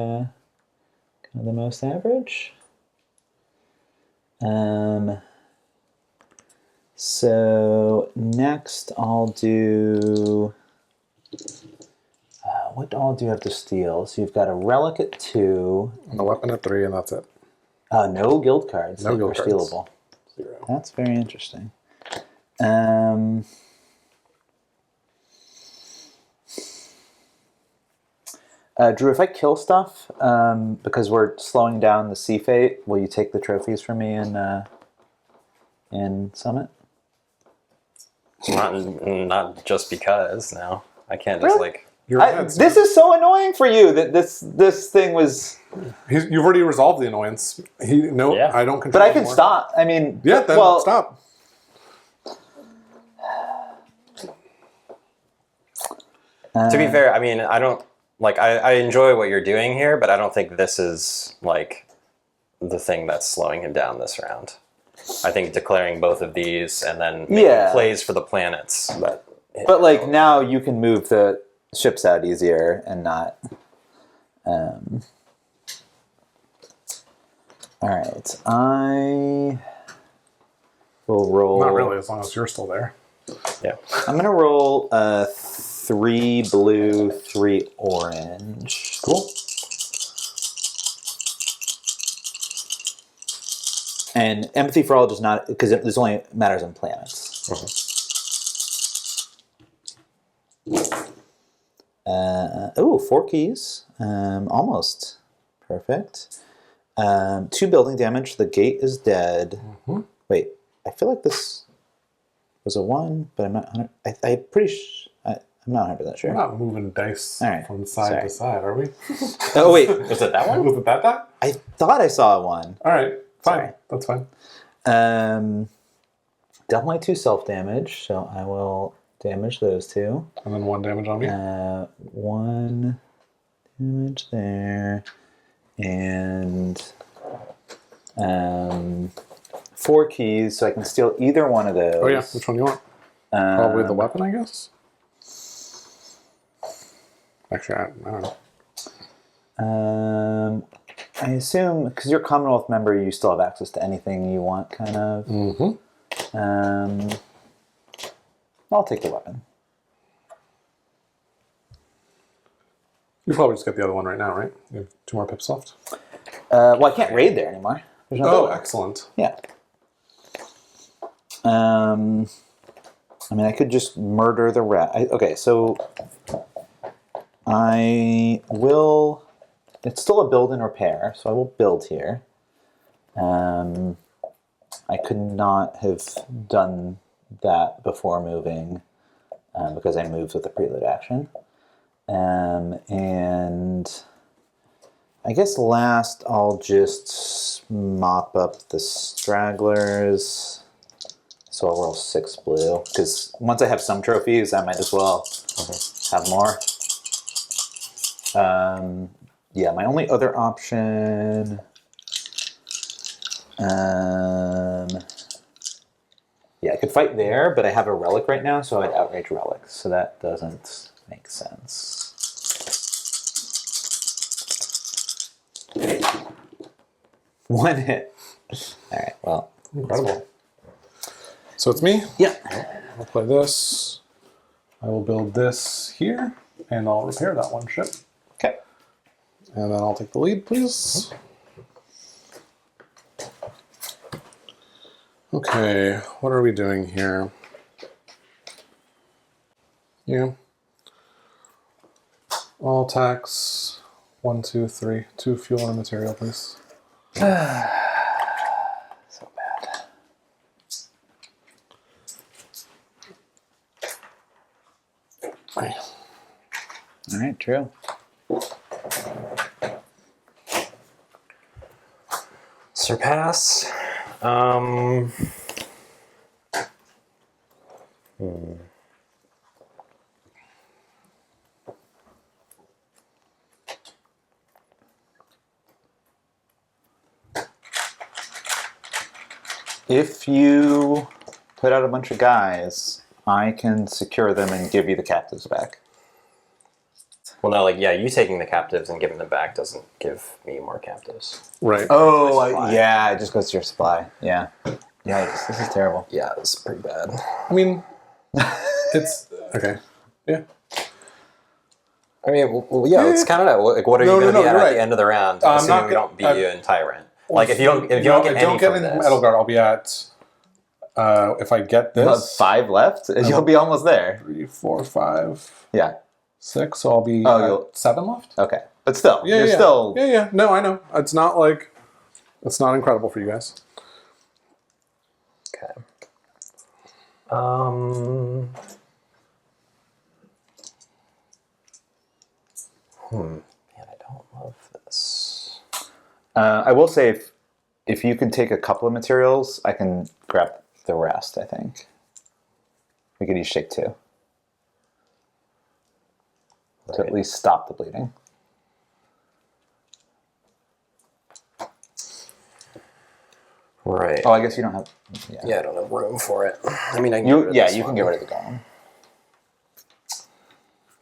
kind of the most average. So next I'll do. What all do you have to steal? So you've got a relic at 2. And the weapon at 3, and that's it. No guild cards. No guild are cards. stealable. 0. That's very interesting. Drew, if I kill stuff, because we're slowing down the sea fate, will you take the trophies from me in Summit? Not just because. No, I can't just Really? like. This is so annoying for you that this thing was. You've already resolved the annoyance. Yeah. I don't control. But I can anymore. stop. I mean, Yeah, then well, stop. To be fair, I mean, I don't like. I enjoy what you're doing here, but I don't think this is like the thing that's slowing him down this round. I think declaring both of these and then making plays for the planets. But like now you can move the ships out easier and not. All right, I will roll. Not really, as long as you're still there. Yeah. I'm gonna roll 3 blue, 3 orange. Cool. And empathy for all does not, because this only matters on planets. Mm-hmm. 4 keys. Almost perfect. 2 building damage. The gate is dead. Mm-hmm. Wait, I feel like this was a 1, but I'm not. I'm pretty. I'm not 100% sure. We're not moving dice from side to side, are we? Oh wait, Was it that one? Was it that die? I thought I saw a 1. All right, fine. Sorry. That's fine. Definitely 2 self damage, so I will damage those 2. And then 1 damage on me. 1 damage there, and 4 keys, so I can steal either one of those. Oh yeah, which one do you want? Probably the weapon, I guess. Actually, I don't know. I assume because you're a Commonwealth member, you still have access to anything you want, kind of. Mm-hmm. I'll take the weapon. You probably just get the other one right now, right? You have 2 more pips left. Well, I can't raid there anymore. There's no building. Excellent. Yeah. I mean, I could just murder the rat. Okay, so I will. It's still a build and repair, so I will build here. I could not have done that before moving because I moved with the prelude action. And I guess last I'll just mop up the stragglers. So I'll roll 6 blue, because once I have some trophies, I might as well have more. Yeah, my only other option... yeah, I could fight there, but I have a relic right now, so I'd outrage relics. So that doesn't make sense. One hit. All right, well. Incredible. So it's me? Yeah. I'll play this. I will build this here, and I'll repair that 1 ship. Okay. And then I'll take the lead, please. Okay, what are we doing here? Yeah. All attacks. 1, 2, 3. 2 fuel and material, please. So bad. Right. All right, true. Surpass. If you put out a bunch of guys, I can secure them and give you the captives back. Well, no, like, yeah, you taking the captives and giving them back doesn't give me more captives. Right. Oh, yeah, it just goes to your supply. Yeah. Yikes, this is terrible. Yeah, it's pretty bad. I mean, it's... Okay. Yeah. I mean, well, yeah, it's kind of like, what are you going to be at the end of the round? Assuming we don't beat you in Tyrant. Like, if you don't get any from this. Metal Guard, I'll be at... if I get this... About 5 left? You'll be almost there. 3, 4, 5... Yeah. 6, so I'll be you'll- at 7 left. Okay, but still, Yeah, you're yeah. still. Yeah. No, I know. It's not like it's not incredible for you guys. Okay. Man, I don't love this. I will say if you can take a couple of materials, I can grab the rest. I think we could each take 2 to at least stop the bleeding. Right. Oh, I guess you don't have. Yeah, I don't have room for it. I mean, I can You can get rid of the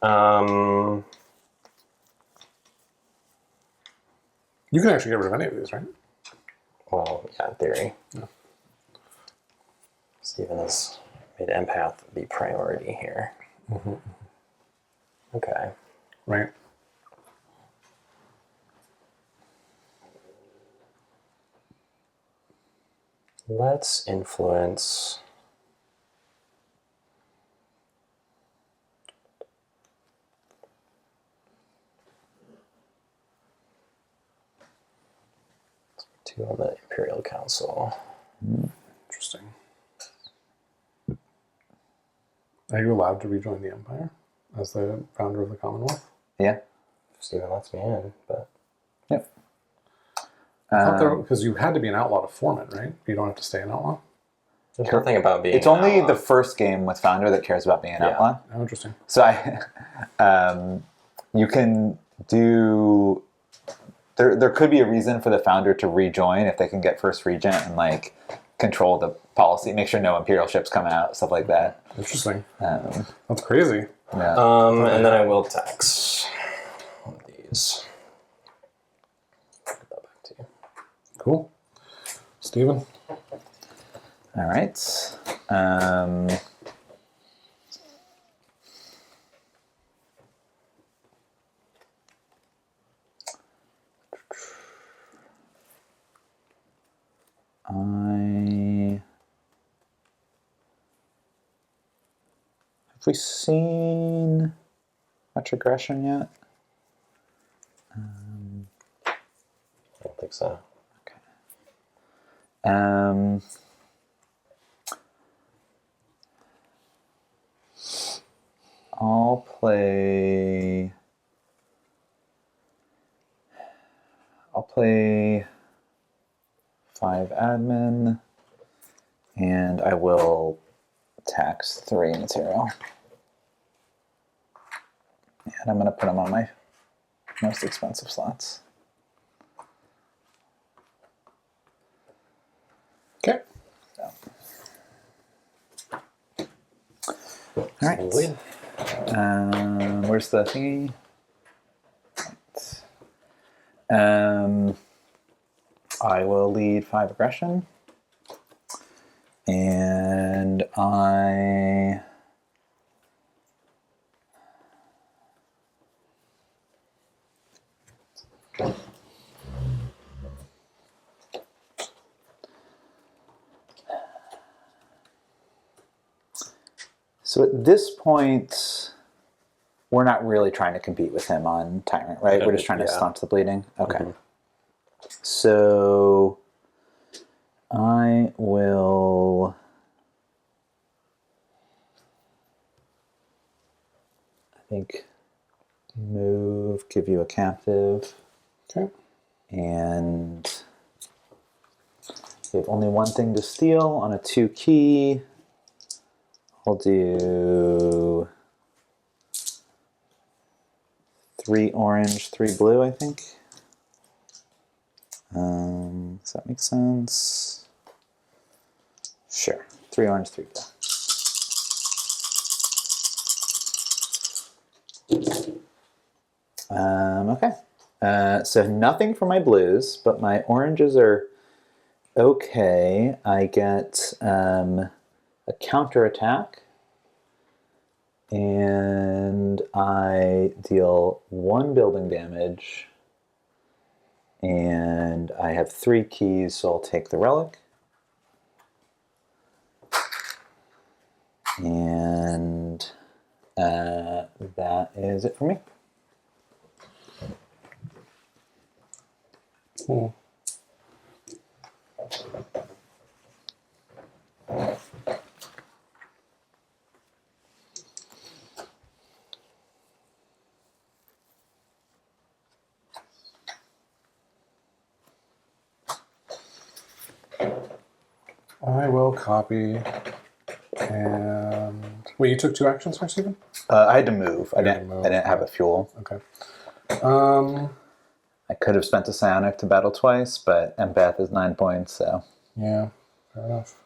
golem. You can actually get rid of any of these, right? Well, yeah, in theory. Yeah. Steven has made empath the priority here. Mm-hmm. Okay. Right. Let's influence. Two on the Imperial Council. Interesting. Are you allowed to rejoin the Empire as the founder of the Commonwealth? Yeah. Steven lets me in, but Yep. Because you had to be an outlaw to form it, right? You don't have to stay an outlaw. there's nothing about being. It's an only outlaw. the first game with founder that cares about being an outlaw. Oh, interesting. So you can do. There could be a reason for the founder to rejoin if they can get first regent and like control the policy, make sure no Imperial ships come out, stuff like that. Interesting. That's crazy. Yeah. And then I will tax one of these. Put that back to you. Cool. Steven? All right. Have we seen much aggression yet? I don't think so. I'll play 5 admin, and I will tax 3 material. And I'm going to put them on my most expensive slots. Okay. All right. Where's the thingy? I will lead 5 aggression, and I So at this point, we're not really trying to compete with him on Tyrant, right? We're just trying to staunch the bleeding. Okay. Mm-hmm. So I will move, give you a captive. Okay. And you have only one thing to steal on a 2 key. I'll do 3 orange, 3 blue, I think. Does that make sense? Sure. 3 orange, 3 blue. Okay. So nothing for my blues, but my oranges are okay. I get a counterattack, and I deal 1 building damage, and I have 3 keys, so I'll take the relic. And that that is it for me. Cool. I will copy and wait. You took 2 actions for Stephen? I had to move. I had to didn't. move, I didn't have yeah. a fuel. Okay. I could have spent a psionic to battle twice, but empath is 9 points, so. Yeah, fair enough.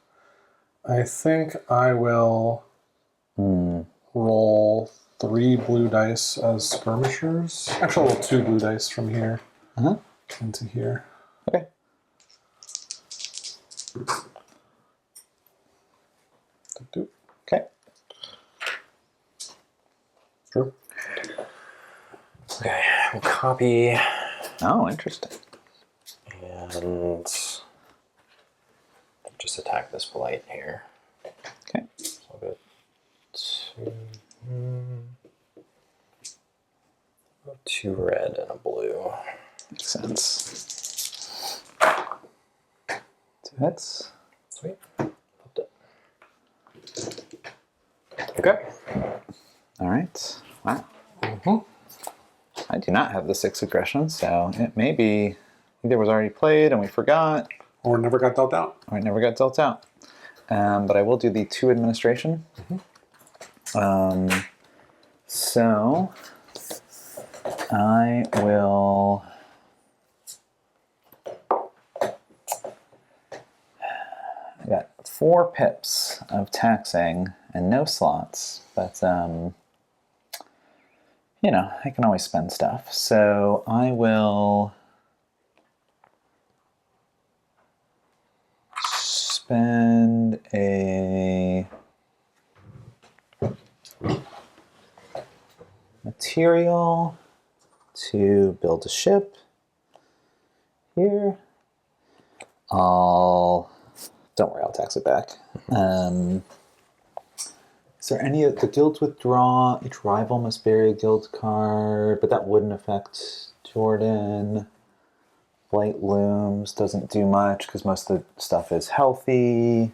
I think I will roll 3 blue dice as skirmishers. Actually, I'll roll 2 blue dice from here into here. Okay. Okay. Sure. Okay, we'll copy Oh, interesting. and just attack this blight here. Okay. So I'll go 2 red and a blue. Makes sense. 2 hits. Sweet. Flipped it. Okay. All right. Wow. I do not have the 6 aggression, so it may be either was already played and we forgot, Or never got dealt out. or it never got dealt out. But I will do the 2 administration. So I will. I got 4 pips of taxing and no slots, but you know, I can always spend stuff. So I will spend a material to build a ship here. Don't worry, I'll tax it back. Is there any of the guilds withdraw? Each rival must bury a guild card, but that wouldn't affect Jordan. Blight looms doesn't do much because most of the stuff is healthy.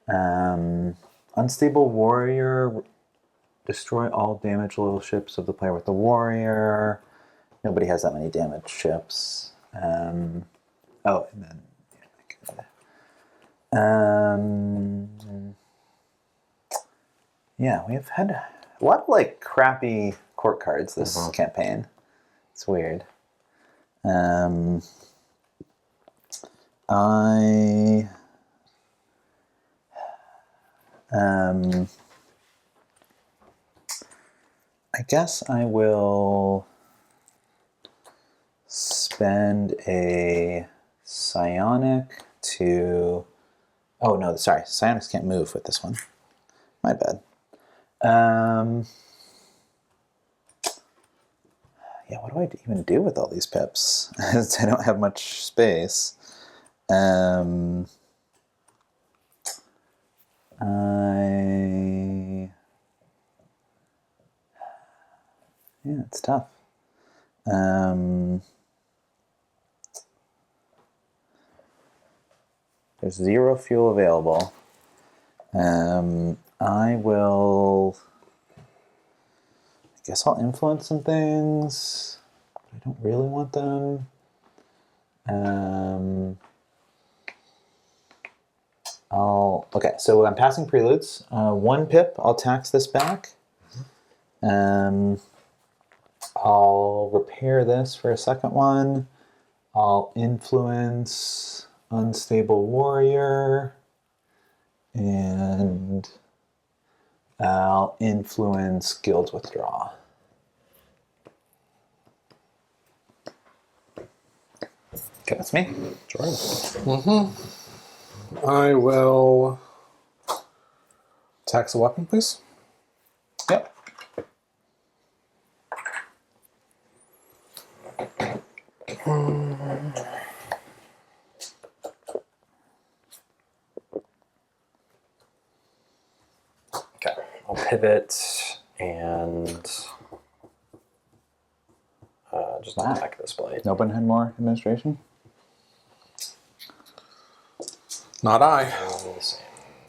Unstable warrior, destroy all damaged loyal ships of the player with the warrior. Nobody has that many damaged ships. And then yeah, we've had a lot of like crappy court cards this campaign. It's weird. I guess I will spend a psionic to. Oh no, sorry, psionics can't move with this one. My bad. Yeah, what do I even do with all these pips? I don't have much space. Yeah, it's tough. There's 0 fuel available. I guess I'll influence some things. I don't really want them. Okay, so I'm passing preludes. 1 pip, I'll tax this back. I'll repair this for a second one. I'll influence unstable warrior. And I'll influence guild withdraw. Okay, that's me. Sure. I will tax a weapon, please. Yep. Okay, I'll pivot and just attack this blade. No one had more administration? Not I. The same.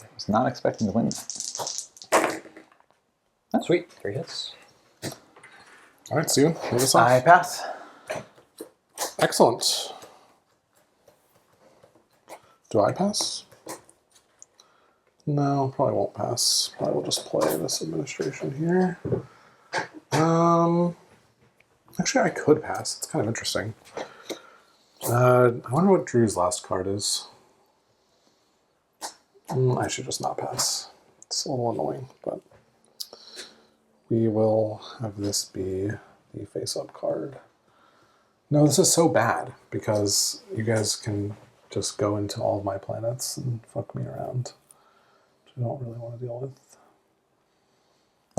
I was not expecting to win that. Sweet, 3 hits. All right, Steven, leave us off. I pass. Excellent. Do I pass? No, probably won't pass. Probably will just play this administration here. Actually, I could pass. It's kind of interesting. I wonder what Drew's last card is. I should just not pass. It's a little annoying, but we will have this be the face-up card. No, this is so bad because you guys can just go into all of my planets and fuck me around, which I don't really want to deal with.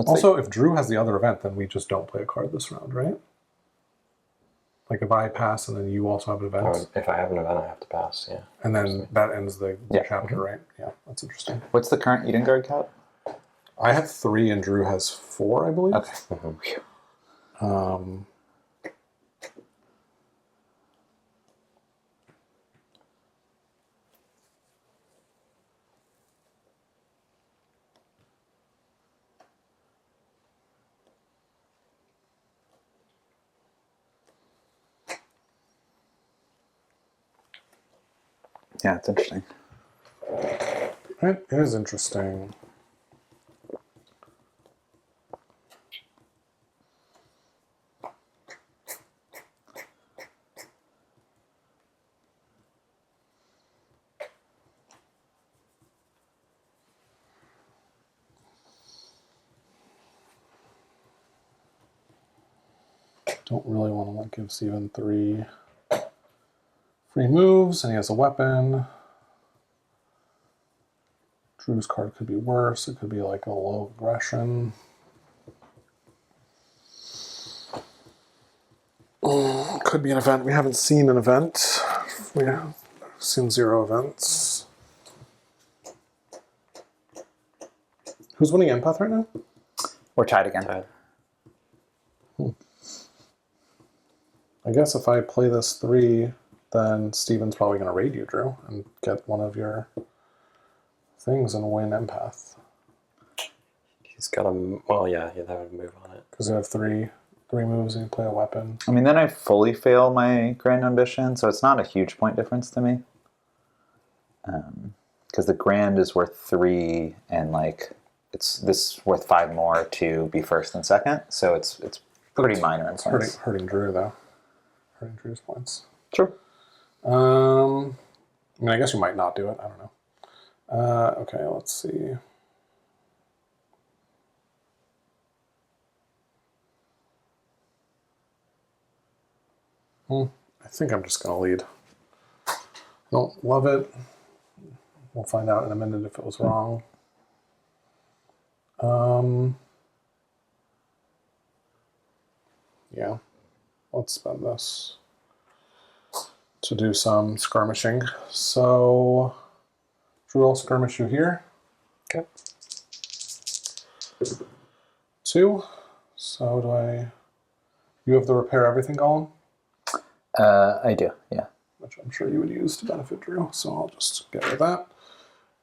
Also, if Drew has the other event, then we just don't play a card this round, right? Like if I pass and then you also have an event. Oh, if I have an event, I have to pass, yeah. And then that ends the chapter, right? Yeah, that's interesting. What's the current Eden Guard count? I have 3 and Drew has 4, I believe. Okay. Yeah, it's interesting. It is interesting. Don't really want to like give Steven 3 free moves, and he has a weapon. Drew's card could be worse. It could be like a low aggression. Could be an event. We haven't seen an event. We have seen 0 events. Who's winning Empath right now? We're tied again. Tied. I guess if I play this 3, then Steven's probably going to raid you, Drew, and get one of your things and win Empath. He's got a... Well, yeah, he'd have a move on it. Because you have 3 moves and you play a weapon. I mean, then I fully fail my Grand Ambition, so it's not a huge point difference to me. Because the Grand is worth 3, and like this is worth 5 more to be first and second, so it's pretty minor in points. Hurting Drew, though. Hurting Drew's points. True. I mean, I guess you might not do it. I don't know. Okay, let's see. I think I'm just going to lead. I don't love it. We'll find out in a minute if it was wrong. Yeah, let's spend this to do some skirmishing. So, Drew, I'll skirmish you here. Okay. 2. So do I... You have the repair everything column? I do, yeah. Which I'm sure you would use to benefit Drew, so I'll just get rid of that.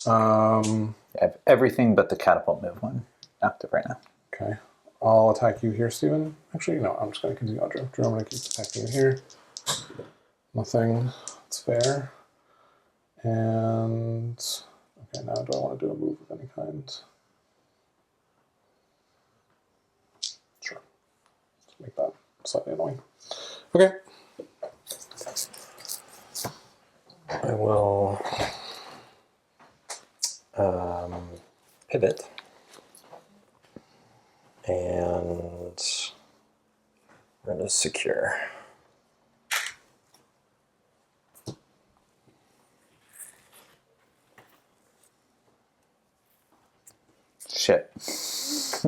I have everything but the catapult move one active right now. Okay. I'll attack you here, Steven. Actually, no, I'm just going to continue on Drew. Drew, I'm going to keep attacking you here. Nothing. It's fair. And... Okay, now do I want to do a move of any kind? Sure. Let's make that slightly annoying. Okay. I will pivot and we're going to secure. Shit.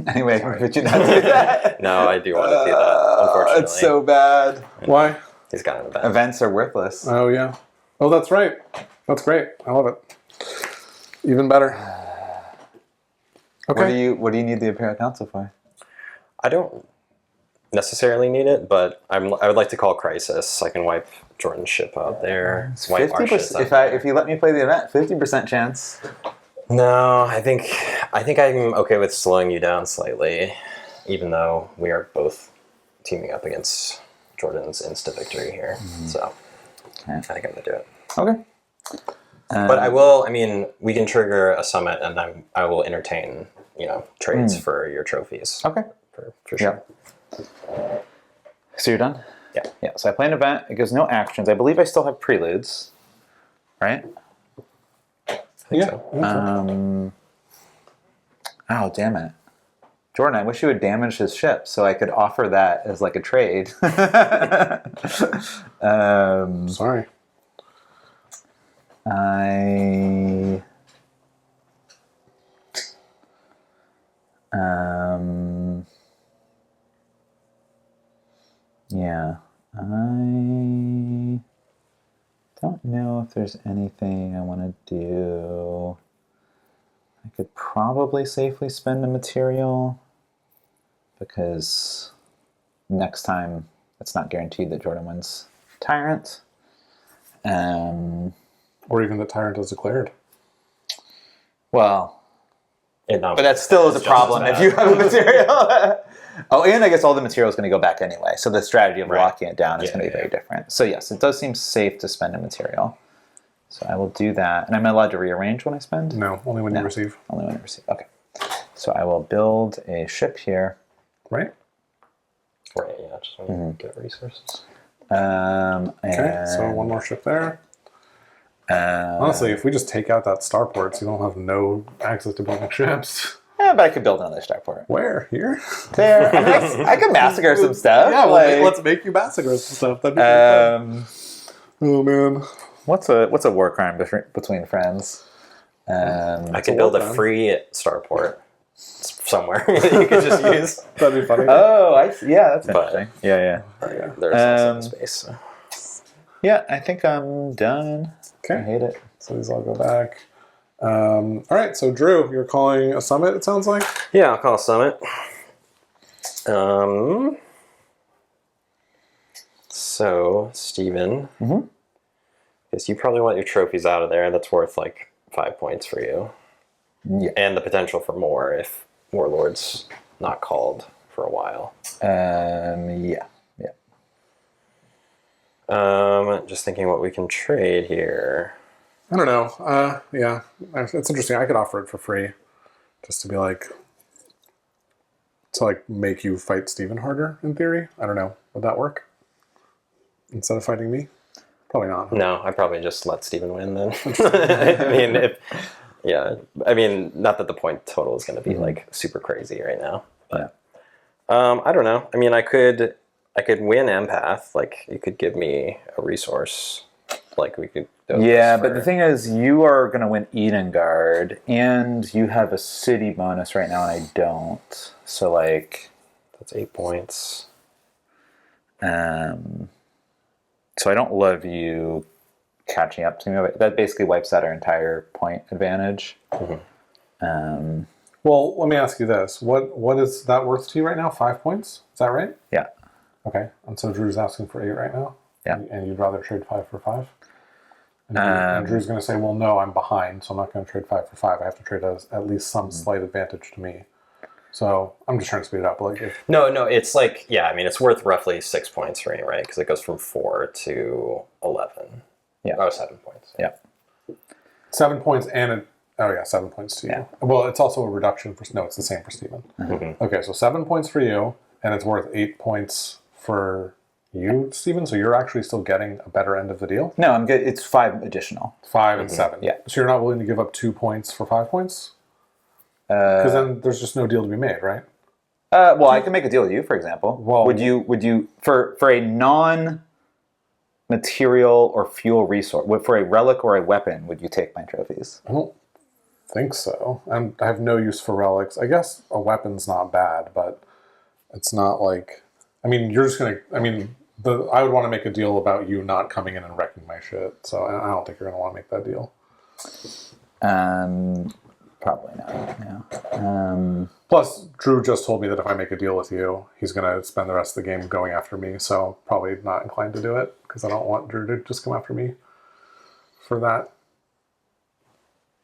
Anyway, could you not do that? No, I do want to do that, unfortunately. It's so bad. Why? He's got an event. Events are worthless. Oh, yeah. Oh, that's right. That's great. I love it. Even better. Okay. What do you need the Imperial Council for? I don't necessarily need it, but I would like to call Crisis. I can wipe Jordan's ship out there. Wipe our ships 50%. out If you let me play the event, 50% chance. No, I think I'm okay with slowing you down slightly, even though we are both teaming up against Jordan's insta victory here. So I think I'm gonna do it. Okay. But I will. I mean, we can trigger a summit, and I will entertain trades for your trophies. Okay. For sure. So you're done? Yeah. Yeah. So I play an event. It gives no actions. I believe I still have preludes. Right? I think so. Oh, damn it. Jordan, I wish you would damage his ship so I could offer that as like a trade. Sorry. Yeah. I don't know if there's anything I want to do. I could probably safely spend a material because next time it's not guaranteed that Jordan wins Tyrant. Or even the tyrant is declared. Well, But that still is a problem if you have a material. Oh, and I guess all the material is going to go back anyway. So the strategy of locking it down is going to be very different. So yes, it does seem safe to spend a material. So I will do that. And I'm allowed to rearrange when I spend? No, only when you receive. Only when I receive. Okay. So I will build a ship here. Right? Right, yeah, just want to get resources. Okay, so one more ship there. Honestly, if we just take out that starport, so you don't have no access to building ships. Yeah, but I could build another starport. Where? Here? There. I could massacre some stuff. Yeah, well, let's make you massacre some stuff. That'd be fun. Oh, man. What's a war crime between friends? I could build a free starport somewhere that you could just use. That'd be funny. Oh, I see. Yeah, that's interesting. Yeah. There's also space. So. Yeah, I think I'm done. Okay. I hate it. So these all go back. All right, so Drew, you're calling a summit, it sounds like? Yeah, I'll call a summit. So, Steven, because you probably want your trophies out of there. That's worth like 5 points for you. Yeah. And the potential for more if Warlord's not called for a while. Yeah. Just thinking what we can trade here. I don't know. Yeah, it's interesting. I could offer it for free, just to be like, to like make you fight Steven harder. In theory, I don't know. Would that work? Instead of fighting me, probably not. No, I probably just let Steven win then. I mean, not that the point total is going to be like super crazy right now, but I don't know. I mean, I could win empath. Like, you could give me a resource. Like, we could. But the thing is, you are going to win Edengard, and you have a city bonus right now, and I don't. So, like, that's 8 points. So I don't love you catching up to me. That basically wipes out our entire point advantage. Well, let me ask you this: what is that worth to you right now? 5 points? Is that right? Yeah. Okay, and so Drew's asking for 8 right now. Yeah. And you'd rather trade 5 for 5? And Drew's going to say, well, no, I'm behind, so I'm not going to trade 5 for 5. I have to trade at least some slight advantage to me. So I'm just trying to speed it up. Like, No, it's like, I mean, it's worth roughly 6 points for me, right? Because it goes from 4 to 11. Yeah. Oh, 7 points. Yeah. 7 points and 7 points to you. Well, it's also a reduction for, no, it's the same for Steven. Okay, so 7 points for you, and it's worth 8 points for you, Steven, so you're actually still getting a better end of the deal? No, I'm good. It's 5 additional. 5 and 7. Yeah. So you're not willing to give up 2 points for 5 points? Because then there's just no deal to be made, right? Well, I can make a deal with you, for example. Well, would you for a non-material or fuel resource, for a relic or a weapon, would you take my trophies? I don't think so. I have no use for relics. I guess a weapon's not bad, but it's not like... I mean, you're just going to... I mean, I would want to make a deal about you not coming in and wrecking my shit, so I don't think you're going to want to make that deal. Probably not. No. Plus, Drew just told me that if I make a deal with you, he's going to spend the rest of the game going after me. So probably not inclined to do it because I don't want Drew to just come after me for that.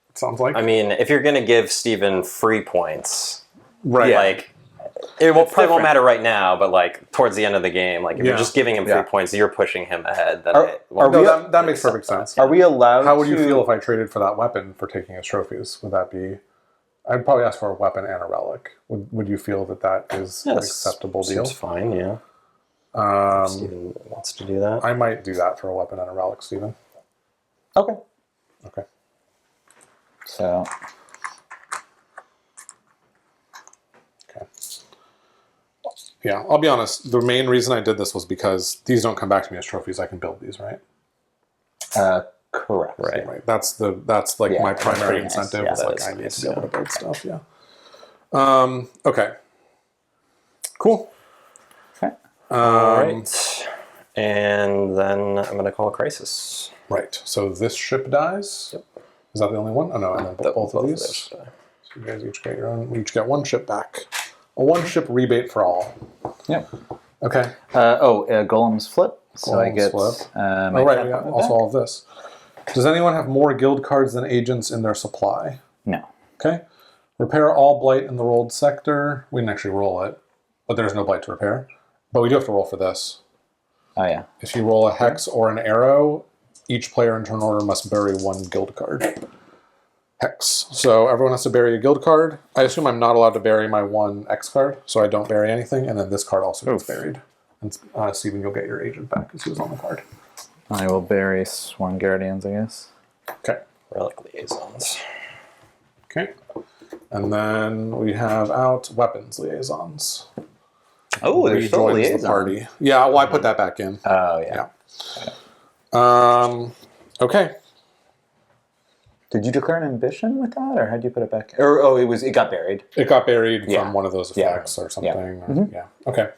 It sounds like. I mean, if you're going to give Steven free points, right? Like it won't matter right now, but like towards the end of the game, like if you're just giving him 3 points, you're pushing him ahead. That makes perfect sense. Are we allowed? How would you feel if I traded for that weapon for taking his trophies? Would that be? I'd probably ask for a weapon and a relic. Would you feel that is an acceptable deal? Seems fine, yeah. Steven wants to do that. I might do that for a weapon and a relic, Steven. Okay. Okay. So. Okay. Yeah, I'll be honest. The main reason I did this was because these don't come back to me as trophies. I can build these, right? Correct. Right. That's like my primary incentive. Nice. Yeah, Is I need nice, to be able to build stuff. Yeah. Okay. Cool. Okay. All right. And then I'm going to call a crisis. Right. So this ship dies. Yep. Is that the only one? Oh no, and then both of these. So you guys each get your own. We each get one ship back. A one ship rebate for all. Yep. Okay. Golems flip. So I get. Flip. Right. Yeah. Also all of this. Does anyone have more guild cards than agents in their supply? No. Okay. Repair all blight in the rolled sector. We didn't actually roll it, but there's no blight to repair. But we do have to roll for this. Oh yeah. If you roll a hex or an arrow, each player in turn order must bury one guild card. Hex. So everyone has to bury a guild card. I assume I'm not allowed to bury my one X card, so I don't bury anything, and then this card also gets buried. And Steven, you'll get your agent back because he was on the card. I will bury Sworn Guardians, I guess. Okay. Relic liaisons. Okay. And then we have out weapons liaisons. Oh, there's still Rejoins liaison. the party. Yeah, well, I put that back in. Oh yeah. Okay. Did you declare an ambition with that, or how did you put it back? Or it got buried. It got buried Yeah. from one of those effects or something. Yeah. Or, yeah. Okay.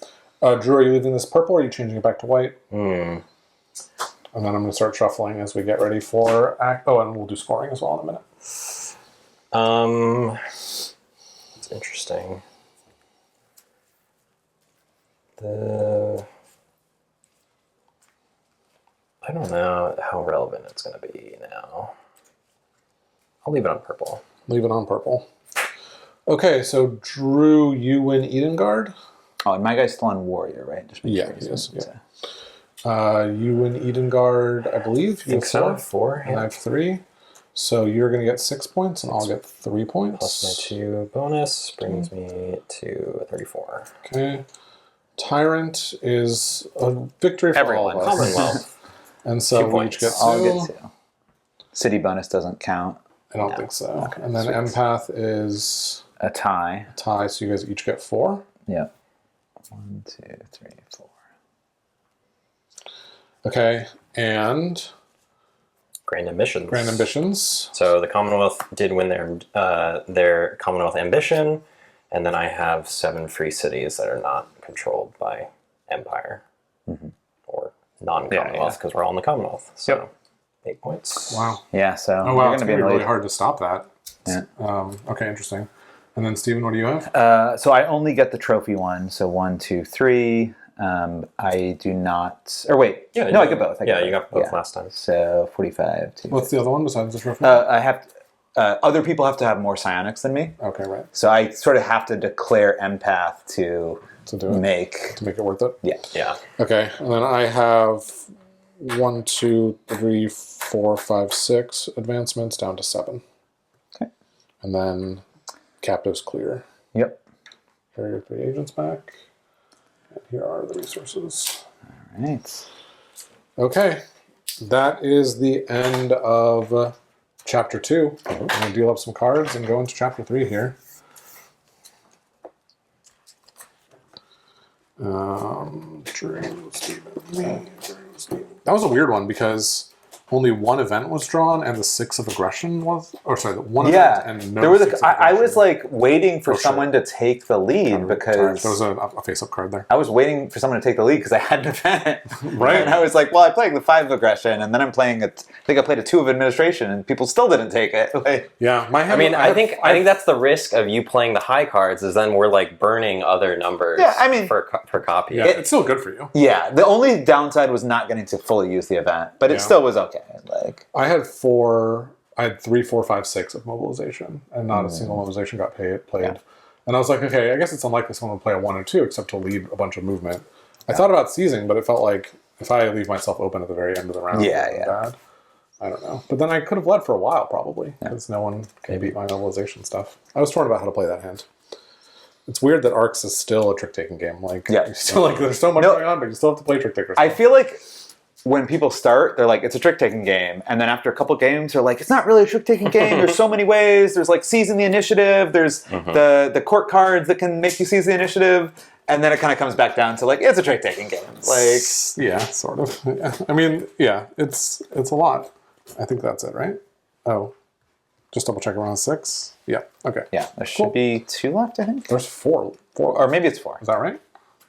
Drew, are you leaving this purple or are you changing it back to white? And then I'm going to start shuffling as we get ready for act. Oh, and we'll do scoring as well in a minute. It's interesting. I don't know how relevant it's going to be now. I'll leave it on purple. Leave it on purple. Okay, so Drew, you win Edengard. Oh, and my guy's still on Warrior, right? Just make Yeah, sure he is. he's- You win Edengard, I believe. You think so. 4, and I have 3. So you're going to get 6 points, and I'll get 3 points. Plus my 2 bonus brings me to 34. Okay. Tyrant is a victory for Everyone. all of us. Commonwealth. And so 2 we each get points. 2. I'll get 2. City bonus doesn't count. I don't think so. And then Empath is A tie. tie, so you guys each get 4. Yep. 1, 2, 3, 4. Okay, and Grand Ambitions. Grand Ambitions. So the Commonwealth did win their Commonwealth ambition, and then I have 7 free cities that are not controlled by Empire or non-Commonwealth because we're all in the Commonwealth. So 8 points. Wow. Yeah, so Oh, wow, you're it's going to going to be be really late. hard to stop that. Yeah. Okay, interesting. And then, Steven, what do you have? So I only get the trophy one. So 1, 2, 3. I do not. Or wait. Yeah, no, I get both. You got both last time. So 45. What's the other one besides the trophy? I have. Other people have to have more psionics than me. Okay, right. So I sort of have to declare empath to do it. make. To make it worth it? Yeah. Yeah. Okay, and then I have 1, 2, 3, 4, 5, 6 advancements down to 7. Okay. And then captives clear. Yep. Here are your 3 agents back. And here are the resources. All right. Okay, that is the end of Chapter 2. I'm going to deal up some cards and go into Chapter 3 here. Drew, Steven, me, Drew, Steven. That was a weird one because only one event was drawn and the 6 of aggression was, or sorry, one Yeah, event and no. there was 6 of I was aggression. like waiting for Oh, shit. someone to take the lead because there was a face-up card there. I was waiting for someone to take the lead because I had an event. Right. And I was like, well, I'm playing the 5 of aggression, and then I'm playing I think I played a 2 of administration, and people still didn't take it. Like, Yeah, my I hand. mean, I think that's the risk of you playing the high cards is then we're like burning other numbers. Yeah, I mean- for copy. Yeah, it's still good for you. yeah, the only downside was not getting to fully use the event, but it Yeah. still was okay. Like, I had 3, 4, 5, 6 of mobilization, and not a single mobilization got played. Yeah. And I was like, okay, I guess it's unlikely someone would play a 1 or 2 except to lead a bunch of movement. I thought about seizing, but it felt like if I leave myself open at the very end of the round, Yeah, it's yeah. bad. I don't know. But then I could have led for a while, probably, because no one can beat my mobilization stuff. I was torn about how to play that hand. It's weird that Arcs is still a trick-taking game. Like, Yeah. you still, like, there's so much No. going on, but you still have to play trick-takers. I feel like when people start, they're like, it's a trick-taking game. And then after a couple games, they're like, it's not really a trick-taking game. There's so many ways. There's like seizing the initiative. There's the court cards that can make you seize the initiative. And then it kind of comes back down to like, it's a trick-taking game. Like, Yeah, sort of. Yeah. I mean, yeah, it's a lot. I think that's it, right? Oh, just double check around 6. Yeah. Okay. yeah, there should be 2 left, I think. There's 4. Or maybe it's 4. Is that right?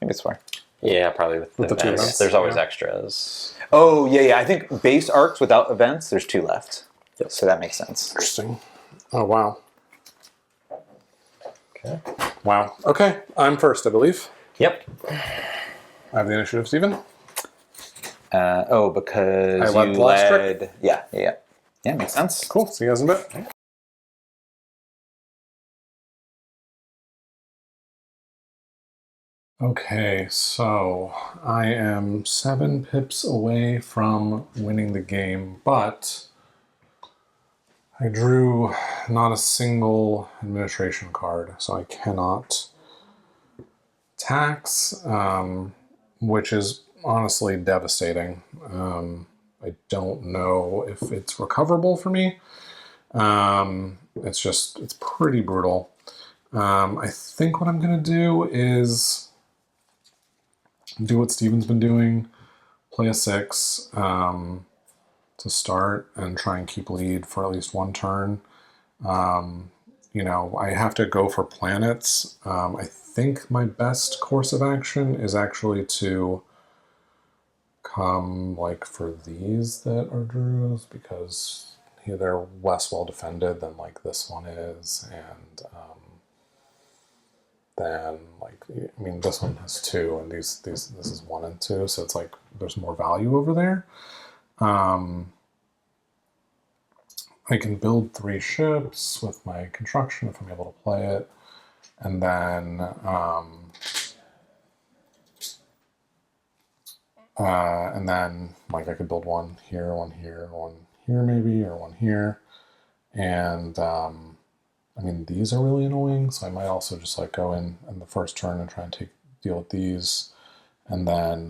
Maybe it's 4. Yeah, probably with the the 2 events. events, There's always yeah. extras. Oh, yeah. I think base arcs without events, there's 2 left. So that makes sense. Interesting. Oh wow. Okay. Wow. Okay, I'm first, I believe. Yep. I have the initiative, Stephen. Because I led you the last led... Yeah. Yeah, makes sense. Cool. See you guys in a bit. Okay, so I am 7 pips away from winning the game, but I drew not a single administration card, so I cannot tax, which is honestly devastating. I don't know if it's recoverable for me. It's pretty brutal. I think what I'm going to do is do what Steven's been doing, play a 6 to start and try and keep lead for at least 1 turn. I have to go for planets. I think my best course of action is actually to come like for these that are Drews because they're less well defended than like this one is, and then like this one has 2 and this is 1 and 2, so it's like there's more value over there. I can build 3 ships with my construction if I'm able to play it, and then like I could build 1 here, 1 here, 1 here maybe, or 1 here, and these are really annoying, so I might also just like go in the first turn and try and deal with these, and then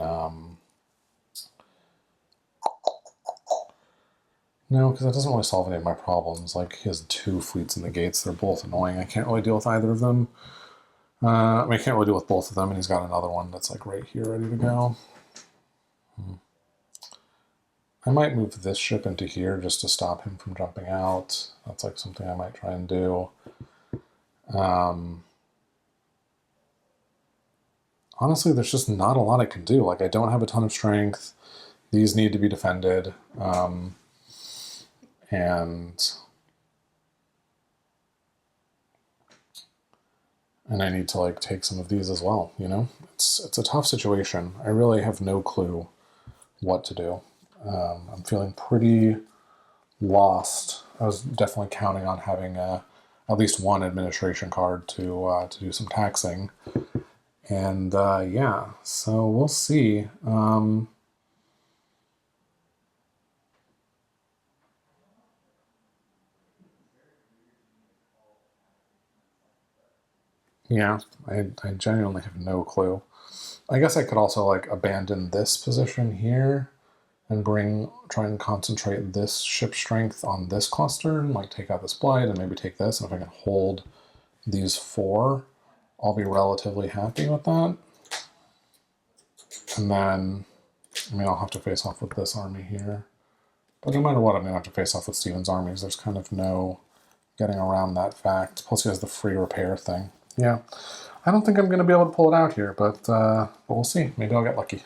no, because that doesn't really solve any of my problems. Like, he has 2 fleets in the gates. They're both annoying. I can't really deal with either of them. I can't really deal with both of them, and he's got another one that's like right here ready to go. I might move this ship into here just to stop him from jumping out. That's like something I might try and do. Honestly, there's just not a lot I can do. Like, I don't have a ton of strength. These need to be defended. And I need to like take some of these as well, It's a tough situation. I really have no clue what to do. I'm feeling pretty lost. I was definitely counting on having at least 1 administration card to do some taxing. And yeah, so we'll see. Yeah, I genuinely have no clue. I guess I could also like abandon this position here and try and concentrate this ship strength on this cluster and like take out this blight and maybe take this. And if I can hold these 4, I'll be relatively happy with that. And then, I'll have to face off with this army here. But no matter what, I'm going to have to face off with Steven's armies. There's kind of no getting around that fact. Plus he has the free repair thing. Yeah. I don't think I'm going to be able to pull it out here, but we'll see. Maybe I'll get lucky.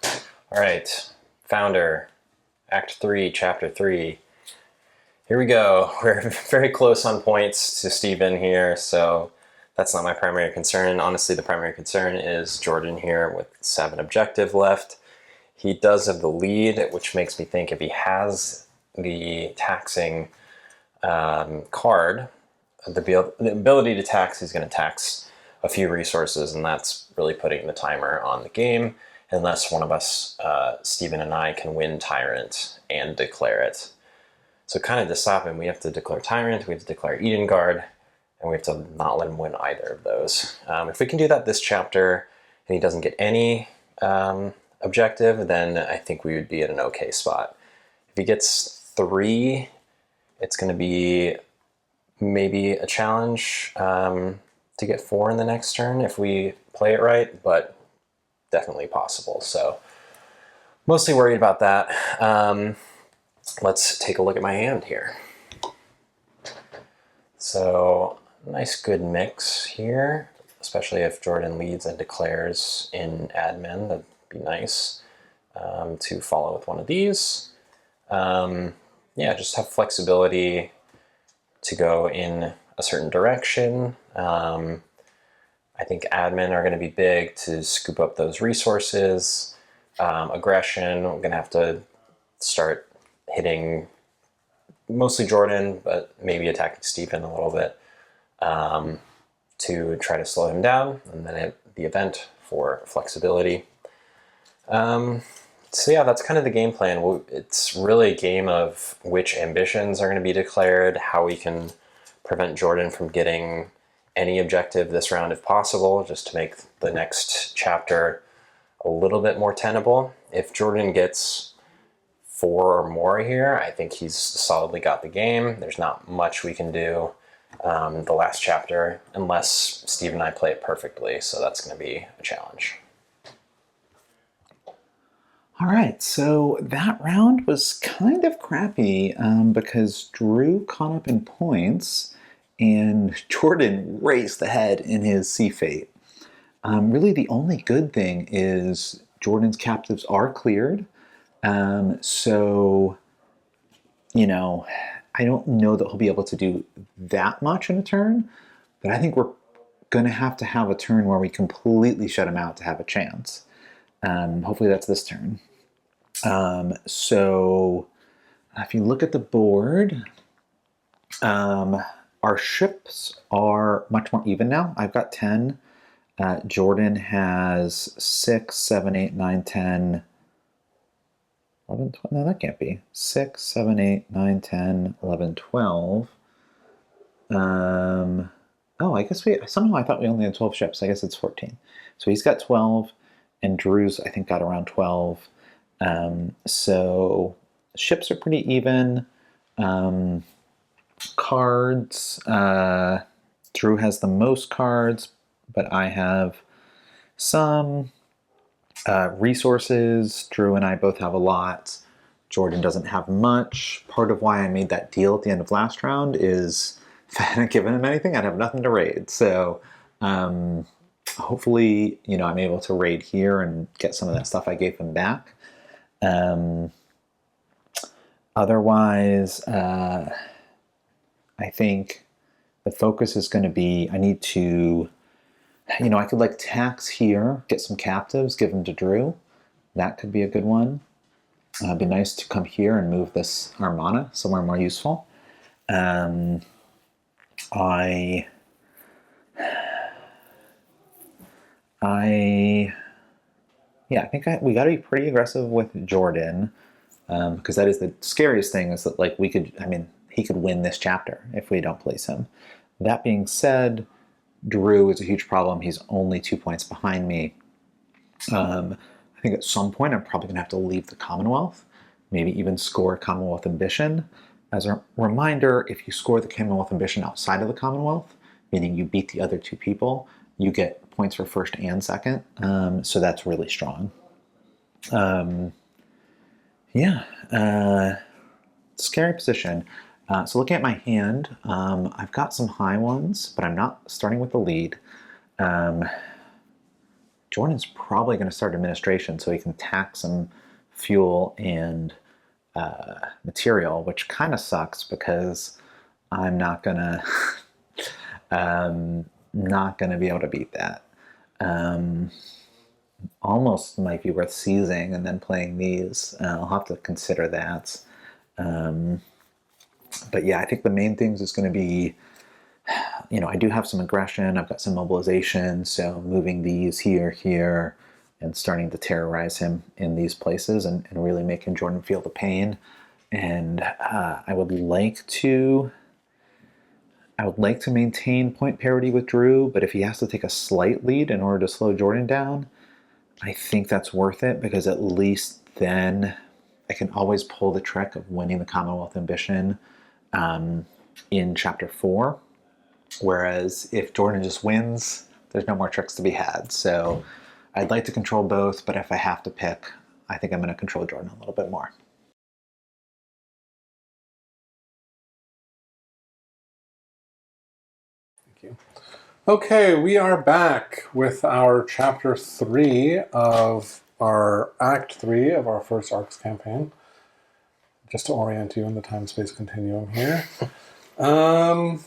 All right, Founder, Act 3, Chapter 3. Here we go. We're very close on points to Stephen here, so that's not my primary concern. Honestly, the primary concern is Jordan here with 7 objective left. He does have the lead, which makes me think if he has the taxing card, the ability to tax, he's going to tax a few resources, and that's really putting the timer on the game, unless one of us, Stephen and I, can win Tyrant and declare it. So kind of to stop him, we have to declare Tyrant, we have to declare Eden Guard, and we have to not let him win either of those. If we can do that this chapter, and he doesn't get any objective, then I think we would be in an okay spot. If he gets 3, it's going to be maybe a challenge to get 4 in the next turn if we play it right, but definitely possible. So mostly worried about that. Let's take a look at my hand here. So nice good mix here, especially if Jordan leads and declares in admin. That'd be nice to follow with one of these. Yeah, just have flexibility to go in a certain direction. I think admin are going to be big to scoop up those resources. Aggression, we're going to have to start hitting mostly Jordan, but maybe attacking Stephen a little bit to try to slow him down, and then the event for flexibility. So yeah, that's kind of the game plan. It's really a game of which ambitions are going to be declared, how we can prevent Jordan from getting any objective this round if possible, just to make the next chapter a little bit more tenable. If Jordan gets 4 or more here, I think he's solidly got the game. There's not much we can do the last chapter unless Steve and I play it perfectly, so that's going to be a challenge. All right, so that round was kind of crappy because Drew caught up in points and Jordan raced ahead in his Sea Fate. Really the only good thing is Jordan's captives are cleared. So, you know, I don't know that he'll be able to do that much in a turn, but I think we're going to have a turn where we completely shut him out to have a chance. Hopefully that's this turn. So if you look at the board, our ships are much more even now. I've got 10. Jordan has 6, 7, 8, 9, 10, 11, 12. No, that can't be. 6, 7, 8, 9, 10, 11, 12. Oh, I guess somehow I thought we only had 12 ships. I guess it's 14. So he's got 12, and Drew's, I think, got around 12. So ships are pretty even. Cards, Drew has the most cards, but I have some. Resources, Drew and I both have a lot. Jordan doesn't have much. Part of why I made that deal at the end of last round is if I hadn't given him anything, I'd have nothing to raid. So hopefully, you know, I'm able to raid here and get some of that stuff I gave him back. Otherwise, I think the focus is going to be, I need to, you know, I could like tax here, get some captives, give them to Drew. That could be a good one. It'd be nice to come here and move this Armada somewhere more useful. I think we got to be pretty aggressive with Jordan because that is the scariest thing is that like he could win this chapter if we don't place him. That being said, Drew is a huge problem. He's only 2 points behind me. I think at some point I'm probably going to have to leave the Commonwealth, maybe even score Commonwealth Ambition. As a reminder, if you score the Commonwealth Ambition outside of the Commonwealth, meaning you beat the other 2 people, you get points for first and second. So that's really strong. Scary position. So looking at my hand, I've got some high ones, but I'm not starting with the lead. Jordan's probably going to start administration so he can tack some fuel and material, which kind of sucks because I'm not gonna not gonna be able to beat that. Almost might be worth seizing and then playing these. I'll have to consider that. But yeah, I think the main things is going to be, I do have some aggression. I've got some mobilization. So moving these here, and starting to terrorize him in these places and really making Jordan feel the pain. And I would like to maintain point parity with Drew, but if he has to take a slight lead in order to slow Jordan down, I think that's worth it, because at least then I can always pull the trick of winning the Commonwealth ambition in Chapter 4. Whereas if Jordan just wins, there's no more tricks to be had. So I'd like to control both, but if I have to pick, I think I'm going to control Jordan a little bit more. Thank you. Okay, we are back with our Chapter 3 of our Act 3 of our first ARCS campaign. Just to orient you in the time-space continuum here. And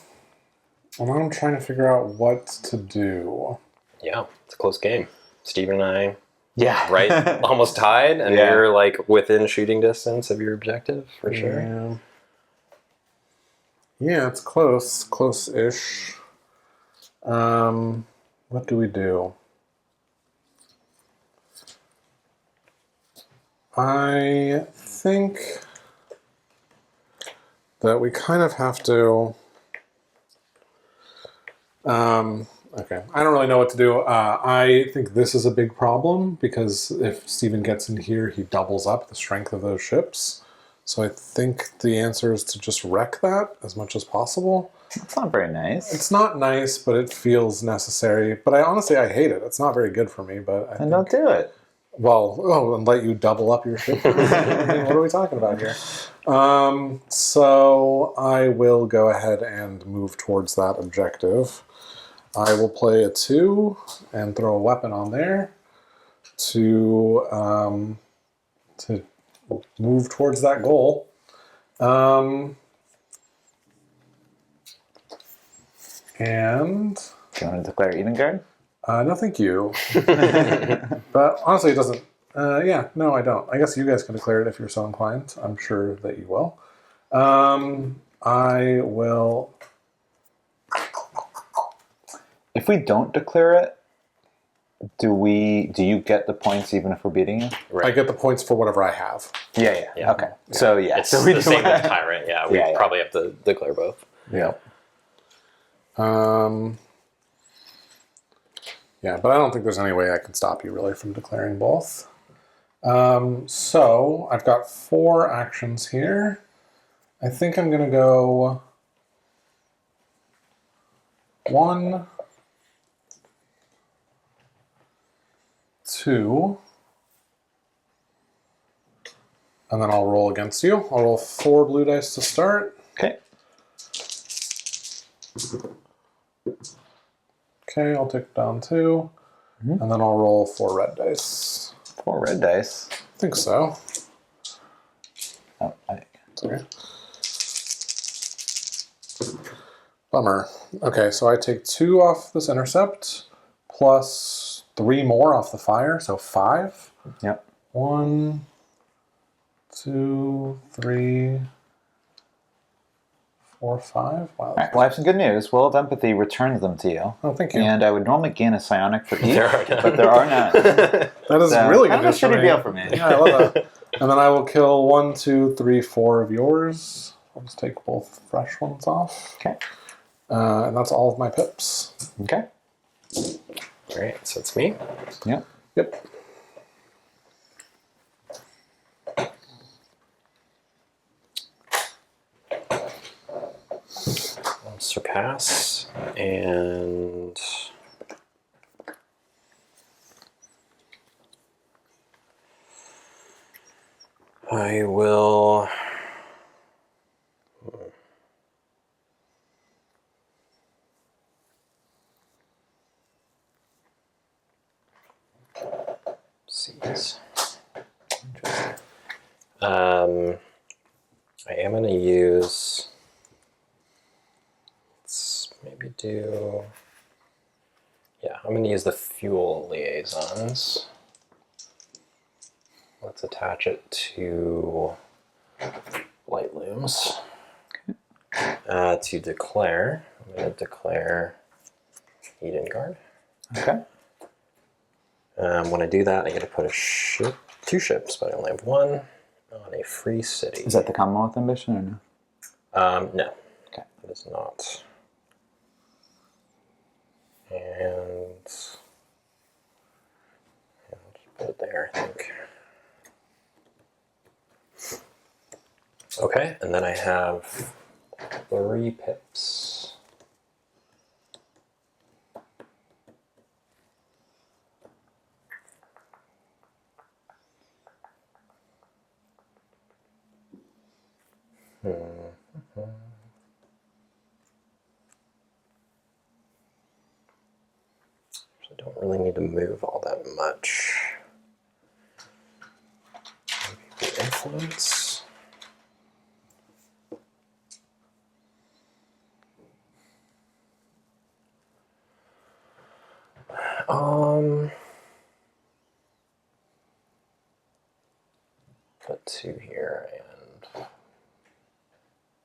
I'm trying to figure out what to do. Yeah, it's a close game. Steven and I, Yeah. right, almost tied, and Yeah. you're like within shooting distance of your objective, for sure. Yeah, it's close-ish. What do we do? I think that we kind of have to... okay, I don't really know what to do. I think this is a big problem, because if Steven gets in here, he doubles up the strength of those ships. So I think the answer is to just wreck that as much as possible. It's not very nice. It's not nice, but it feels necessary. But I hate it. It's not very good for me, but And don't do it. Well, and let you double up your ship. I mean, what are we talking about here? So I will go ahead and move towards that objective. I will play a 2 and throw a weapon on there to move towards that goal. And Do you want to declare Eden Guard? no, thank you. But honestly, it doesn't. No, I don't. I guess you guys can declare it if you're so inclined. I'm sure that you will. I will. If we don't declare it, do you get the points even if we're beating you? Right. I get the points for whatever I have. Yeah. Okay. So yeah. It's so we the do same with Tyrant, yeah. We Yeah. probably have to declare both. Yeah. Yeah, but I don't think there's any way I can stop you really from declaring both. So I've got 4 actions here. I think I'm going to go 1, 2, and then I'll roll against you. I'll roll 4 blue dice to start. Okay. Okay, I'll take down 2, and then I'll roll 4 red dice. 4 red dice. I think so. Oh, Sorry. Bummer. Okay, so I take 2 off this intercept, plus 3 more off the fire, so 5. Yep. 1, 2, 3, 4, 5. Wow. All right, well, I have some good news. Will of Empathy returns them to you. Oh, thank you. And I would normally gain a psionic for each, There are none. but there are none. That is So, really good kind of a news for shitty me. deal for me. Yeah, I love that. And then I will kill 1, 2, 3, 4 of yours. I'll just take both fresh ones off. Okay. And that's all of my pips. Okay. All right, so it's me. Yep. Yep. Surpass, and I will. Seize. Interesting. I am going to use. Let's maybe do. Yeah, I'm going to use the fuel liaisons. Let's attach it to light looms. To declare, I'm going to declare Eden Guard. Okay. When I do that, I get to put two ships, but I only have one on a free city. Is that the Commonwealth ambition or no? No. Okay. It is not. And I'll just put it there, I think. Okay, and then I have 3 pips. I don't really need to move all that much. Maybe the influence. Put 2 here and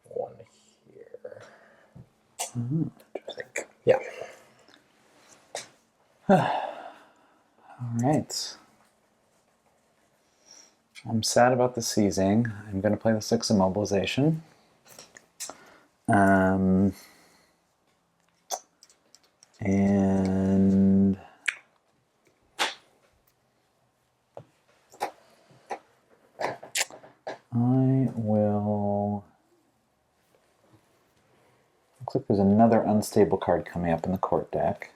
1 here. I think, yeah. All right. I'm sad about the seizing. I'm going to play the 6 immobilization. And I will. Looks like there's another unstable card coming up in the court deck.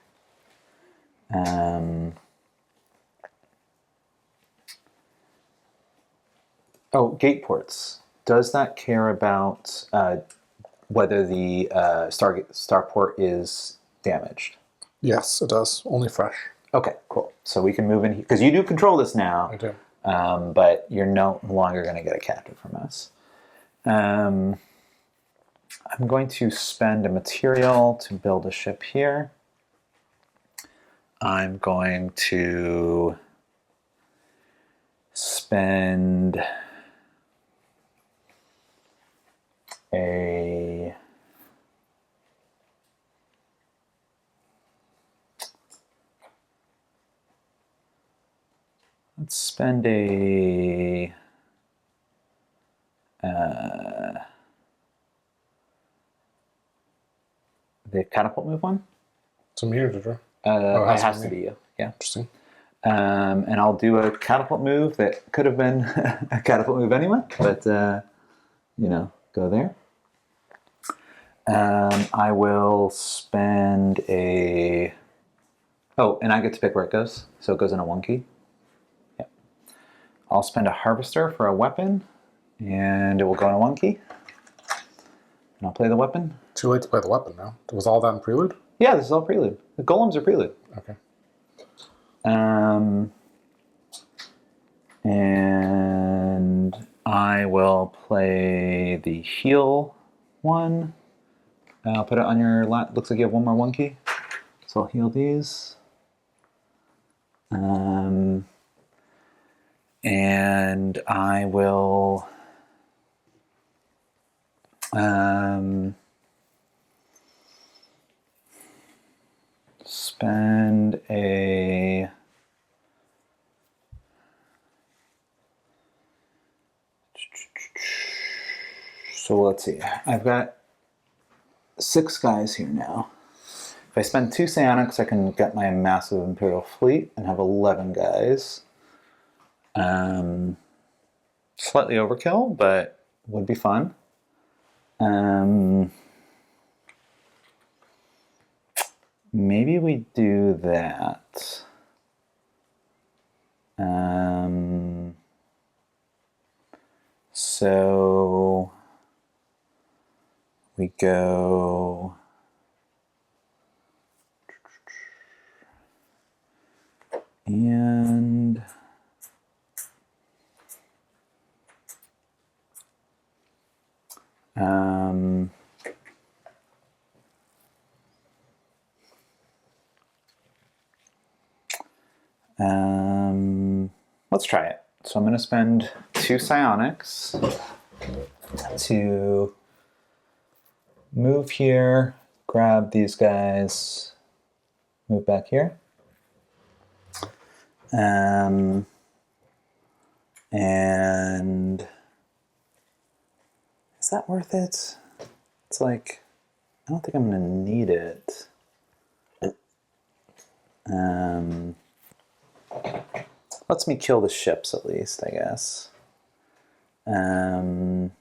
Oh, gate ports. Does that care about whether the starport is damaged? Yes, it does. Only fresh. Okay, cool. So we can move in because you do control this now. I do. But you're no longer going to get a captive from us. I'm going to spend a material to build a ship here. I'm going to spend a let's spend a the catapult move one. It's me to draw. It has to be you. Yeah. Interesting. And I'll do a catapult move that could have been a catapult move anyway, but go there. I will spend a. Oh, and I get to pick where it goes, so it goes in a 1 key. Yep. I'll spend a harvester for a weapon, and it will go in a 1 key. And I'll play the weapon. Too late to play the weapon now. Was all that in prelude? Yeah, this is all prelude. The golems are prelude. Okay. And I will play the heal one. I'll put it on your lap. Looks like you have 1 more 1 key. So I'll heal these. And I will spend a so let's see. I've got 6 guys here now. If I spend 2 psionics, I can get my massive Imperial fleet and have 11 guys. Slightly overkill, but would be fun. Maybe we do that. so we go and let's try it. So I'm going to spend 2 psionics to move here, grab these guys, move back here. And is that worth it? It's like, I don't think I'm going to need it. Lets me kill the ships at least, I guess. And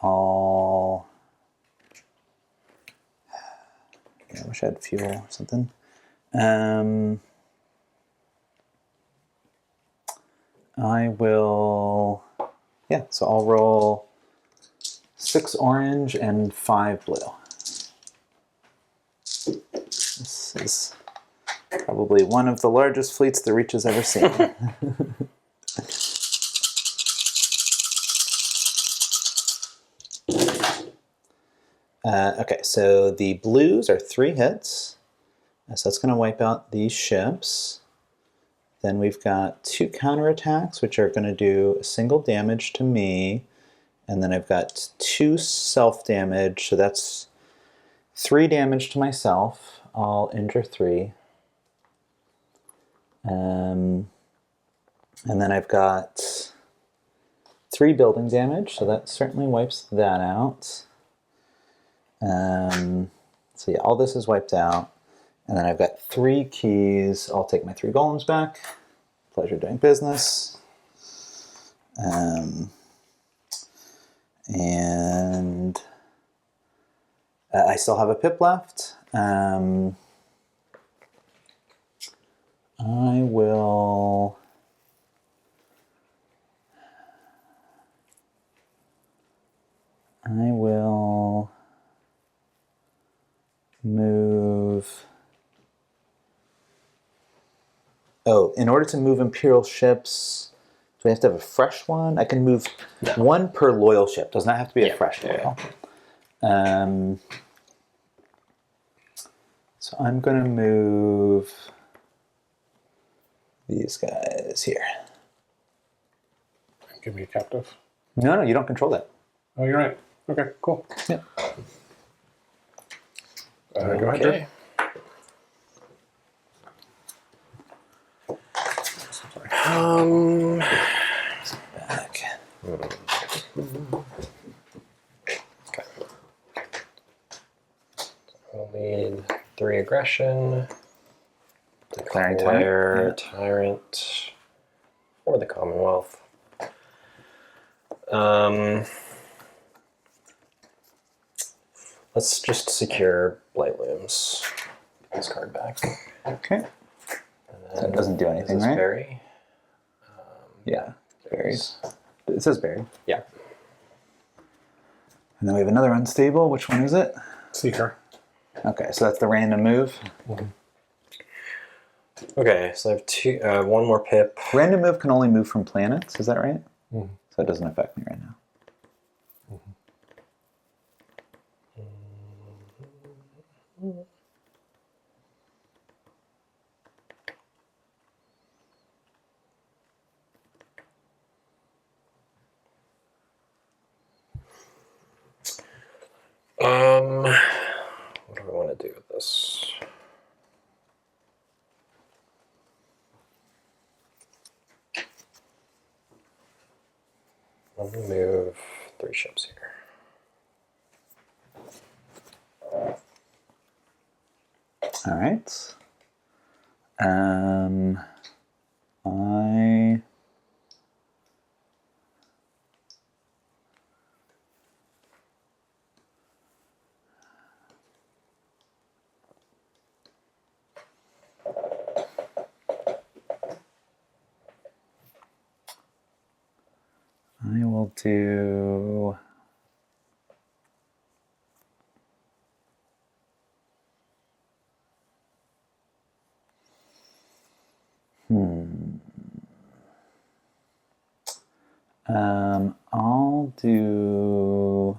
I'll... I wish I had fuel or something. I will... Yeah, so I'll roll 6 orange and 5 blue. This is probably one of the largest fleets the Reach has ever seen. Okay, so the blues are 3 hits. So that's going to wipe out these ships. Then we've got 2 counterattacks, which are going to do single damage to me. And then I've got 2 self-damage, so that's 3 damage to myself. I'll injure 3. And then I've got 3 building damage, so that certainly wipes that out. So yeah, all this is wiped out. And then I've got 3 keys. I'll take my 3 golems back. Pleasure doing business. And I still have a pip left. I will move. Oh, in order to move Imperial ships, do I have to have a fresh one? I can move 1 per loyal ship. Does not have to be a fresh loyal. So I'm going to move these guys here. Give me a captive. No, you don't control that. Oh, you're right. Okay, cool. Yeah. Go ahead, Okay. Drew. Back. Okay. We'll need 3 aggression. Declaring Tyrant. Or the Commonwealth. Let's just secure Blight Looms. Get this card back. Okay. So it doesn't do anything, Is this right? berry? Yeah, berries. It says berry. Yeah. And then we have another unstable. Which one is it? Seeker. Okay, so that's the random move. Okay, so I have 1 more pip. Random move can only move from planets, is that right? So it doesn't affect me right now. What do I want to do with this? I'm going to move 3 ships here. All right. I will do... I'll do...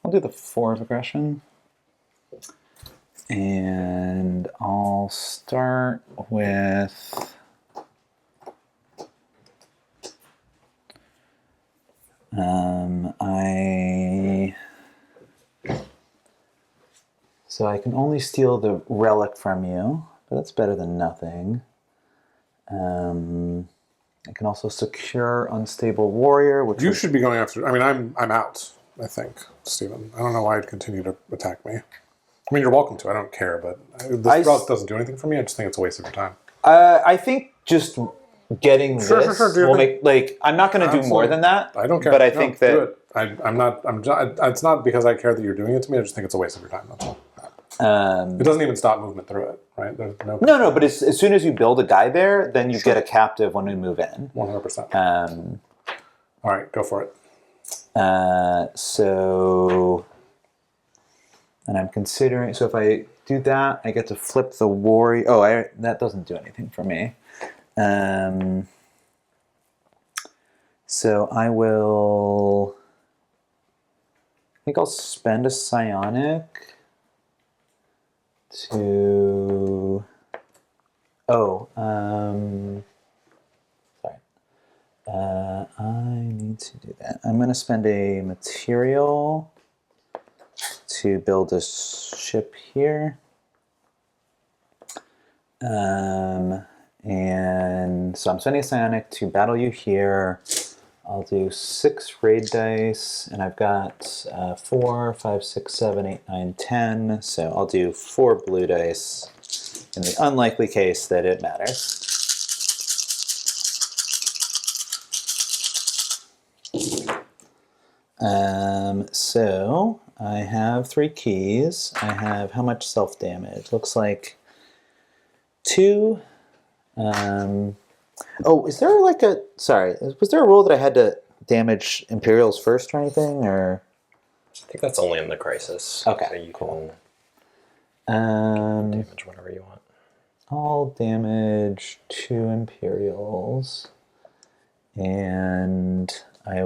I'll do the 4 of aggression. And I'll start with... So I can only steal the relic from you, but that's better than nothing. I can also secure unstable warrior, which You should be going after... I mean, I'm out, I think, Stephen. I don't know why you'd continue to attack me. I mean, you're welcome to. I don't care, but this relic doesn't do anything for me. I just think it's a waste of your time. I think just getting Sure. will make... Like, I'm not going to do more than that. I don't care. But I No, think do that... it. It's not because I care that you're doing it to me. I just think it's a waste of your time. That's all. It doesn't even stop movement through it, right? There's No, but as soon as you build a guy there, then you get a captive when we move in. 100%. All right, go for it. And I'm considering, so if I do that, I get to flip the warrior. Oh, that doesn't do anything for me. So I think I'll spend a psionic to... sorry. I need to do that. I'm going to spend a material to build a ship here. And so I'm spending a psionic to battle you here. I'll do 6 raid dice, and I've got 4, 5, 6, 7, 8, 9, 10. So I'll do 4 blue dice in the unlikely case that it matters. So I have 3 keys. I have how much self-damage? Looks like 2. Is there like a... Sorry, was there a rule that I had to damage Imperials first or anything, or... I think that's only in the crisis. Okay, so you cool. can damage whatever you want. I'll damage 2 Imperials. And I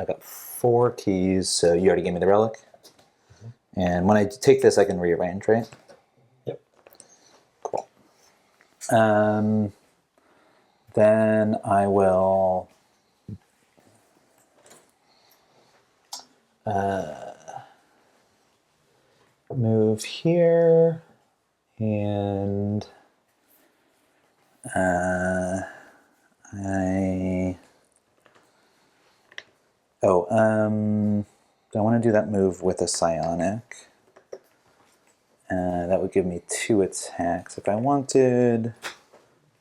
got 4 keys, so you already gave me the relic. Mm-hmm. And when I take this, I can rearrange, right? Yep. Cool. Then I will move here, and I want to do that move with a psionic. That would give me 2 attacks if I wanted,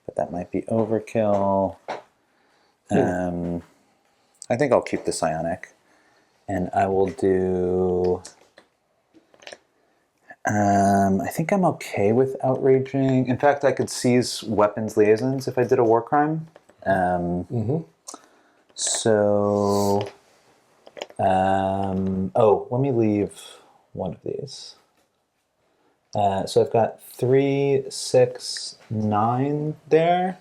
but that might be overkill. I think I'll keep the psionic, and I will do... I think I'm okay with outraging. In fact, I could seize weapons liaisons if I did a war crime. So... let me leave one of these. So I've got 3, 6, 9 there.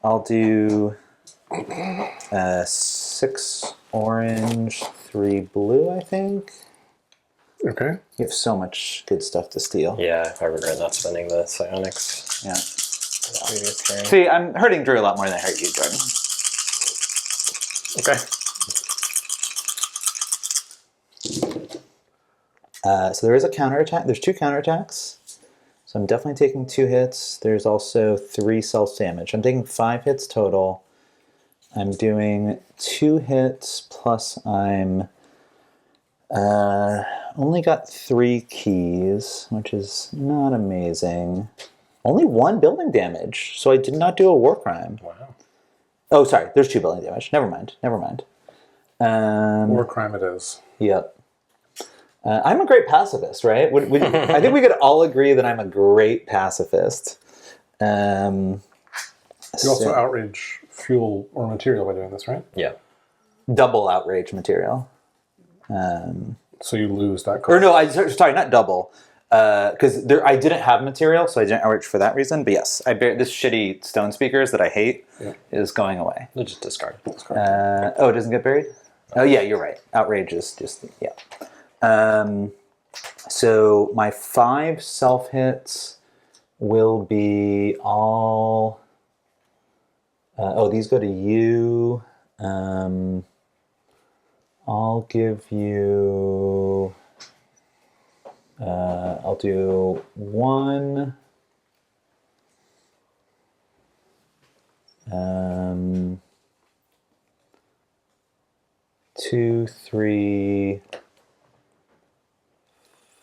I'll do 6 orange, 3 blue, I think. Okay. You have so much good stuff to steal. Yeah, I regret not spending the psionics. Yeah. Previous turn. See, I'm hurting Drew a lot more than I hurt you, Jordan. Okay. So there is a counterattack. There's 2 counterattacks. So I'm definitely taking 2 hits. There's also 3 self-damage. I'm taking 5 hits total. I'm doing 2 hits, plus I'm only got 3 keys, which is not amazing. Only 1 building damage, so I did not do a war crime. Wow. Oh, sorry. There's 2 building damage. Never mind. War crime it is. Yep. I'm a great pacifist, right? I think we could all agree that I'm a great pacifist. You also outrage fuel or material by doing this, right? Yeah. Double outrage material. So you lose that Or card. no, sorry, not double. Because I didn't have material, so I didn't outrage for that reason. But yes, this shitty stone speakers that I hate is going away. They'll just discard. It doesn't get buried? Oh yeah, you're right. Outrage is just, so my 5 self hits will be all... these go to you. I'll give you... I'll do 1... 2, 3,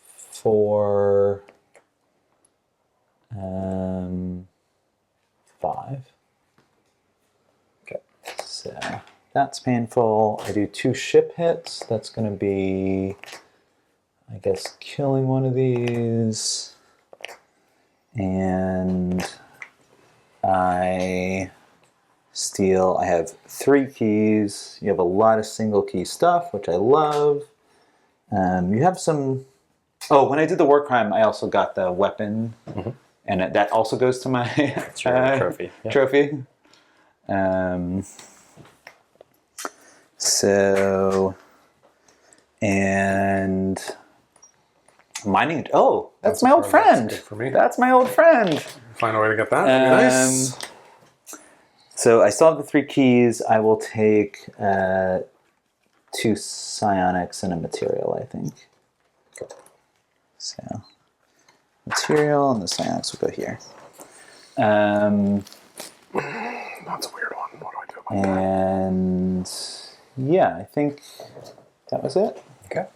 4, 5. Okay. So that's painful. I do 2 ship hits. That's going to be, I guess, killing one of these. And I have 3 keys. You have a lot of single key stuff, which I love. You have some... Oh, when I did the war crime, I also got the weapon. And that also goes to my trophy. Yeah. Trophy. And mining. Oh, that's my old friend. That's good for me. That's my old friend. Find a way to get that. Nice. So I still have the 3 keys. I will take 2 psionics and a material, I think. So material and the psionics will go here. That's a weird one. What do I do about that? And yeah, I think that was it. Okay.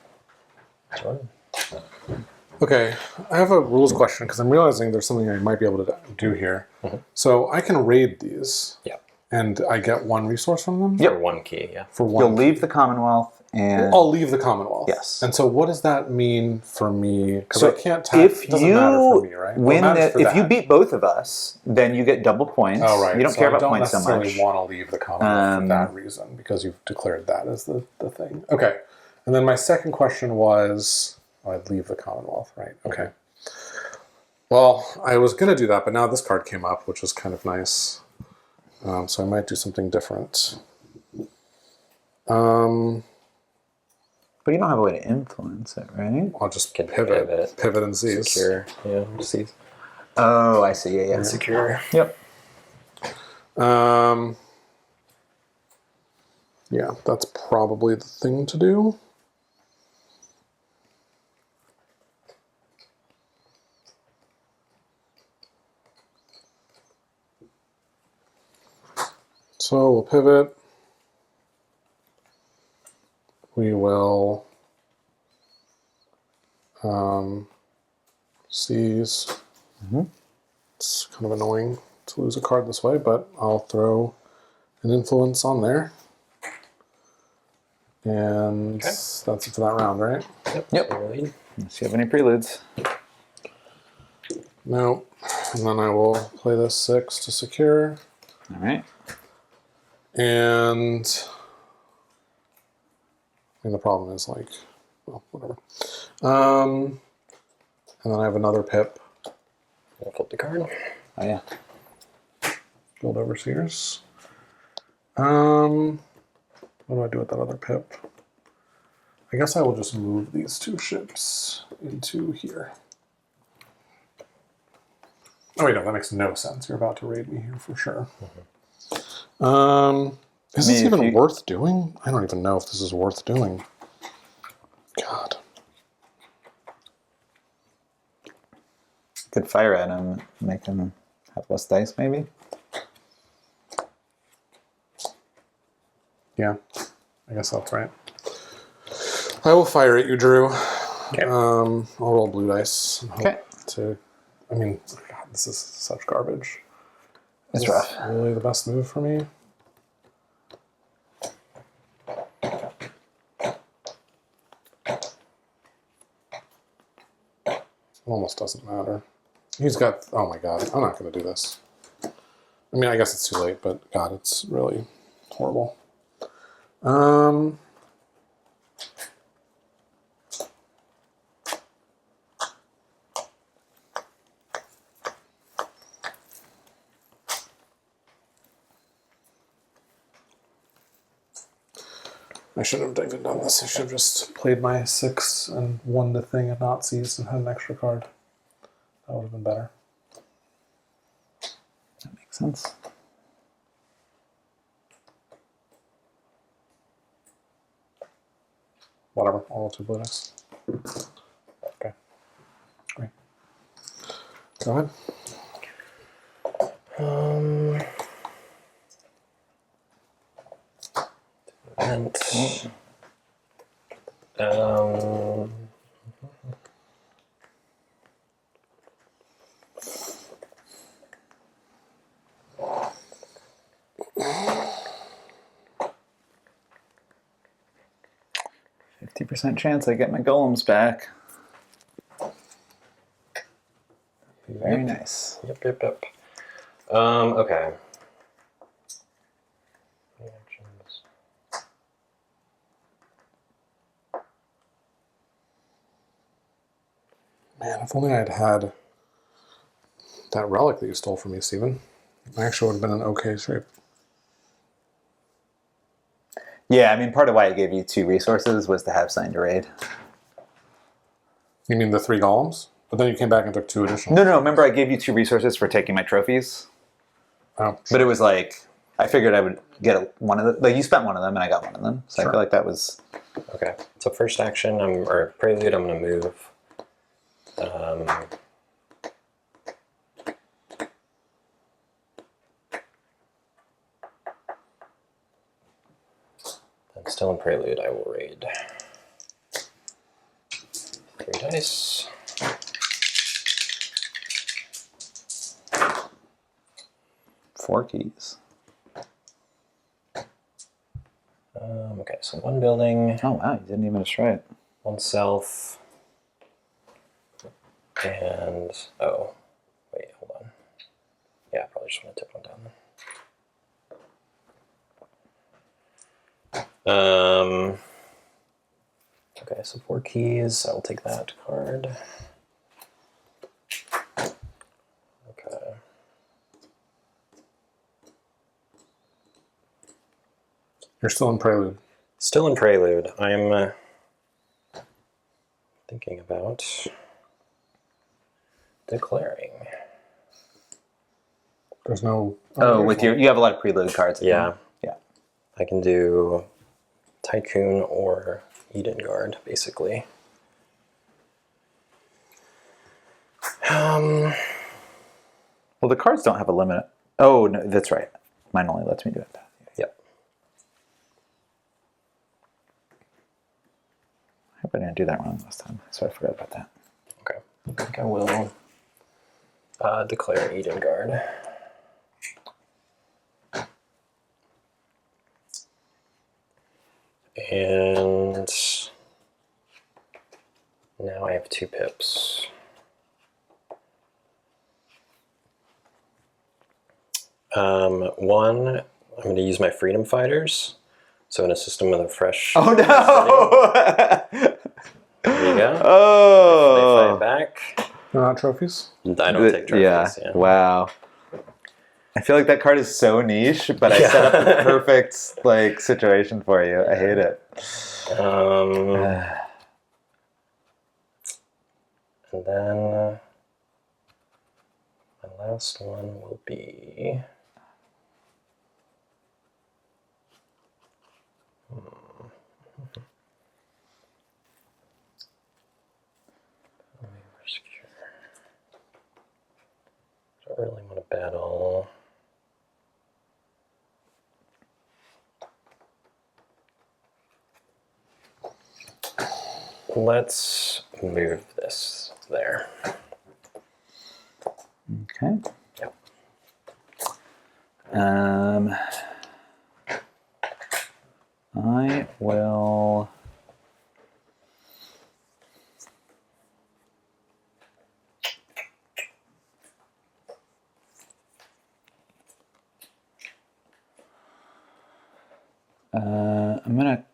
Okay, I have a rules question because I'm realizing there's something I might be able to do here. So I can raid these. Yeah. And I get 1 resource from them? For 1 key, yeah. For 1 You'll leave the Commonwealth and... I'll leave the Commonwealth. Yes. And so what does that mean for me? Because So I can't tap. if It doesn't you matter for me, right? Well, it win matters for if that. you beat both of us, then you get double points. Oh, right. You don't So care I about don't points so much. necessarily want to leave the Commonwealth for that reason, because you've declared that as the thing. Okay. And then my second question was, I'd leave the Commonwealth, right? Okay. Well, I was going to do that, but now this card came up, which was kind of nice. So I might do something different. But you don't have a way to influence it, right? I'll just Can pivot and seize. Secure. Yeah, seize. Oh, I see. Yeah. Secure. Yep. Yeah, that's probably the thing to do. So we'll pivot. We will seize. It's kind of annoying to lose a card this way, but I'll throw an influence on there. And that's it for that round, right? Yep. Unless you have any preludes. No. And then I will play this 6 to secure. All right. And the problem is, like, well, whatever. And then I have another pip. I'll flip the card. Oh yeah. Guild Overseers. What do I do with that other pip? I guess I will just move these 2 ships into here. Oh wait, no, that makes no sense. You're about to raid me here for sure. Is this even worth doing? I don't even know if this is worth doing. God. Could fire at him, make him have less dice, maybe. Yeah, I guess that's right. I will fire at you, Drew. Okay. I'll roll blue dice and hope to I mean, God, this is such garbage. It's Is rough. this really the best move for me? It almost doesn't matter. He's got... Oh my God, I'm not going to do this. I mean, I guess it's too late, but God, it's really horrible. I shouldn't have even done this. I should have just played my 6 and won the thing and not seized and had an extra card. That would have been better. That makes sense. Whatever. I'll roll 2 blue dice. Okay. Great. Go ahead. And 50% chance I get my golems back. Very nice. Yep. Okay. Man, if only I had had that relic that you stole from me, Steven. I actually would have been in okay shape. Yeah, I mean, part of why I gave you 2 resources was to have signed a raid. You mean the 3 golems? But then you came back and took 2 additional. No, remember I gave you 2 resources for taking my trophies? Oh, But it was like, I figured I would get one of them. Like, you spent one of them and I got one of them. So Sure. I feel like that was... Okay. So first action, or prelude, I'm going to move. Then still in prelude, I will raid. 3 dice. Four keys. Okay, so 1 building, Oh, wow, you didn't even destroy it. 1 self, and oh, wait, hold on. Yeah, I probably just want to tip 1 down. Okay, so 4 keys. I'll take that card. Okay. you're still in prelude. Still in prelude. I'm thinking about declaring. There's no... Oh, with your... You have a lot of preload cards. Yeah. Yeah. I can do Tycoon or Eden Guard, basically. Well, the cards don't have a limit. Oh, no, that's right. Mine only lets me do it. Yep. I hope I didn't do that wrong last time, so I forgot about that. Okay. I think I will declare Eden Guard. And now I have 2 pips. One, I'm going to use my Freedom Fighters. So in a system with a fresh... Oh, no! There you go. Oh! They fight back. They're not trophies? I don't take trophies. Yeah. Wow. I feel like that card is so niche, but I set up the perfect like situation for you. I hate it. And then my last one will be... Don't really want to battle. Let's move this there. Okay. Yep. I will. I'm gonna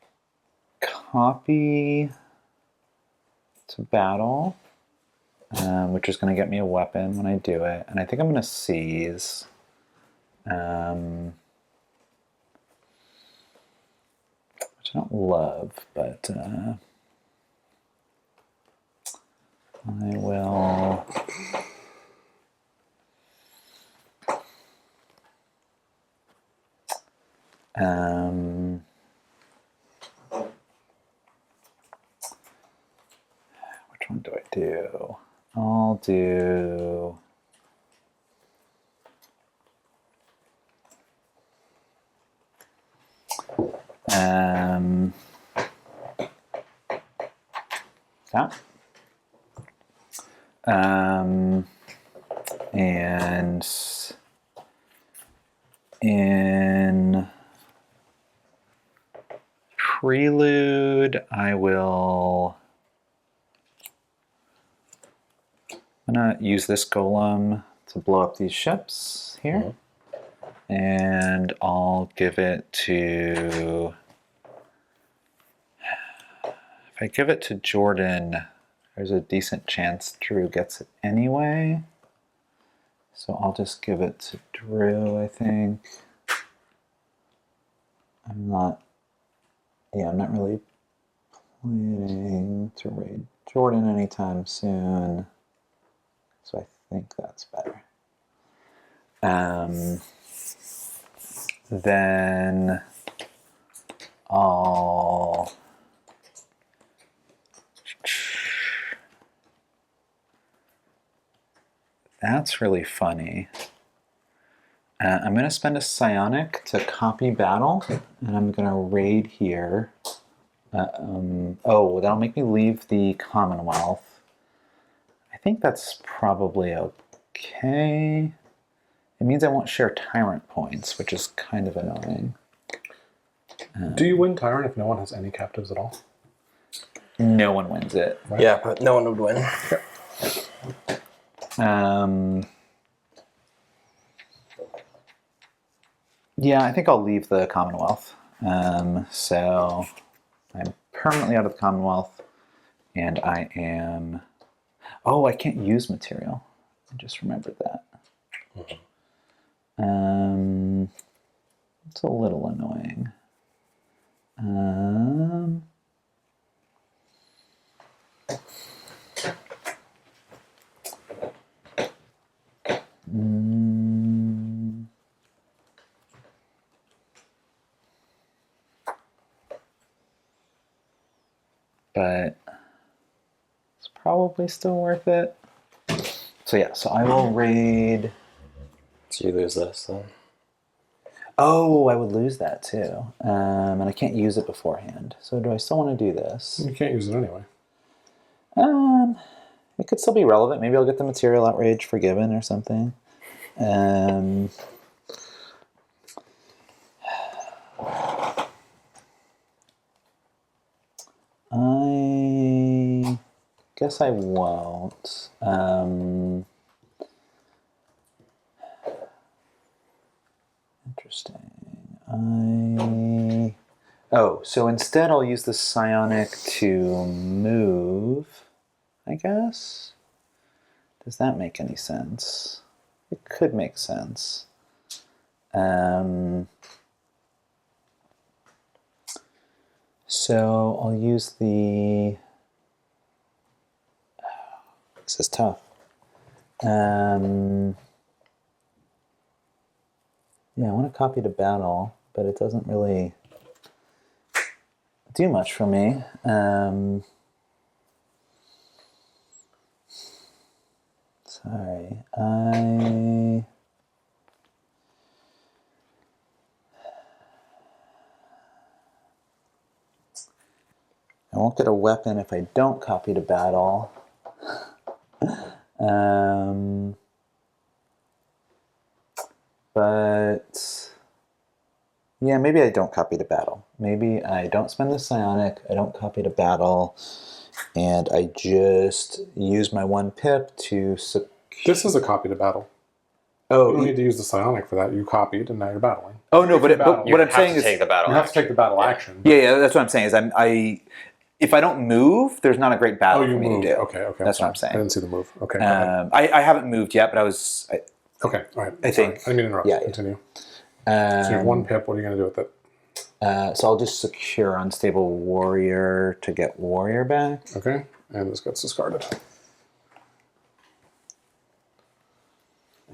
copy to battle, which is gonna get me a weapon when I do it, and I think I'm gonna seize. Which I don't love, but I will. Which one do I do? I'll do. That. And in Prelude, I will. I'm gonna use this golem to blow up these ships here, and I'll give it to. If I give it to Jordan, there's a decent chance Drew gets it anyway. So I'll just give it to Drew, I think. I'm not really planning to raid Jordan anytime soon. So I think that's better. Then I'll. That's really funny. I'm going to spend a psionic to copy battle, and I'm going to raid here. Oh, that'll make me leave the Commonwealth. I think that's probably okay. It means I won't share Tyrant points, which is kind of annoying. Do you win Tyrant if no one has any captives at all? No one wins it. Right? Yeah, but no one would win. Yeah, I think I'll leave the Commonwealth. So I'm permanently out of the Commonwealth, and I am. Oh, I can't use material. I just remembered that. It's a little annoying. But it's probably still worth it. So yeah, so I will raid. So you lose this then. Oh, I would lose that too. And I can't use it beforehand. So do I still want to do this? You can't use it anyway. It could still be relevant. Maybe I'll get the material outrage forgiven or something. I guess I won't. Interesting. Oh, so instead I'll use the psionic to move, I guess? Does that make any sense? It could make sense. So I'll use the. This is tough. Yeah, I want to copy to battle, but it doesn't really do much for me. Sorry, I won't get a weapon if I don't copy to battle. But yeah, maybe I don't copy to battle. Maybe I don't spend the psionic, I don't copy to battle, and I just use my 1 pip to This is a copy to battle. Oh, You don't need to use the psionic for that. You copied, and now you're battling. Oh no, but battle. what I'm saying is take the battle. You have to take the battle action. yeah, that's what I'm saying. Is if I don't move, there's not a great battle for me to do. Okay. That's what I'm saying. I didn't see the move. Okay. Go ahead. I haven't moved yet, but I was. Okay. All right. I think. I didn't mean to interrupt. Yeah. Continue. So you have 1 pip. What are you going to do with it? So I'll just secure Unstable Warrior to get Warrior back. Okay. And this gets discarded.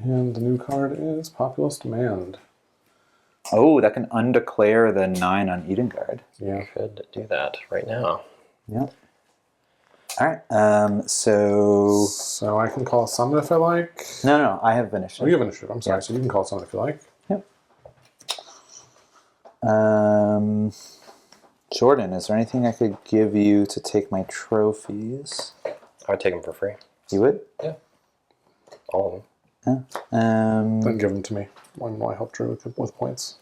And the new card is Populist Demand. Oh, that can undeclare the 9 on Edengard. Yeah. Could do that right now. Yep. All right. So I can call a summon if I like. No, I have initiative. Oh, you have initiative. I'm sorry. Yeah. So you can call a summon if you like. Yep. Jordan, is there anything I could give you to take my trophies? I would take them for free. You would? Yeah. All of them. Then give them to me. When will I help Drew with points?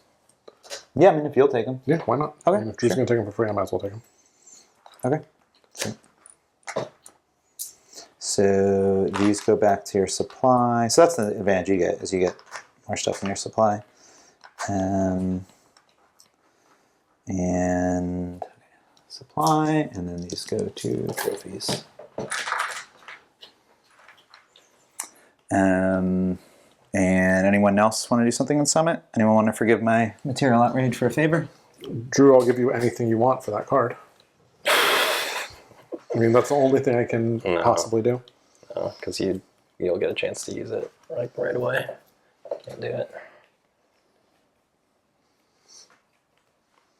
Yeah, I mean, if you'll take them. Yeah, why not? Okay, I mean, if Drew's sure. going to take them for free, I might as well take them. Okay. So these go back to your supply. So that's the advantage you get, is you get more stuff in your supply. And supply, and then these go to trophies. And anyone else want to do something in Summit? Anyone want to forgive my material outrage for a favor? Drew, I'll give you anything you want for that card. I mean, that's the only thing I can possibly do. No, because you'll get a chance to use it right away. Can't do it.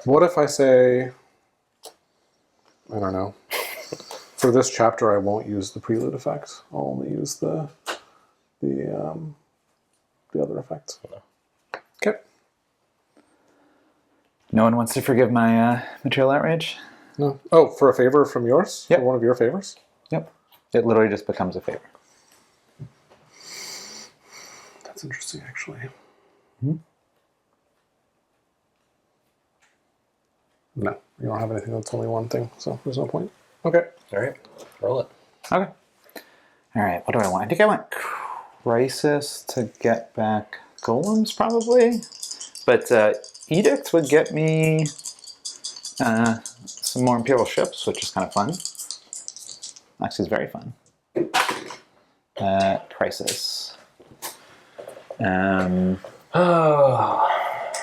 What if I say, I don't know, for this chapter I won't use the prelude effect. I'll only use the other effects. Okay. No one wants to forgive my material outrage? No. Oh, for a favor from yours? Yep. For one of your favors? Yep. It literally just becomes a favor. That's interesting, actually. No, you don't have anything that's only one thing, so there's no point. Okay. All right, roll it. Okay. All right, what do I want? I think I want Crisis to get back Golems, probably. But Edict would get me some more Imperial ships, which is kind of fun. Actually, it's very fun. Crisis.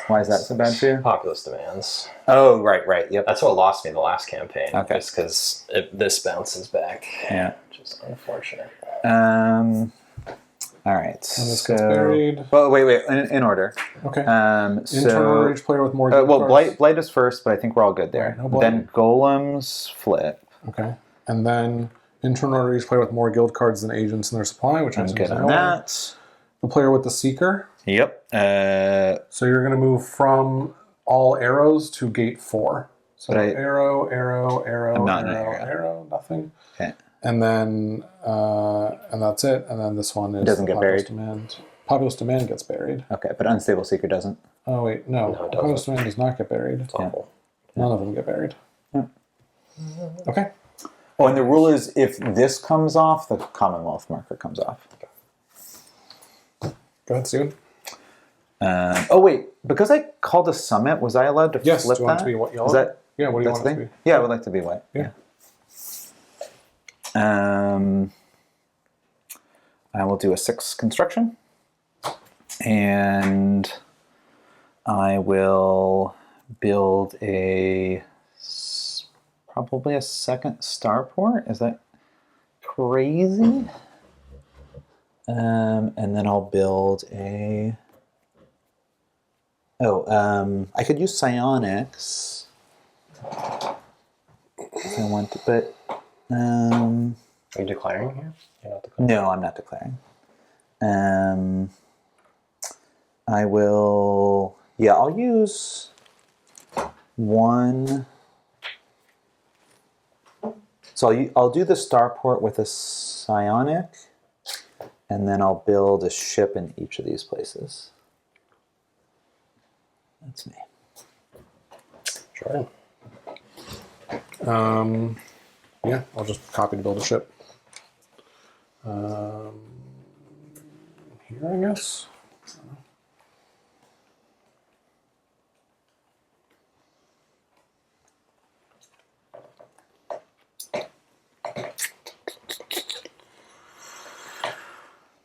Why is that so bad for you? Populist demands. Oh, right, yep. That's what lost me the last campaign. Okay. Just because this bounces back. Yeah. Which is unfortunate. All right. And this gets buried. Well, wait. In order. Okay. So each player with more well, cards. Blight is first, but I think we're all good there. Right, no Blight. Then Golems flip. Okay. And then internal order each player with more guild cards than agents in their supply, which I'm I good on that. The player with the Seeker. Yep. So you're going to move from all arrows to gate 4. So But arrow, I'm not an arrow. arrow, nothing. Okay. And then, and that's it. And then this one is Doesn't get Populous buried. Demand. Populous Demand gets buried. Okay, but Unstable Seeker doesn't. Oh, wait, no. No, it Populous doesn't. Demand does not get buried. It's awful. None of them get buried. Yeah. Okay. Oh, and the rule is if this comes off, the Commonwealth marker comes off. Go ahead, Steven. Oh wait, because I called a summit, was I allowed to Yes, flip do you want that? it to be what yellow? Is that Yeah, what do you that's want it the to thing? be? Yeah, I would like to be white. Yeah. I will do a 6 construction, and I will build probably a second starport. Is that crazy? And then I'll build a. I could use psionics if I want to, but Are you declaring here? You're not declaring. no, I'm not declaring. I will. Yeah, I'll use one. So I'll do the starport with a psionic, and then I'll build a ship in each of these places. That's me. Sure. Yeah, I'll just copy to build a ship. Here, I guess.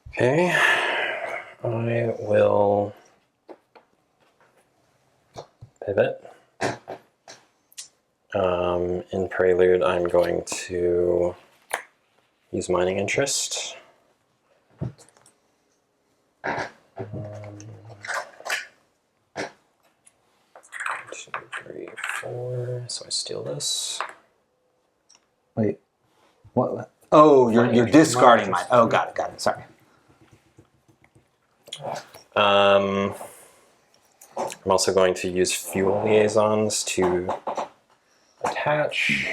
Okay. I will pivot. In Prelude, I'm going to use Mining Interest. 2, 3, 4. So I steal this. Wait. What? Oh, you're discarding mine. Oh, got it. Sorry. I'm also going to use Fuel Liaisons to attach.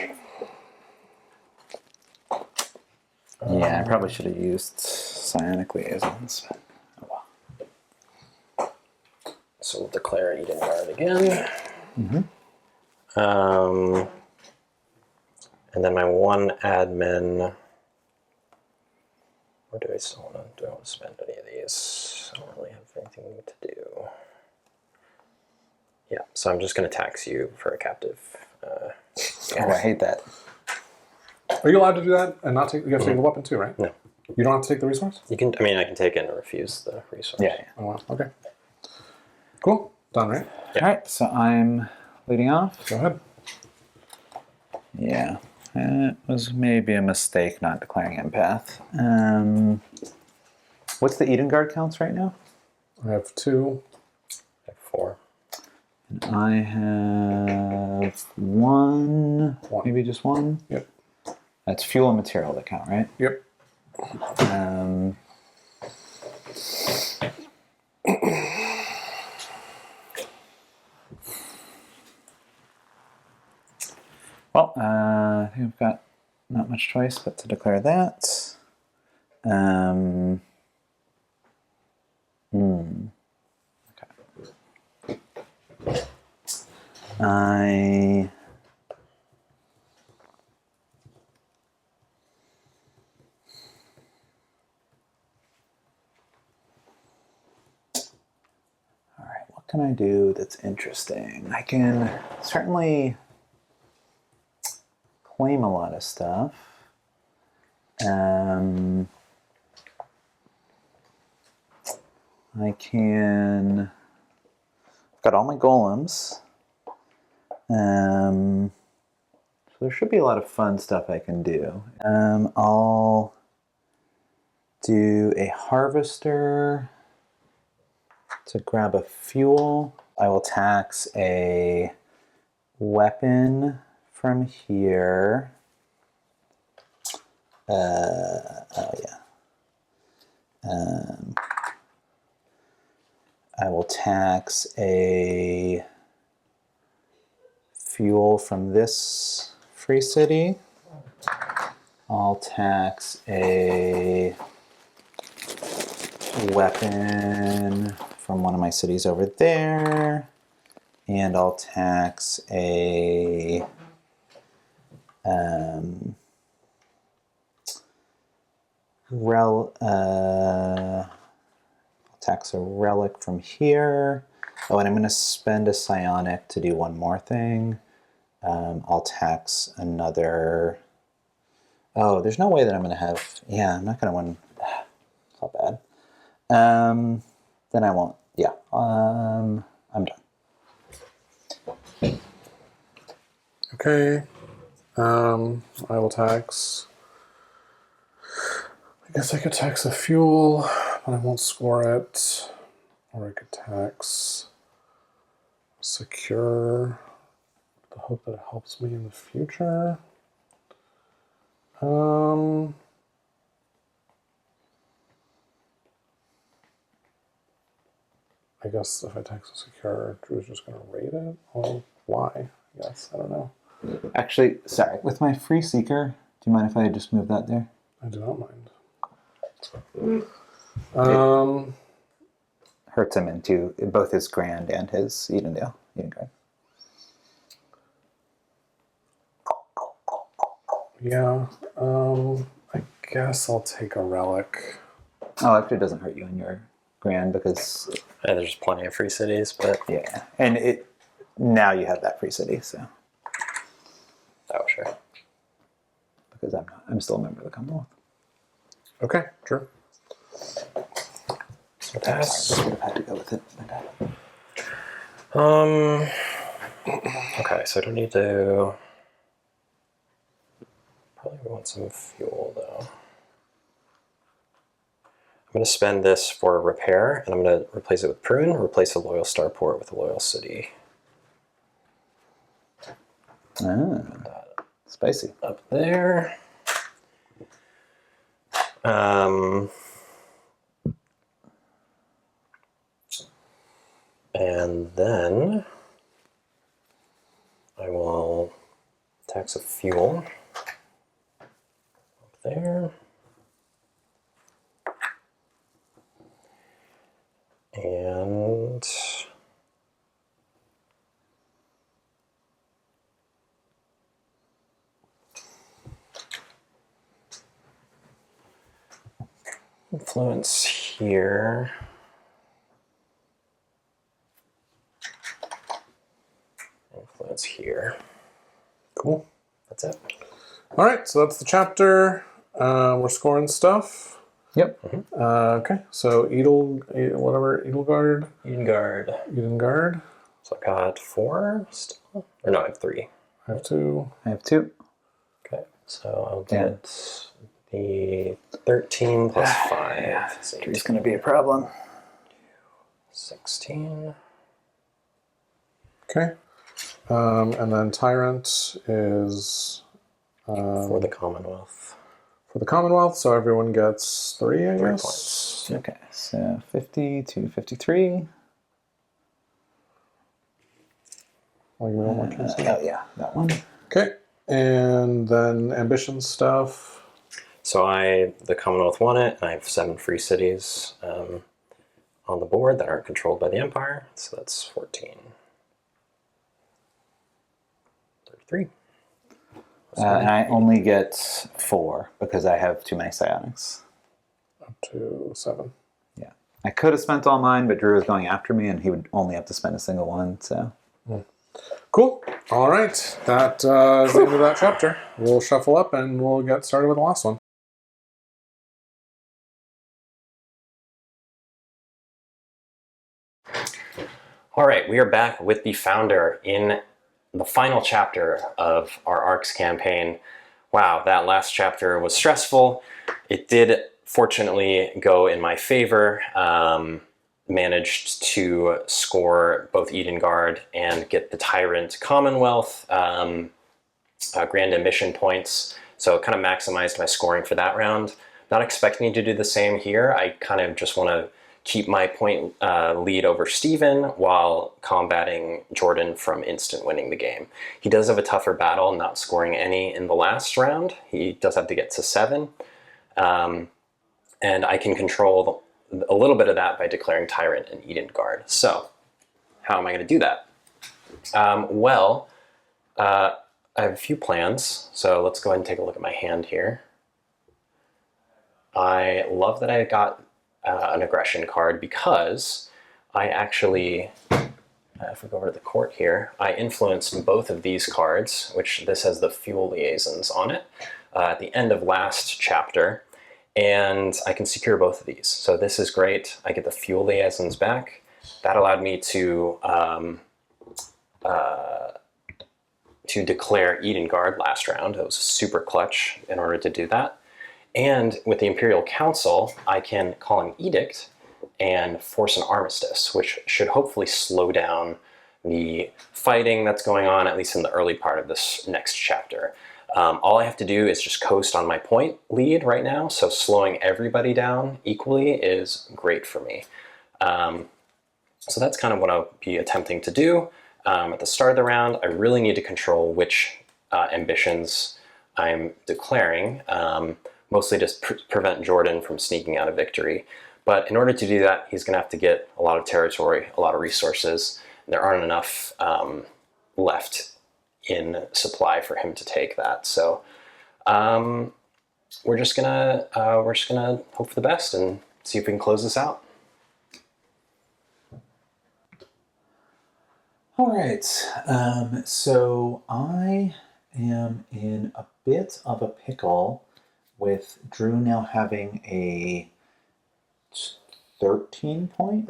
Yeah, I probably should have used psionic liaisons. Oh, well. So we'll declare Eden Guard again. And then my one admin. Or do I still want to? Do I want to spend any of these? I don't really have anything to do. Yeah, so I'm just going to tax you for a captive. Oh, I hate that. Are you allowed to do that and not take? You have to take the weapon too, right? No, You don't have to take the resource. you can. I mean, I can take it and refuse the resource. Yeah. Oh wow. Okay. Cool. Done, right? Yeah. All right, so I'm leading off. Go ahead. Yeah, it was maybe a mistake not declaring empath. What's the Eden Guard counts right now? I have 2. I have 4. I have 1, maybe just 1. Yep. That's fuel and material that count, right? Yep. Well, I think I've got not much choice but to declare that. Okay. All right, what can I do that's interesting? I can certainly claim a lot of stuff. I can. I've got all my golems. So there should be a lot of fun stuff I can do. I'll do a harvester to grab a fuel. I will tax a weapon from here. I will tax a fuel from this free city. I'll tax a weapon from one of my cities over there. And I'll tax a tax a relic from here. Oh, and I'm going to spend a psionic to do one more thing. I'll tax another. Oh, there's no way that I'm going to have. Yeah, I'm not going to win. It's not bad. Then I won't. Yeah. I'm done. Okay. I will tax. I guess I could tax a fuel, but I won't score it. Or I could tax secure. The hope that it helps me in the future. I guess if I tax a secure, Drew's just going to rate it. Well, why? I guess. I don't know. Actually, sorry. With my free seeker, do you mind if I just move that there? I do not mind. hurts him into both his Grand and his Edendale. Edengard. Yeah. I guess I'll take a relic. Oh, actually, it doesn't hurt you in your Grand because There's plenty of free cities, but yeah, and now you have that free city, so oh sure. because I'm still a member of the Commonwealth. Okay, sure. So pass. I would have had to go with it. Okay, so I don't need to. Probably want some fuel though. I'm going to spend this for repair, and I'm going to replace it with prune. Replace a loyal starport with a loyal city. Spicy. Up there. And then I will tax a fuel up there. And influence here. Influence here. Cool. That's it. All right, so that's the chapter. We're scoring stuff. Yep. Okay, so Edelgard. Edengard. So I got 4 still. Or no, I have 3. I have 2. I have 2. Okay, so I'll get the 13 plus 5. So It's going to be a problem. 16. Okay. And then Tyrant is For the Commonwealth. for the Commonwealth, so everyone gets 3, I 3 guess. points. Okay, so 50 to 53. Oh, you want one, Casey? Oh, yeah, that one. Okay, and then ambition stuff. So the Commonwealth won it, and I have 7 free cities on the board that aren't controlled by the Empire. So that's 14. 33. And I only get 4 because I have too many psionics. Up to 7. Yeah. I could have spent all mine, but Drew was going after me, and he would only have to spend a single one, so. Cool. All right, that is the end of that chapter. We'll shuffle up and we'll get started with the last one. All right, we are back with the founder in the final chapter of our ARCS campaign. Wow, that last chapter was stressful. It did fortunately go in my favor. Managed to score both Edengard and get the Tyrant Commonwealth Grand Ambition points. So it kind of maximized my scoring for that round. Not expecting to do the same here. I kind of just want to keep my point lead over Steven while combating Jordan from instant winning the game. He does have a tougher battle, not scoring any in the last round. He does have to get to 7. And I can control a little bit of that by declaring Tyrant and Edengard. So, how am I going to do that? I have a few plans, so let's go ahead and take a look at my hand here. I love that I got an aggression card because I actually, if we go over to the court here, I influenced both of these cards, which this has the fuel liaisons on it, at the end of last chapter. And I can secure both of these. So this is great. I get the fuel liaisons back. That allowed me to declare Edengard last round. It was super clutch in order to do that. And with the Imperial Council, I can call an edict and force an armistice, which should hopefully slow down the fighting that's going on, at least in the early part of this next chapter. All I have to do is just coast on my point lead right now, so slowing everybody down equally is great for me. So that's kind of what I'll be attempting to do. At the start of the round, I really need to control which ambitions I'm declaring, mostly just prevent Jordan from sneaking out of victory. But in order to do that, he's going to have to get a lot of territory, a lot of resources. There aren't enough left in supply for him to take that. So we're just gonna hope for the best and see if we can close this out. All right. So I am in a bit of a pickle with Drew now having a 13 point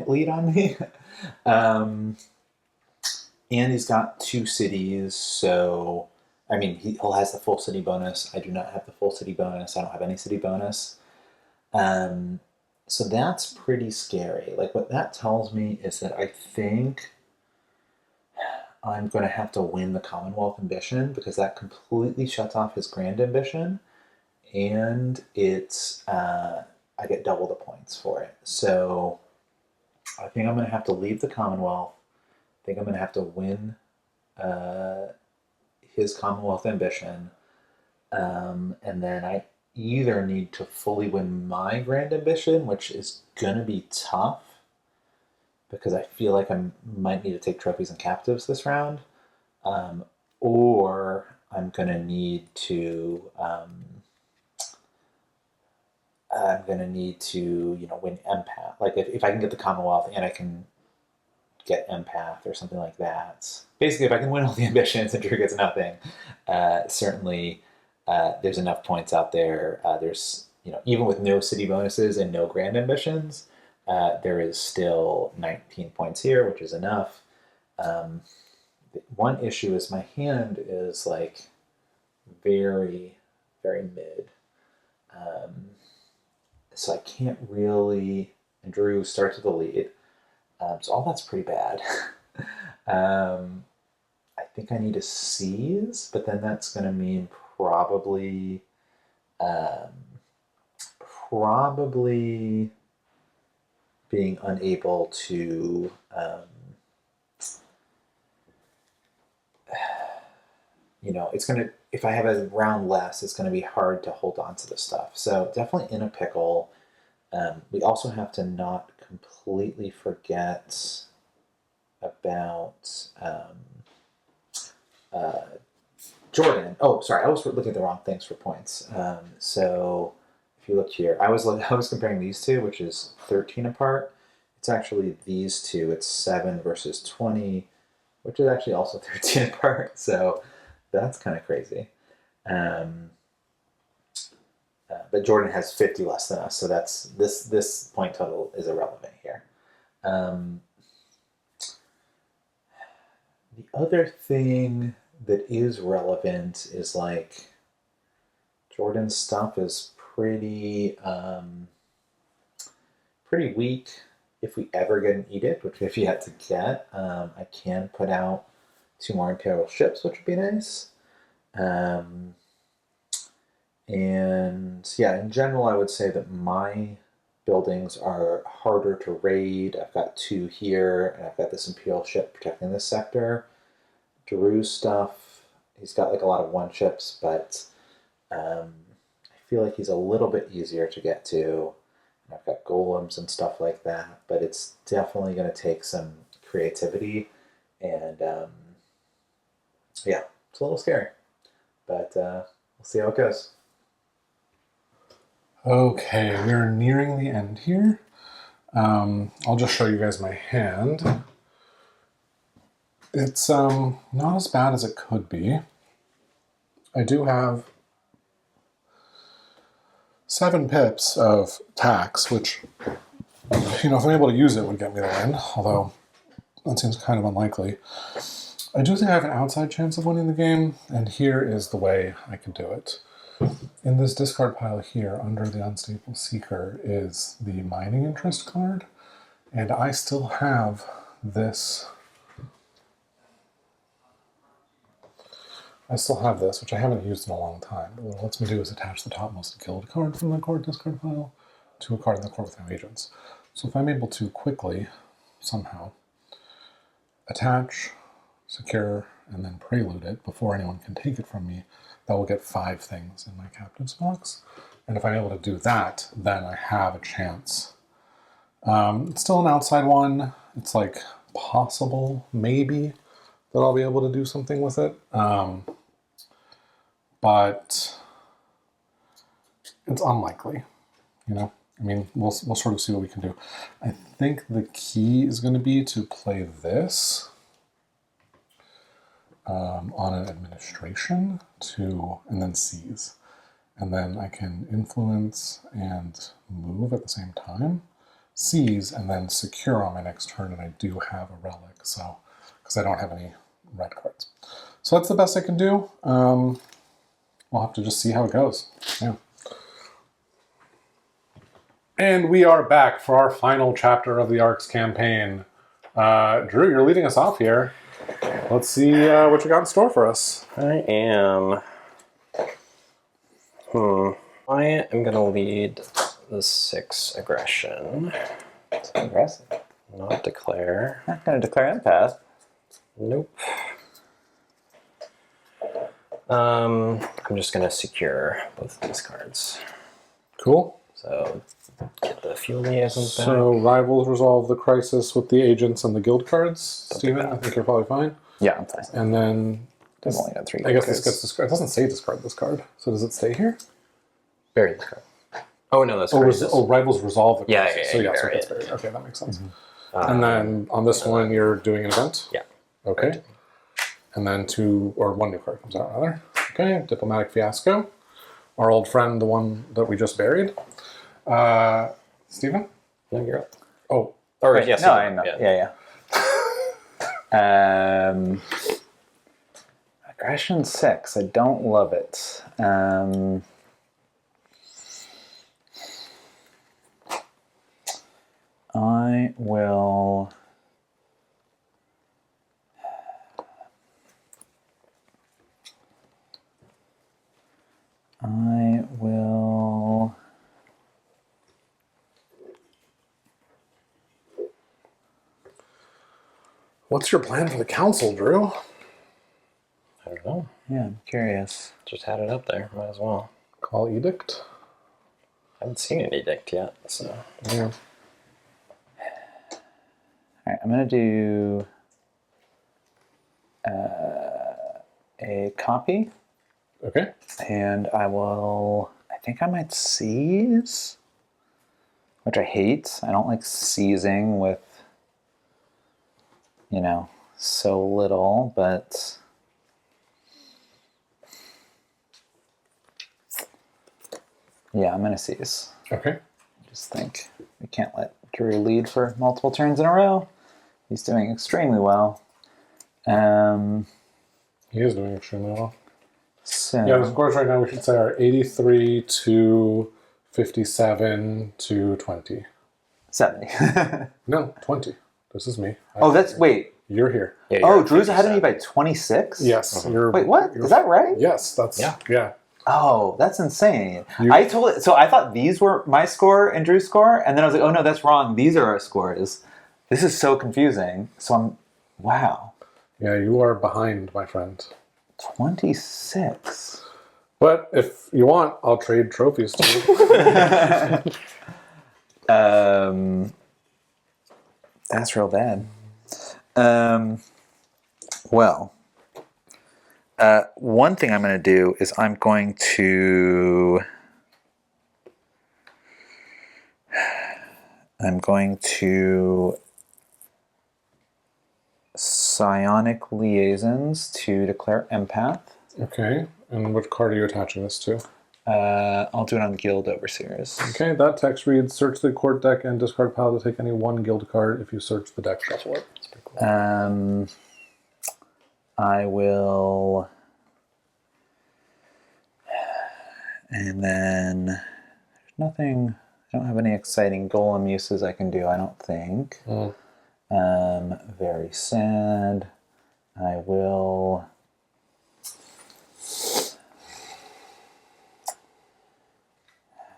lead on me. And he's got 2 cities, so I mean he has the full city bonus. I do not have the full city bonus. I don't have any city bonus. So that's pretty scary. Like, what that tells me is that I think I'm going to have to win the Commonwealth ambition, because that completely shuts off his grand ambition, and it's I get double the points for it. So I think I'm going to have to leave the Commonwealth. I think I'm going to have to win his Commonwealth ambition, and then I either need to fully win my grand ambition, which is going to be tough because I feel like I might need to take trophies and captives this round, or I'm going to need to win empath. Like, if I can get the Commonwealth and I can get empath or something like that. Basically, if I can win all the ambitions and Drew gets nothing, certainly there's enough points out there. There's, even with no city bonuses and no grand ambitions, there is still 19 points here, which is enough. One issue is my hand is like very, very mid. So I can't really, and Drew starts with the lead. So all that's pretty bad. I think I need to seize, but then that's going to mean probably being unable to it's going to, if I have a round less, it's going to be hard to hold on to this stuff. So definitely in a pickle. We also have to not completely forget about Jordan. Oh, sorry, I was looking at the wrong things for points. So if you look here, I was comparing these two, which is 13 apart. It's actually these two. It's 7 versus 20, which is actually also 13 apart. So that's kind of crazy. But Jordan has 50 less than us, so that's this point total is irrelevant here. The other thing that is relevant is like Jordan's stuff is pretty weak. If we ever get an edict, which we've yet to get, I can put out 2 more Imperial ships, which would be nice. And yeah, in general, I would say that my buildings are harder to raid. I've got 2 here, and I've got this Imperial ship protecting this sector. Drew's stuff, he's got like a lot of 1 ships, but I feel like he's a little bit easier to get to. And I've got golems and stuff like that, but it's definitely going to take some creativity, and yeah, it's a little scary, but we'll see how it goes. Okay, we're nearing the end here. I'll just show you guys my hand. It's not as bad as it could be. I do have 7 pips of tax, which, if I'm able to use it, would get me the win, although that seems kind of unlikely. I do think I have an outside chance of winning the game, and here is the way I can do it. In this discard pile here, under the Unstable Seeker, is the Mining Interest card, and I still have this. Which I haven't used in a long time, but what it lets me do is attach the topmost guild card from the core discard pile to a card in the core with no agents. So if I'm able to quickly, somehow, attach, secure, and then prelude it before anyone can take it from me, that will get 5 things in my captain's box. And if I'm able to do that, then I have a chance. It's still an outside one. It's like possible, maybe, that I'll be able to do something with it. But it's unlikely, you know? I mean, we'll sort of see what we can do. I think the key is going to be to play this on an administration and then seize. And then I can influence and move at the same time, seize, and then secure on my next turn, and I do have a relic, so, because I don't have any red cards. So that's the best I can do. We'll have to just see how it goes. Yeah. And we are back for our final chapter of the Arcs campaign. Drew, you're leading us off here. Let's see what you got in store for us. I am. I am going to lead the 6 aggression. That's aggressive. Not declare. Not going to declare empath. Nope. I'm just going to secure both these cards. Cool. So get the fuel liaisons back. So rivals resolve the crisis with the agents and the guild cards. Steven, I think you're probably fine. Yeah, I'm fine. And then I've only got 3 I guess cards. this gets discarded. It doesn't say discard this card. So does it stay here? Bury this card. Oh, no, that's rivals resolve the Yeah, crisis. yeah, So you yeah, so bury it gets it. buried. Okay, that makes sense. And then on this one, you're doing an event? Yeah. Okay. And then 1 new card comes out, rather. Okay, Diplomatic Fiasco. Our old friend, the one that we just buried. Steven? No, you're up. Oh. Or, yes. No, I'm not. Yeah. Aggression 6. I don't love it. I will. What's your plan for the council, Drew? I don't know. Yeah, I'm curious. Just had it up there. Might as well. Call Edict? I haven't seen an edict yet, so. Yeah. Alright, I'm going to do a copy. Okay. And I think I might seize, which I hate. I don't like seizing with, so little, but yeah, I'm going to seize. Okay. Just think we can't let Drew lead for multiple turns in a row. He's doing extremely well. He is doing extremely well. So Yeah, the scores right now we should say are 83 to 57 to 20. 70. No, 20. This is me. Wait. You're here. Yeah, Oh, you're Drew's ahead of me 57. by 26? Yes. Wait, what? Is that right? Yes, that's... Yeah. Oh, that's insane. I thought these were my score and Drew's score, and then I was like, oh no, that's wrong. These are our scores. This is so confusing. So wow. Yeah, you are behind, my friend. 26. But if you want, I'll trade trophies to you. That's real bad. One thing I'm going to do is I'm going to psionic liaisons to declare empath. Okay, and which card are you attaching this to? I'll do it on Guild Overseers. Okay, that text reads, search the court deck and discard pile to take any 1 guild card. If you search the deck, shuffle it. That's pretty cool. I will... And then... There's nothing... I don't have any exciting golem uses I can do, I don't think. Very sad. I will...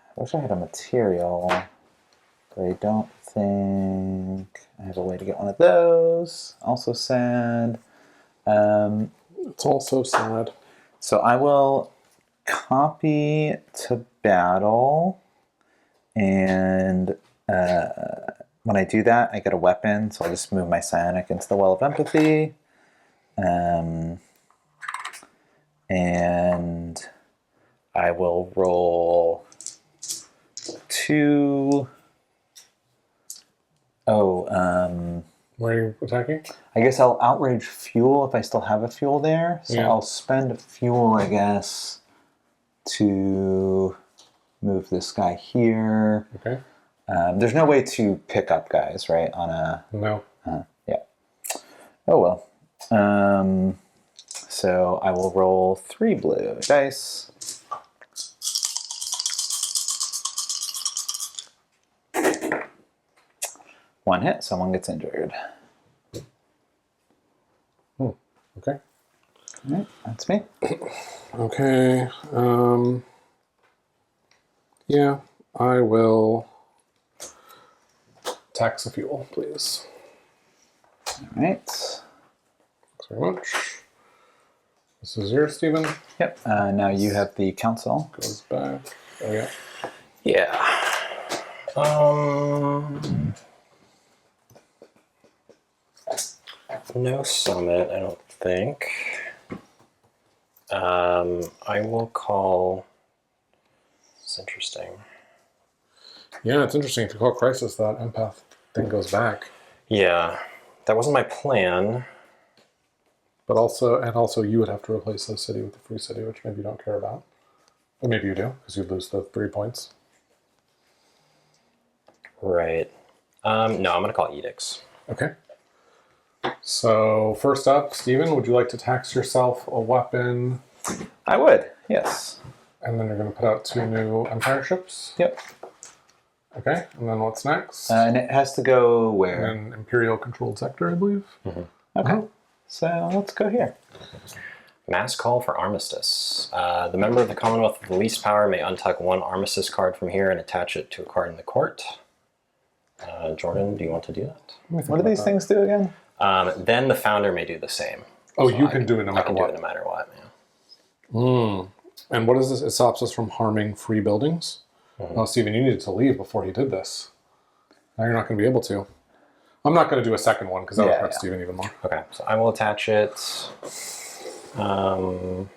I wish I had a material, but I don't think I have a way to get one of those. Also sad. It's all so sad. So I will copy to battle, and when I do that, I get a weapon, so I'll just move my psionic into the Well of Empathy. And I will roll 2. Where are you attacking? I guess I'll outrage fuel if I still have a fuel there. So Yeah. I'll spend fuel, I guess, to move this guy here. Okay. There's no way to pick up guys, right? On a No. yeah. Oh well. So I will roll 3 blue dice. One hit, someone gets injured. Okay. All right, that's me. Okay. Yeah, I will tax the fuel, please. All right. Thanks very much. This is yours, Stephen. Yep. Now you have the council. Goes back. Oh yeah. Yeah. No summit, I don't think. I will call. It's interesting. Yeah, it's interesting. If you call crisis, that empath thing goes back. Yeah, that wasn't my plan. But also, you would have to replace the city with the free city, which maybe you don't care about. Or maybe you do, because you lose the 3 points. Right. No, I'm gonna call edicts. Okay. So first up, Stephen, would you like to tax yourself a weapon? I would, yes. And then you're going to put out 2 new Empire ships? Yep. Okay, and then what's next? And it has to go where? An Imperial-controlled sector, I believe. Okay. So let's go here. Mass call for armistice. The member of the Commonwealth with the least power may untuck 1 armistice card from here and attach it to a card in the court. Jordan, do you want to do that? What do these things do again? Then the founder may do the same. Oh, So you I can do it no I matter can what. do it no matter what, yeah. And what is this? It stops us from harming free buildings? Oh, Stephen, you needed to leave before he did this. Now you're not going to be able to. I'm not going to do a second one because that would hurt Stephen even more. Okay, so I will attach it. It's probably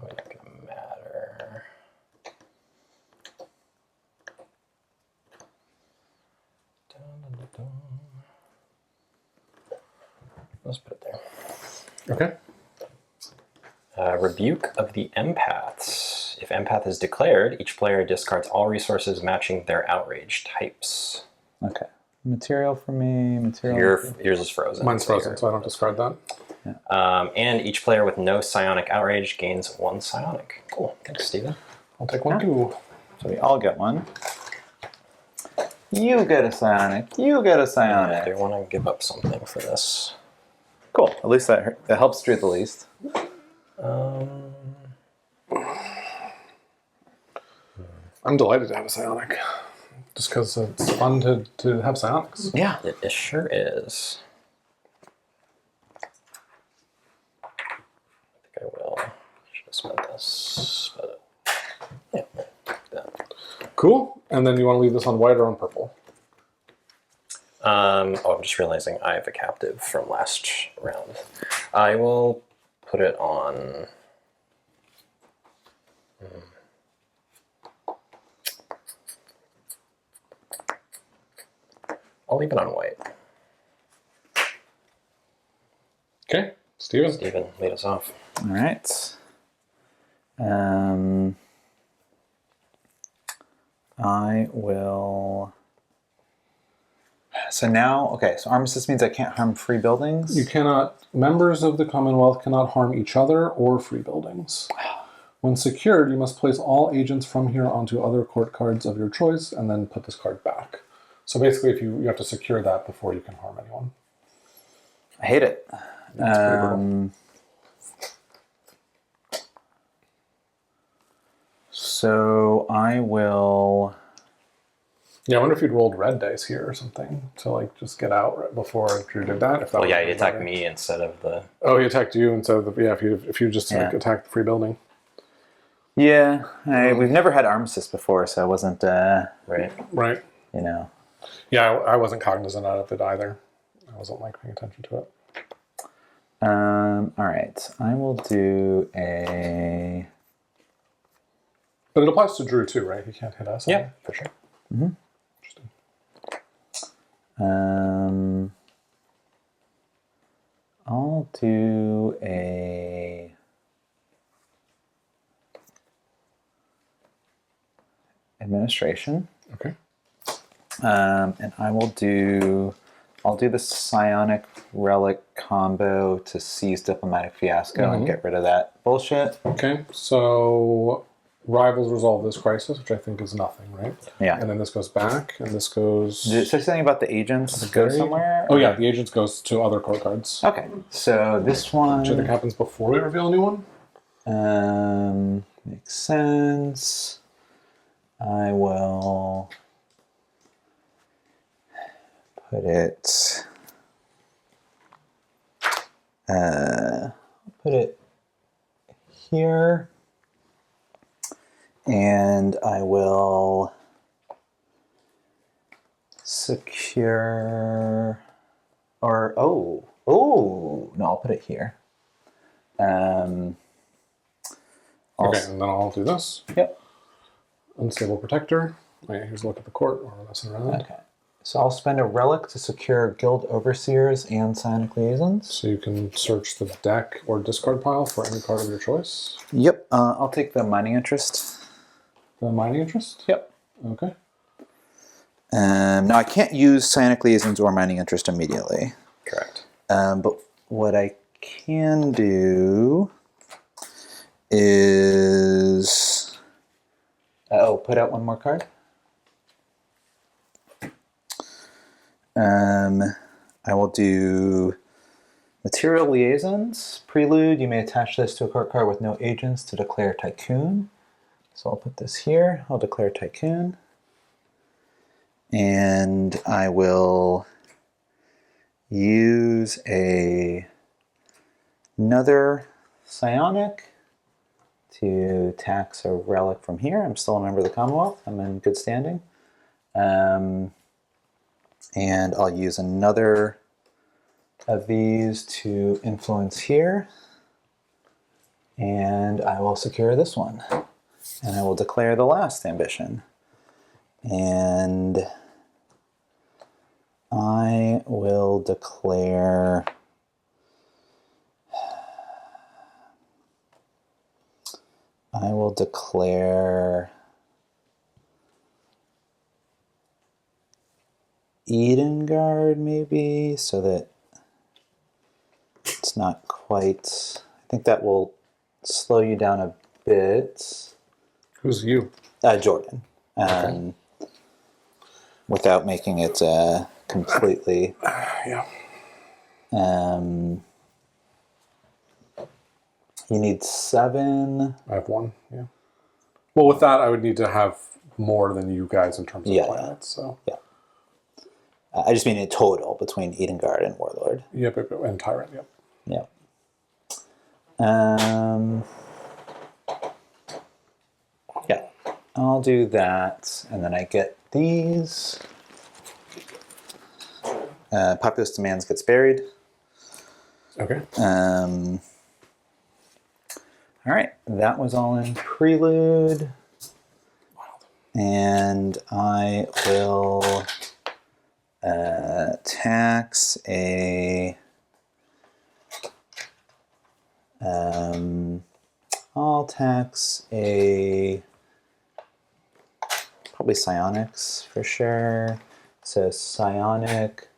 not going to matter. Let's put it there. Okay. Rebuke of the empaths. If empath is declared, each player discards all resources matching their outrage types. Okay. Material for me, material. Yours is frozen. Mine's frozen, so I don't discard that. And each player with no psionic outrage gains 1 psionic. Cool. Thanks, Steven. I'll take 1 too. So we all get 1. You get a psionic. You get a I psionic. do want to give up something for this. Cool. At least that helps you at the least. I'm delighted to have a psionic. Just because it's fun to have psionics. Yeah, it sure is. I think I will. Should have spent this, but yeah, that. Cool. And then you want to leave this on white or on purple? I'm just realizing I have a captive from last round. I will put it on. I'll leave it on white. Okay. Steven. Steven, lead us off. All right. I will. So now, okay, so armistice means I can't harm free buildings. You cannot, members of the Commonwealth cannot harm each other or free buildings. When secured, you must place all agents from here onto other court cards of your choice and then put this card back. So basically, if you have to secure that before you can harm anyone. I hate it. That's pretty brutal. So I will Yeah, I wonder if you'd rolled red dice here or something to like just get out right before Drew did that. If that Well, yeah, would he be attacked better. me instead of the. Oh, he attacked you instead of the if you just like, attacked the free building. Yeah, we've never had armistice before, so I wasn't, Right. Right. you know. Yeah, I wasn't cognizant of it either. I wasn't like paying attention to it. All right, I will do a. But it applies to Drew too, right? He can't hit us. Yeah, for sure. Interesting. I'll do a. Administration. Okay. And I'll do the psionic relic combo to seize diplomatic fiasco and get rid of that bullshit. Okay. So rivals resolve this crisis, which I think is nothing, right? Yeah. And then this goes back, and this goes. Did it say something about the agents go somewhere? Oh yeah, the agents goes to other core cards. Okay, so this one. Which I think happens before we reveal a new one. Makes sense. I will put it. Put it here, and I will secure. Or no, I'll put it here. Okay, and then I'll do this. Yep. Unstable protector. Oh, yeah, here's a look at the court or messing around. Okay. So I'll spend a relic to secure guild overseers and psionic liaisons. So you can search the deck or discard pile for any card of your choice. Yep. I'll take the mining interest. The mining interest? Yep. Okay. Now I can't use psionic liaisons or mining interest immediately. Correct. But what I can do is put out one more card. I will do material liaisons. Prelude, you may attach this to a court card with no agents to declare Tycoon. So I'll put this here. I'll declare Tycoon. And I will use another psionic to tax a relic from here. I'm still a member of the Commonwealth. I'm in good standing. And I'll use another of these to influence here. And I will secure this one. And I will declare the last ambition. And I will declare Edengard maybe, so that it's not quite. I think that will slow you down a bit. Who's you? Jordan. Without making it completely. Yeah. You need 7. I have 1, yeah. Well, with that, I would need to have more than you guys in terms of planets, so. Yeah. I just mean in total between Edengard and Warlord. Yep, and Tyrant, yep. Yep. Yeah, I'll do that, and then I get these. Populist Demands gets buried. Okay. All right, that was all in Prelude. Wild. And I will tax a. I'll tax a. Probably psionics for sure. So psionic.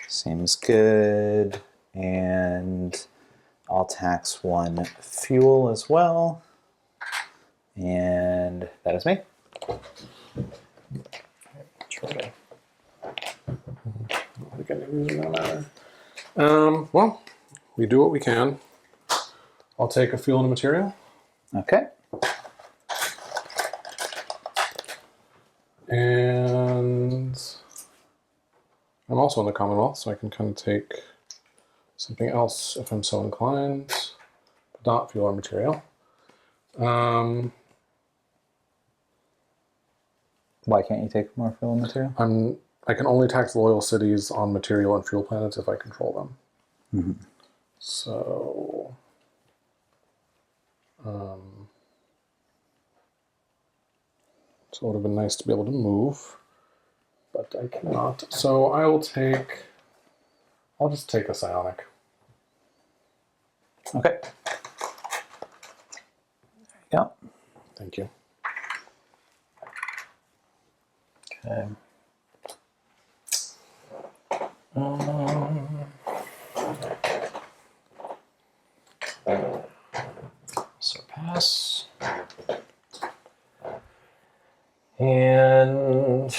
Seems good. And I'll tax 1 fuel as well. And that is me. Sure. Well, we do what we can. I'll take a fuel and a material. Okay. And I'm also in the Commonwealth, so I can kind of take something else if I'm so inclined, but not fuel or material. Why can't you take more fuel and material? I can only tax loyal cities on material and fuel planets if I control them. Mm-hmm. So, so it would have been nice to be able to move, but I cannot. So I'll just take a psionic. Okay. There you go. Thank you. Okay. Surpass. And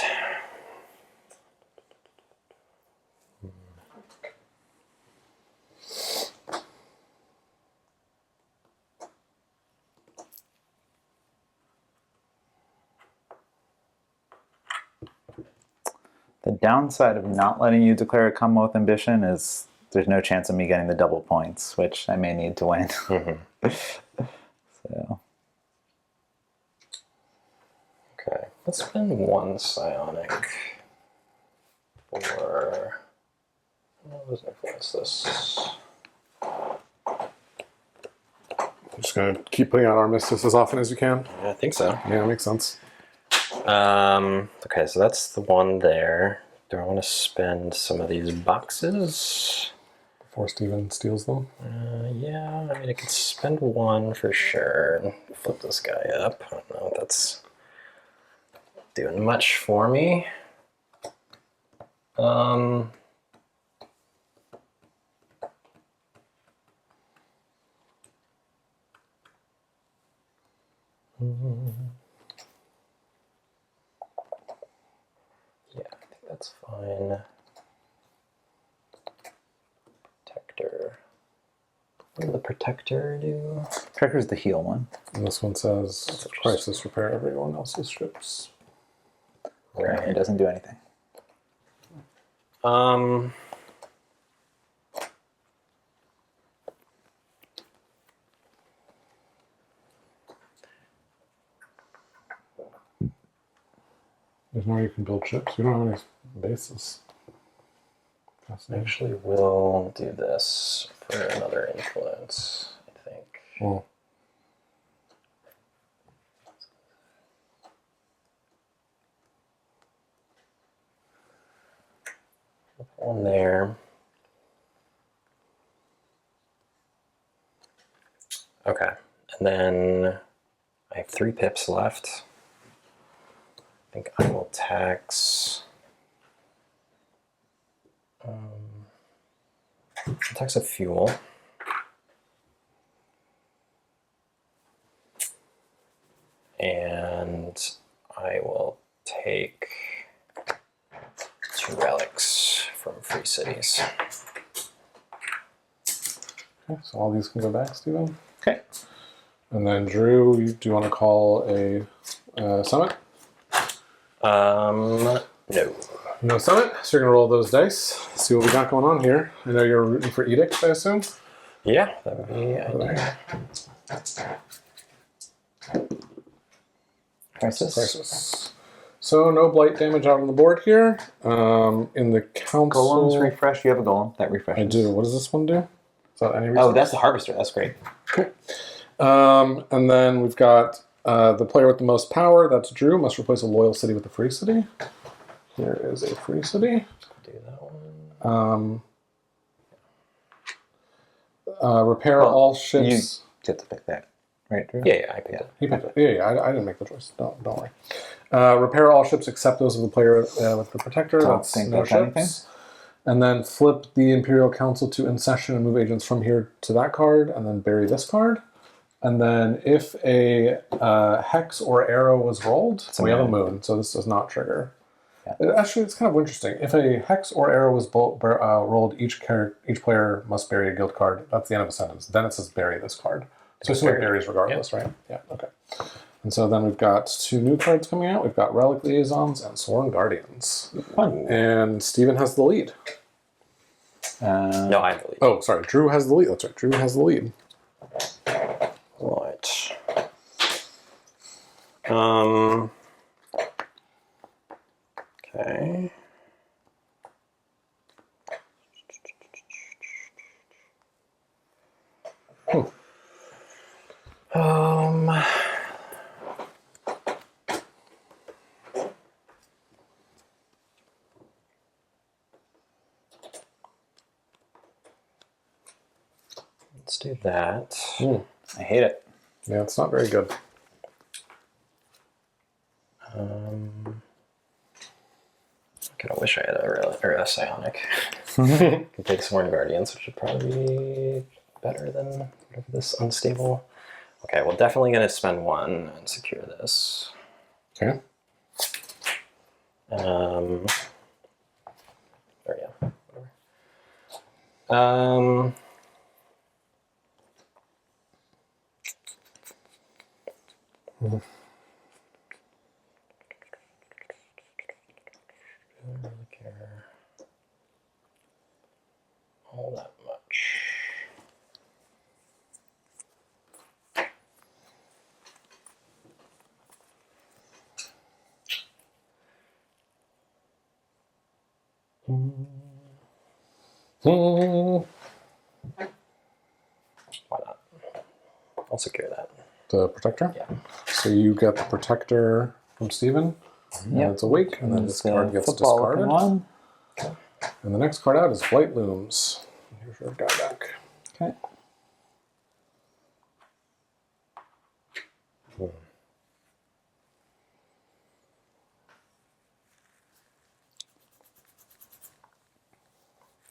The downside of not letting you declare a Commonwealth ambition is there's no chance of me getting the double points, which I may need to win. So. okay, let's spend one psionic for. What does influence this? I'm just going to keep putting out Armistice as often as you can. Yeah, I think so. Yeah, that makes sense. Okay, so that's the one there. Do I want to spend some of these boxes? Before Steven steals them. Yeah, I mean, I could spend one for sure and flip this guy up. I don't know if that's doing much for me. Yeah, I think that's fine. Protector. What did the protector do? Tracker's the heal one. And this one says crisis repair everyone else's ships. It doesn't do anything. There's no way you can build ships. You don't have any bases. Actually, we'll do this for another influence, I think. Well, One there. Okay, and then I have 3 pips left. I think I will tax. Tax a fuel. And I will take 2 relics from free cities. okay, so all these can go back, Steven. Okay. And then Drew, do you want to call a summit? No. No summit. So you're gonna roll those dice. See what we got going on here. I know you're rooting for Edict, I assume. Yeah, that would be ideal. Crisis. So no blight damage out on the board here. In the council, Golems refresh. You have a golem that refreshes. I do. What does this one do? Is that any reason? Oh, that's the harvester. That's great. Cool. And then we've got the player with the most power. That's Drew. Must replace a loyal city with a free city. Here is a free city. Do that one. Repair all ships. You get to pick that, right, Drew? Yeah, I picked it. He picked it. Yeah, I didn't make the choice. Don't worry. Repair all ships except those of the player with the protector. That's think no that's anything. ships. And then flip the Imperial Council to in session and move agents from here to that card, and then bury this card. And then if a hex or arrow was rolled, we have a moon, so this does not trigger. Yeah. Actually, it's kind of interesting. If a hex or arrow was rolled, each player must bury a guild card. That's the end of a sentence. Then it says bury this card. So it buries regardless, right? Yeah, okay. And so then we've got 2 new cards coming out. We've got Relic Liaisons and Sworn Guardians. Fun. And Steven has the lead. No, I believe. Oh, sorry. Drew has the lead. That's right. Drew has the lead. Right. Okay. Let's do that. I hate it. Yeah, it's not very good. I wish I had a psionic. Can take Sworn Guardians, which would probably be better than whatever this unstable. Okay, well, definitely going to spend 1 and secure this. Okay. Or yeah, whatever. I don't really care all that much. Why not? I'll secure that. The Protector? Yeah. So you get the Protector from Steven. And it's awake, and then this card gets discarded. One. And the next card out is Blight Looms. Here's your guy back. Okay. You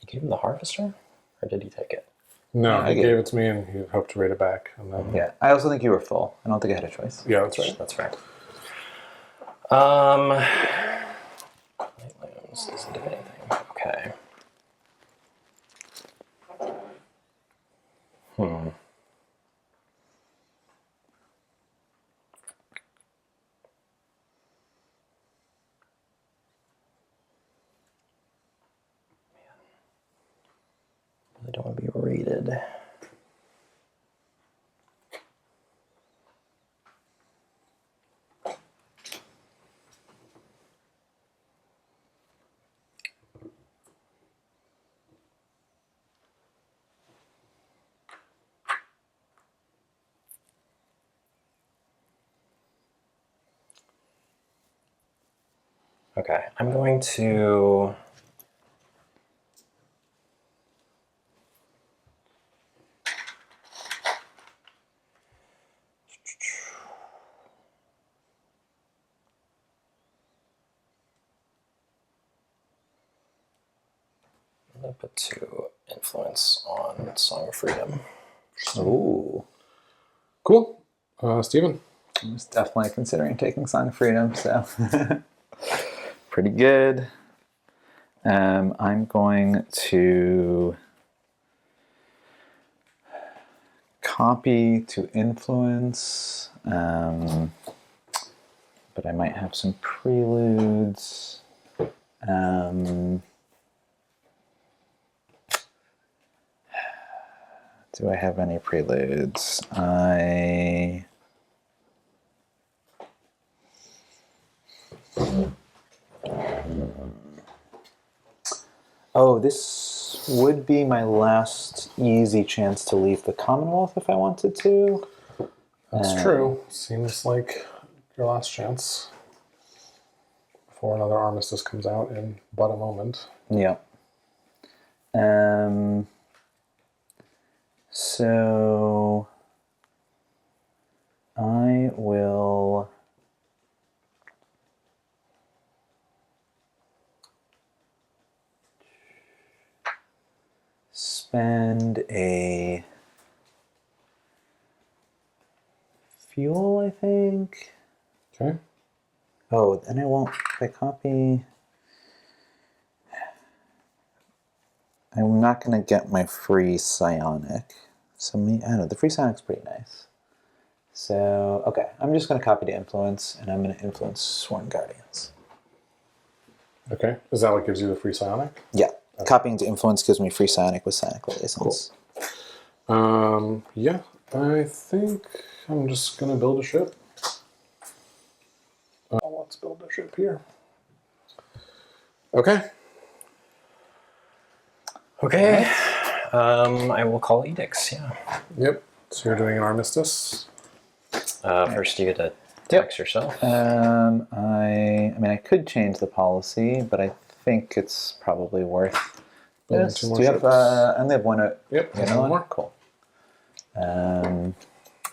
gave him the Harvester? Or did he take it? No, I he gave gave it to me, and he hoped to rate it back. And then, Yeah, I also think you were full. I don't think I had a choice. yeah, that's right. That's fair. Light Looms doesn't do anything. Okay. I don't want to be rated. Okay, I'm going to... I'm going to put 2 influence on Song of Freedom. Ooh. Cool. Steven? I was definitely considering taking Song of Freedom, so pretty good. I'm going to copy to influence, but I might have some preludes. Do I have any preludes? Oh, this would be my last easy chance to leave the Commonwealth if I wanted to. That's true. Seems like your last chance before another armistice comes out in but a moment. Yeah. So I will spend a fuel, I think. Okay. Oh, then I won't. If I copy, I'm not going to get my free psionic. So I don't know. The free psionic's pretty nice. So, okay, I'm just going to copy to influence, and I'm going to influence Sworn Guardians. Okay. Is that what gives you the free psionic? Yeah, copying to influence gives me free psionic with psionic liaisons. Yeah, I think I'm just gonna build a ship. Let's build a ship here. Okay. Okay. I will call edicts. Yeah. Yep. So you're doing an armistice. First, you get to tax yourself. I mean, I could change the policy, but I think it's probably worth. Building Yes. 2 more Do you ships. have? I only have one. Yep. You know One what? more. Cool. And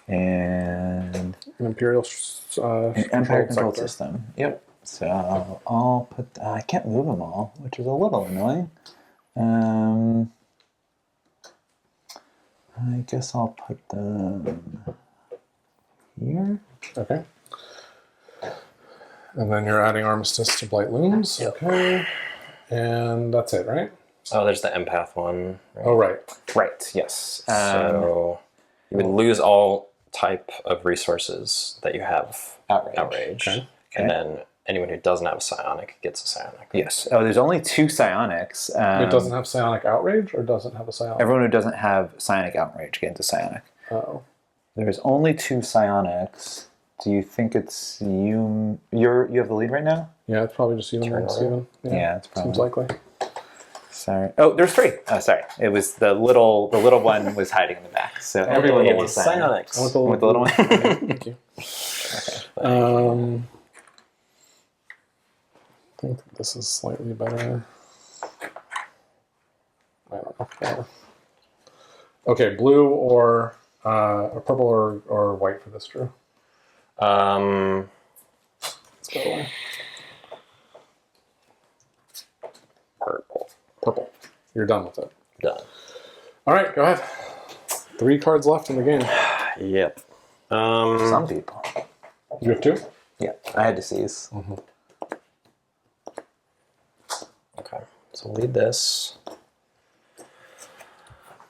An Imperial Empire controlled controlled sector. system. Yep. So I'll put. I can't move them all, which is a little annoying. I guess I'll put them here. Okay. And then you're adding armistice to Blight Looms. Yep. Okay. And that's it, right? Oh, there's the empath one. Right? Oh, right. Right. Yes. So you would lose all type of resources that you have. Outrage. Okay. And then anyone who doesn't have a psionic gets a psionic. Yes. Oh, there's only 2 psionics. It doesn't have psionic outrage or doesn't have a psionic? Everyone who doesn't have psionic outrage gains a psionic. Oh. There's only 2 psionics. Do you think it's you? You have the lead right now. Yeah, it's probably just you Turn and over. Steven. Yeah, it's Seems probably. likely. Sorry. Oh, there's 3. Oh, sorry. It was the little one was hiding in the back. So everyone Hey, gets a psionic. psionics. I With the little one. Thank you. I think this is slightly better. I don't know. Whatever. Okay, blue or purple or white for this, Drew. Um, Let's go away. purple. Purple. You're done with it. Done. All right, go ahead. 3 cards left in the game. Yep. Some people. You have 2? Yeah, I had to seize. Okay. So lead this.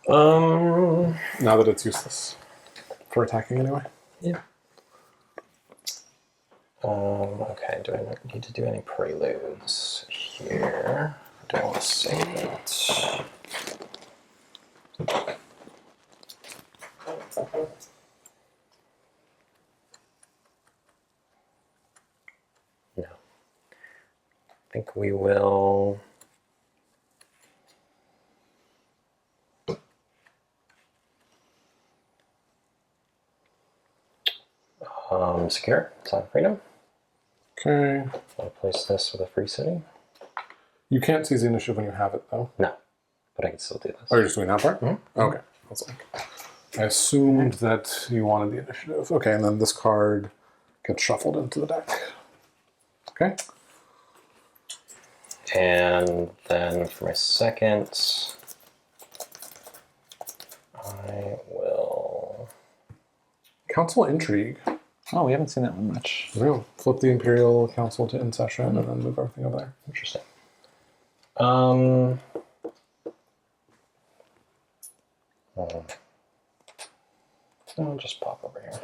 Now that it's useless for attacking anyway. Yeah. Okay, do I need to do any preludes here? Do I want to save it? No. I think we will... secure. Sign freedom. Okay. I'll place this with a free city. You can't seize the initiative when you have it, though. No, but I can still do this. Oh, you're just doing that part? Okay. That's like, I assumed that you wanted the initiative. Okay, and then this card gets shuffled into the deck. Okay. And then for my second, I will... Council Intrigue. Oh, we haven't seen that one much. Real. Flip the Imperial Council to in session and then move everything over there. Interesting. I'll just pop over here.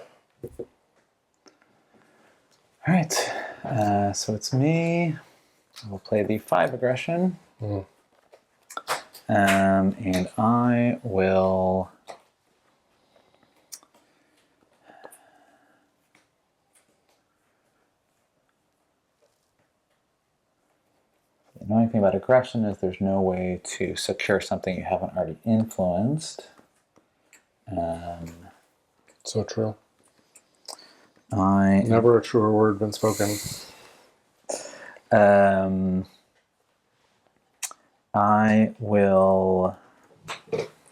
All right. So it's me. I will play the 5 aggression. And I will... The annoying thing about aggression is there's no way to secure something you haven't already influenced. So true. I Never a truer word been spoken. I will.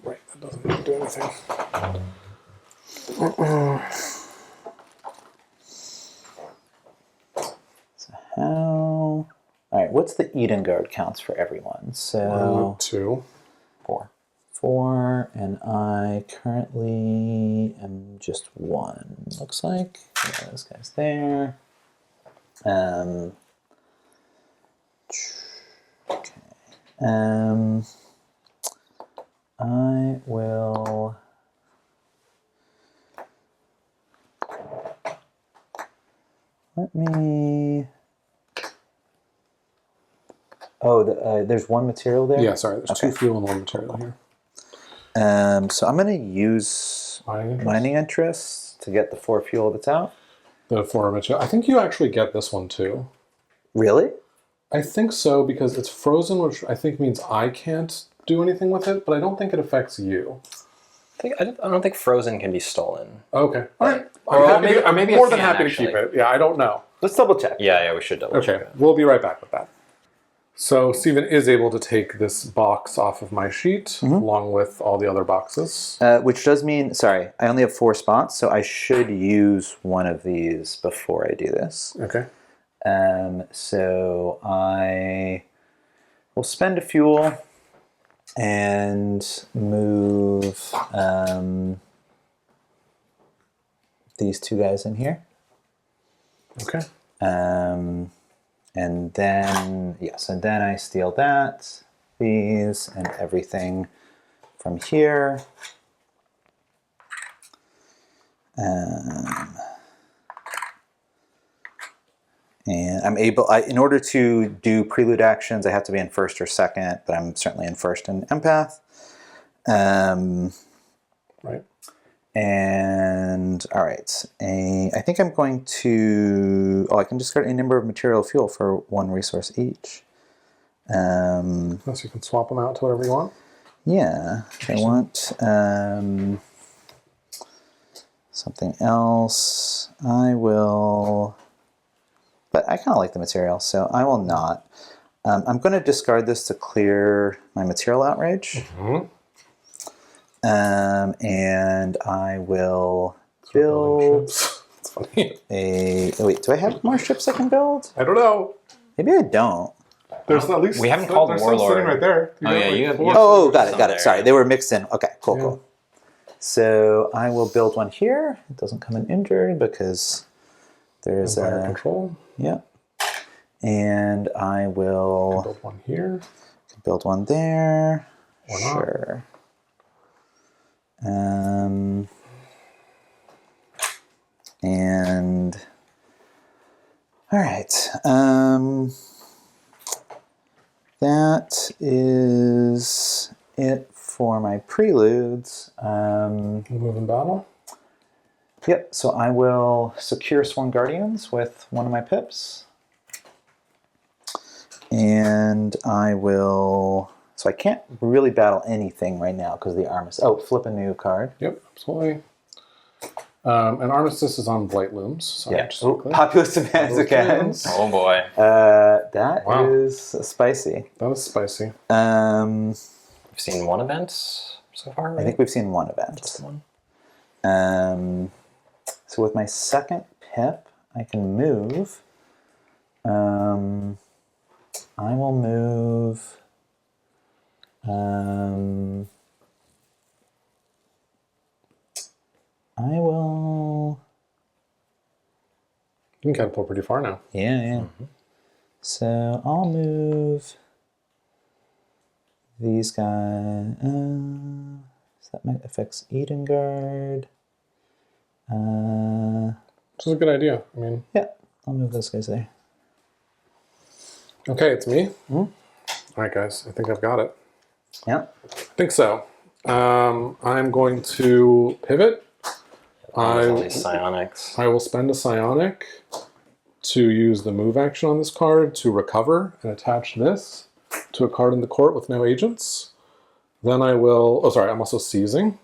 Right, that doesn't do anything. So how? All right. What's the Eden Guard counts for everyone? So 2. 4. 4, and I currently am just 1. Looks like. Yeah, this guy's there. Okay. I will. Let me... Oh, there's one material there? Yeah, sorry. There's 2 fuel and 1 material here. So I'm going to use mining interests to get the 4 fuel that's out. The 4 material. I think you actually get this one too. Really? I think so because it's frozen, which I think means I can't do anything with it, but I don't think it affects you. I don't think frozen can be stolen. Okay. All right. Or maybe more it than can, happy actually. to keep it. Yeah, I don't know. Let's double check. Yeah, we should double Okay, check that. we'll be right back with that. So Stephen is able to take this box off of my sheet, along with all the other boxes. Which does mean, sorry, I only have 4 spots, so I should use one of these before I do this. Okay. So I will spend a fuel and move these 2 guys in here. Okay. And then, yes, and then I steal that, these, and everything from here. And I'm able, in order to do prelude actions, I have to be in first or second, but I'm certainly in first in empath. Right. And all right, I think I'm going to. Oh, I can discard a number of material fuel for 1 resource each. So you can swap them out to whatever you want. Yeah, I want something else. I will, but I kind of like the material, so I will not. I'm going to discard this to clear my material outrage. And I will build It's funny. oh, wait, do I have more ships I can build? I don't know. Maybe I don't. There's at least We haven't called there's some Warlord. sitting right there. You have Oh, got it. there. Sorry, they were mixed in. Okay, cool. So I will build one here. It doesn't come in injured because there's Empire control. yeah. And I will Build one here. build one there. Or not. Sure. And all right. That is it for my preludes. Move in battle. Yep, so I will secure Sworn Guardians with one of my pips. And I will... So I can't really battle anything right now because of the Armistice. Oh, flip a new card. Yep, absolutely. And Armistice is on Blight Looms. So Yeah. just Ooh, quickly. Populous Demands again. Oh boy. That Wow. is spicy. That was spicy. We've seen 1 event so far, right? I think we've seen one event. Just 1. So with my second pip, I can move. I will move. I will. You can catapult pretty far now. Yeah. So I'll move these guys. So that affects Edengard. Which is a good idea. I mean, Yeah, I'll move those guys there. okay, it's me. All right, guys. I think I've got it. Yeah. I think so. I'm going to pivot. All these psionics. I will spend a psionic to use the move action on this card to recover and attach this to a card in the court with no agents. Then I will... Oh, sorry. I'm also seizing.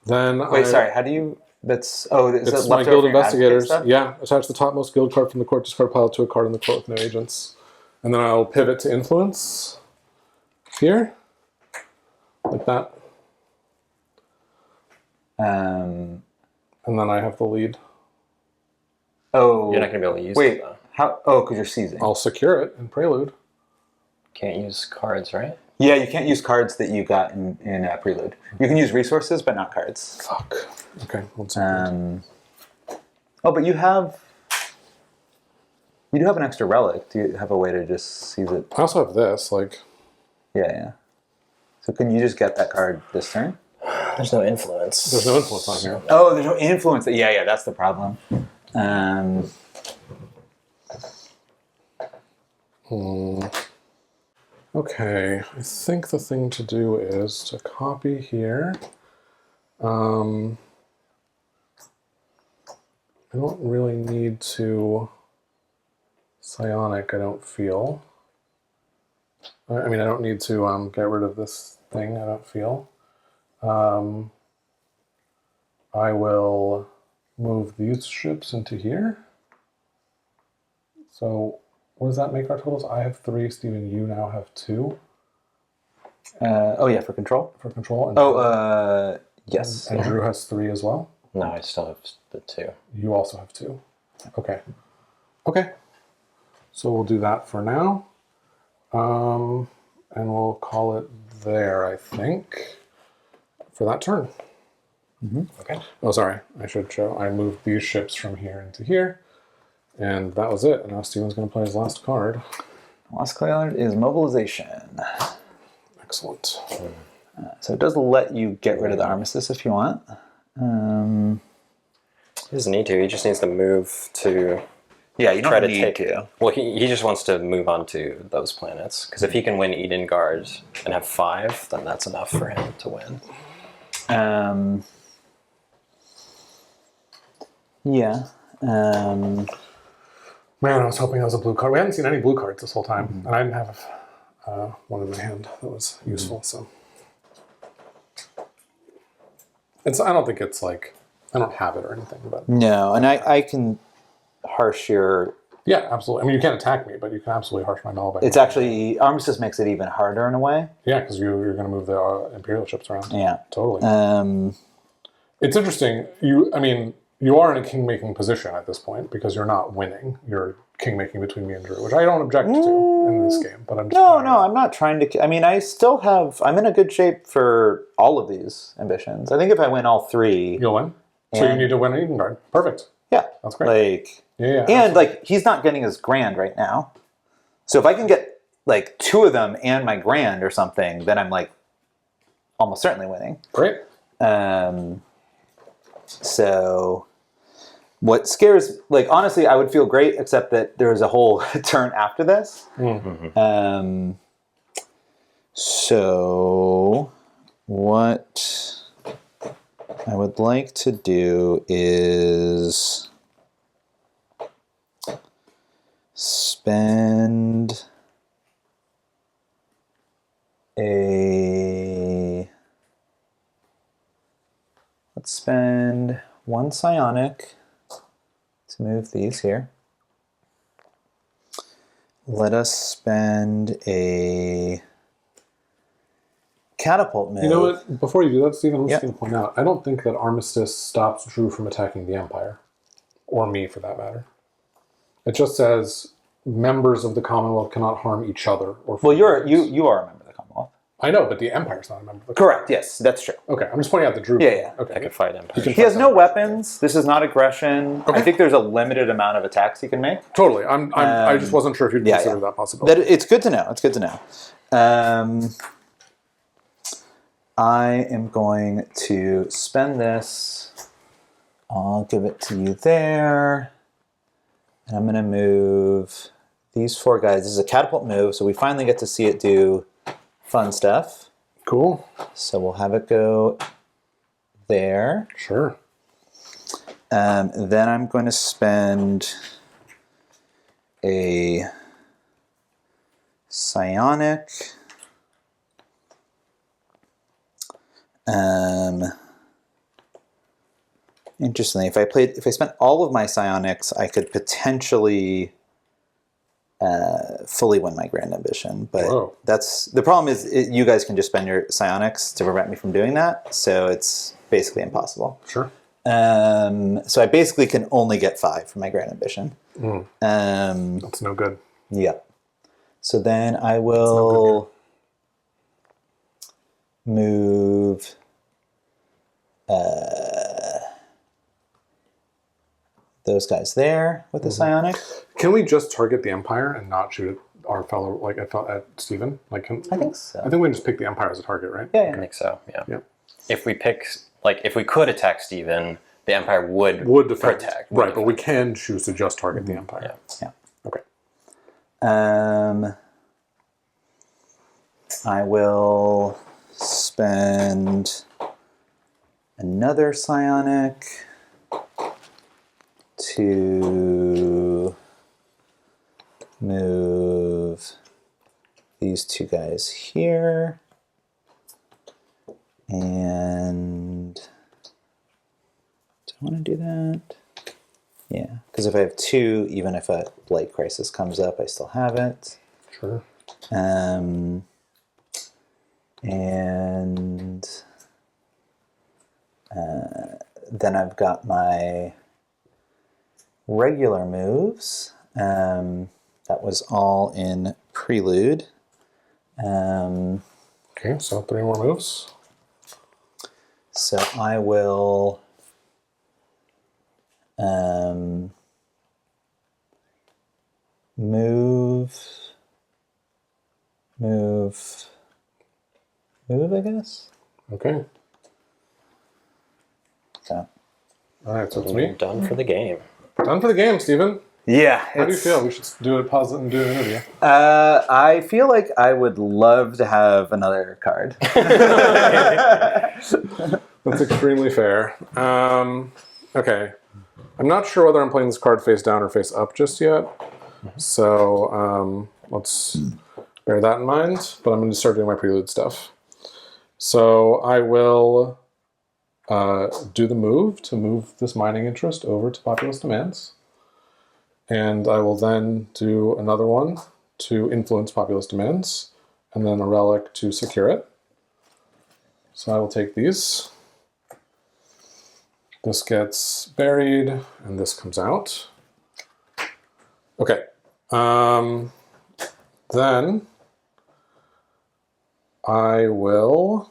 Then Wait, sorry. How do you? That's is It's that my left guild over your investigators. advocate stuff? Yeah, attach the topmost guild card from the court discard pile to a card in the court with no agents. And then I'll pivot to influence here, like that. And then I have the lead. Oh, You're not going to be able to use wait. it, though. How? Oh, because you're seizing. I'll secure it in Prelude. Can't use cards, right? Yeah, you can't use cards that you got in Prelude. You can use resources, but not cards. Fuck. Okay, 1 second. Oh, but you do have an extra relic. Do you have a way to just seize it? I also have this, like... Yeah. So can you just get that card this turn? There's no influence. There's no influence on here. Oh, there's no influence. Yeah, that's the problem. Okay, I think the thing to do is to copy here. I don't really need to psionic, I don't feel. I mean, I don't need to get rid of this thing, I don't feel. I will move these ships into here. So what does that make our totals? I have 3, Stephen, you now have 2. Oh yeah, for control. For control. And yes. And Drew has 3 as well? No, I still have the 2. You also have 2. Okay. Okay. So we'll do that for now. And we'll call it there, I think, for that turn. Okay. Oh, sorry. I should show. I moved these ships from here into here. And that was it. And now Steven's going to play his last card. Last card is mobilization. Excellent. So it does let you get rid of the armistice if you want. He doesn't need to. He just needs to move to... Yeah, you don't try to need take to. Well, he just wants to move on to those planets. Because if he can win Edengard and have 5, then that's enough for him to win. Yeah. Man, I was hoping that was a blue card. We hadn't seen any blue cards this whole time. And I didn't have one in my hand that was useful, so... I don't think it's like... I don't have it or anything, but... No, and I can harsh your... Yeah, absolutely. I mean, you can't attack me, but you can absolutely harsh my null. It's actually... Armistice makes it even harder in a way. Yeah, because you're going to move the Imperial ships around. Yeah. Totally. It's interesting. You are in a king-making position at this point because you're not winning. You're king-making between me and Drew, which I don't object to in this game. But I'm just I'm not trying to... I mean, I still have... I'm in a good shape for all of these ambitions. I think if I win all 3... You'll win. So you need to win Edengard. Perfect. Yeah. That's great. Yeah. And, he's not getting his grand right now. So if I can get, 2 of them and my grand or something, then I'm, almost certainly winning. Great. So what scares, honestly, I would feel great, except that there's a whole turn after this. Mm-hmm. So what I would like to do is spend let's spend 1 psionic to move these here. Let us spend a catapult move. You know what? Before you do that, Stephen, I'm just Yep. going to point out, I don't think that Armistice stops Drew from attacking the Empire. Or me, for that matter. It just says members of the Commonwealth cannot harm each other. Or Well, you are a member of the Commonwealth. I know, but the Empire's not a member of the Correct. Yes, that's true. Okay, I'm just pointing out the Drew. Yeah. Okay. I could fight Empire. He has no weapons. This is not aggression. I think there's a limited amount of attacks he can make. Totally. I just wasn't sure if you'd consider that possibility. It's good to know. It's good to know. I am going to spend this. I'll give it to you there. And I'm going to move these 4 guys. This is a catapult move, so we finally get to see it do fun stuff. Cool. So we'll have it go there. Sure. Then I'm going to spend a psionic. Interestingly, if I spent all of my psionics, I could potentially fully win my grand ambition. But Whoa. that's the problem is you guys can just spend your psionics to prevent me from doing that. So it's basically impossible. Sure. So I basically can only get 5 for my grand ambition. That's no good. Yeah. So then I will move those guys there with the psionic. Can we just target the Empire and not shoot at our fellow, at Stephen? I think so. I think we can just pick the Empire as a target, right? Yeah. I think so, yeah. Yep. If we pick, if we could attack Steven, the Empire would defend. protect. Right, but we can choose to just target the Empire. Yeah. Okay. I will spend another psionic to move these two guys here. And do I want to do that? Yeah, because if I have 2, even if a Blight Crisis comes up, I still have it. Sure. And then I've got my regular moves. That was all in Prelude. Okay, so 3 more moves. So I will move, I guess. Okay. So. All right, so it's You're me. done for the game. Done for the game, Steven. Yeah. How do you feel? We should do a pause and do an interview. I feel like I would love to have another card. That's extremely fair. Okay. I'm not sure whether I'm playing this card face down or face up just yet. So let's bear that in mind. But I'm going to start doing my prelude stuff. So I will do the move to move this mining interest over to populist demands. And I will then do another one to influence populist demands, and then a relic to secure it. So I will take these. This gets buried, and this comes out. Okay. Then I will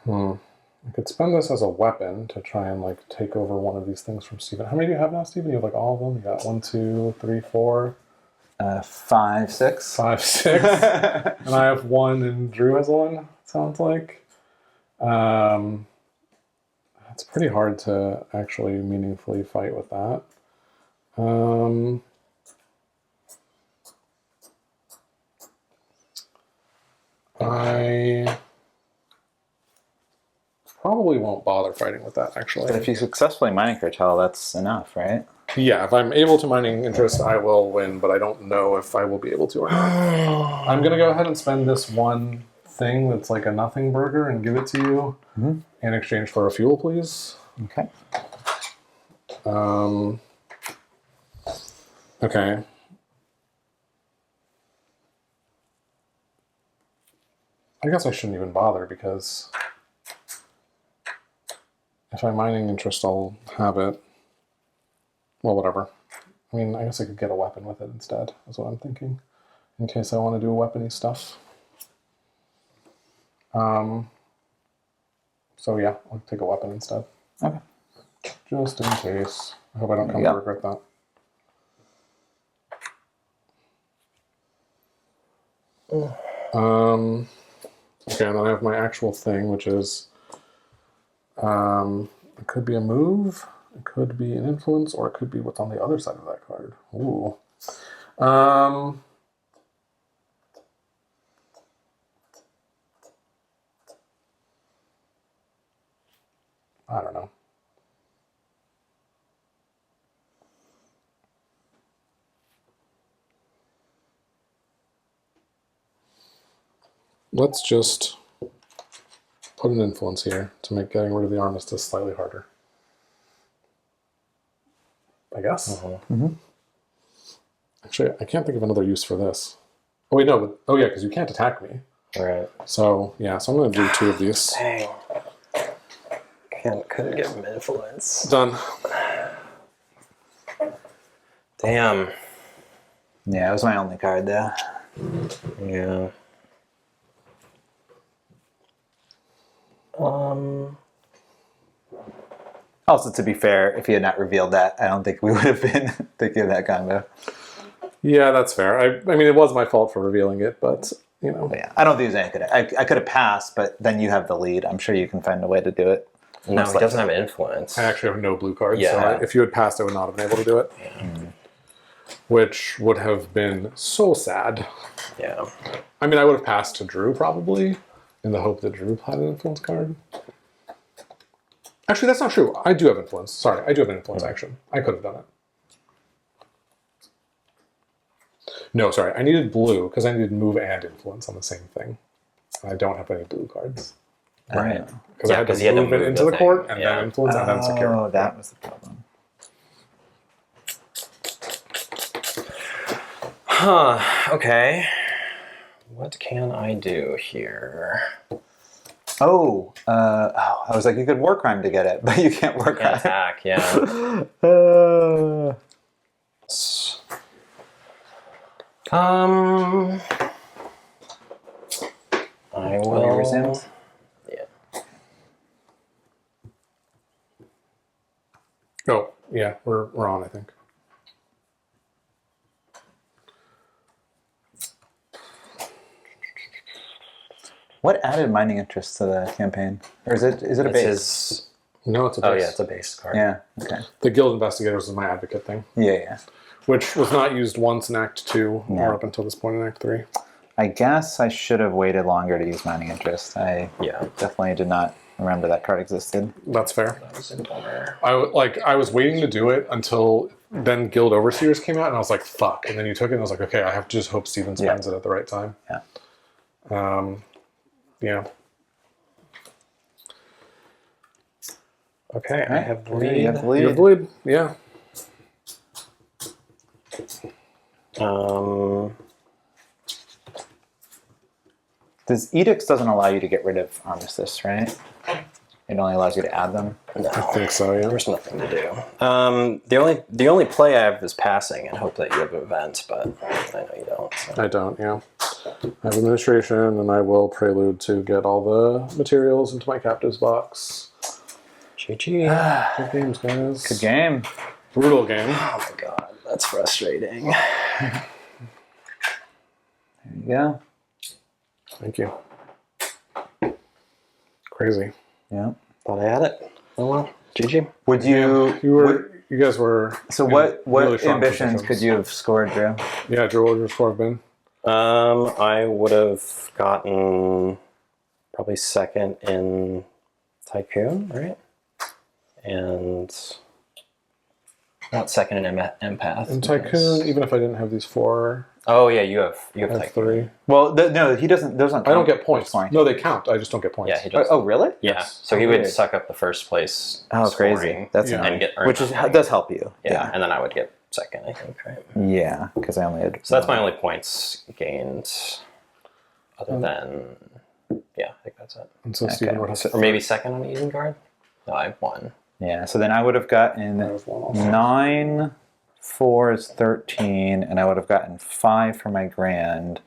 I could spend this as a weapon to try and like take over one of these things from Steven. How many do you have now, Steven? You have like all of them? You got 1, 2, 3, 4, 5, 6. 5, 6. And I have 1 and Drew has 1, it sounds like. It's pretty hard to actually meaningfully fight with that. I probably won't bother fighting with that, actually. But if you successfully mining cartel, that's enough, right? Yeah, if I'm able to mining interest, I will win, but I don't know if I will be able to or not. I'm going to go ahead and spend this 1 thing that's like a nothing burger and give it to you in exchange for a fuel, please. Okay. Okay. I guess I shouldn't even bother because if I'm mining interest, I'll have it. Well, whatever. I mean, I guess I could get a weapon with it instead, is what I'm thinking, in case I want to do weapony stuff. So yeah, I'll take a weapon instead. Okay. Just in case. I hope I don't come to regret that. Okay, and then I have my actual thing, which is it could be a move, it could be an influence, or it could be what's on the other side of that card. Ooh. I don't know. Let's just put an influence here to make getting rid of the armistice slightly harder. I guess. Actually, I can't think of another use for this. Oh wait, no. Oh yeah, because you can't attack me. Right. So yeah, so I'm going to do 2 of these. Dang. Couldn't give him influence. Done. Damn. Yeah, it was my only card there. Yeah. Also, to be fair, if he had not revealed that, I don't think we would have been thinking of that combo. Yeah, that's fair. I mean, it was my fault for revealing it, but you know. But yeah, I don't think there's any good. I could have passed, but then you have the lead. I'm sure you can find a way to do it. No, he doesn't have influence. I actually have no blue cards, Yeah. so if you had passed, I would not have been able to do it. Which would have been so sad. Yeah. I mean, I would have passed to Drew probably, in the hope that Drew had an influence card. Actually, that's not true. I do have influence. Sorry, I do have an influence action. I could have done it. No, sorry. I needed blue because I needed move and influence on the same thing. I don't have any blue cards. Right. Because I had to move it into the court and then influence and then secure. Oh, that was the problem. Huh. Okay. What can I do here? I was like, you could war crime to get it, but you can't war crime. Attack, yeah. I will resume. Yeah. Oh, yeah, we're on, I think. What added mining interest to the campaign? Or is it a base? No, it's a base. Oh yeah, it's a base card. Yeah, okay. The Guild Investigators is my advocate thing, Yeah. which was not used once in Act 2 No. or up until this point in Act 3. I guess I should have waited longer to use mining interest. I definitely did not remember that card existed. That's fair. That was a bummer. I was waiting to do it until then Guild Overseers came out, and I was like, fuck. And then you took it, and I was like, okay, I have to just hope Steven spends it at the right time. Yeah. Yeah. Okay, I have You lead. have the You have lead. the lead. Yeah. This edicts doesn't allow you to get rid of armistice, right? It only allows you to add them. No, I think so, yeah. there's nothing to do. The only play I have is passing and hope that you have events, but I know you don't. So. I don't, yeah. I have administration, and I will prelude to get all the materials into my captive's box. GG. Good games, guys. Good game. Brutal game. Oh my god, that's frustrating. There you go. Thank you. Crazy. Yeah. Thought I had it. Oh well, GG. Would you? You guys were. So in what really strong ambitions positions. could you have scored, Drew? Yeah, Drew, what would your score have been? I would have gotten probably second in Tycoon, right? And not second in Empath. In Tycoon, even if I didn't have these four, Oh yeah, you have I have Tycoon. three. Well, no, he doesn't. Those aren't. I don't get points. Scoring. No, they count. I just don't get points. Yeah, he does. Oh, really? Yeah, Yes. so he Oh, would weird. suck up the first place. Oh, scoring, crazy. That's Yeah. annoying. and get Which does help you. yeah, and then I would get second, I think, right? Yeah, because I only had. So that's my only points gained. Other than, yeah, I think that's it. And so Steven would have Or maybe second on the Eden card. No, I won. Yeah, so then I would have gotten have one also. 9, 4 is 13, and I would have gotten 5 for my grand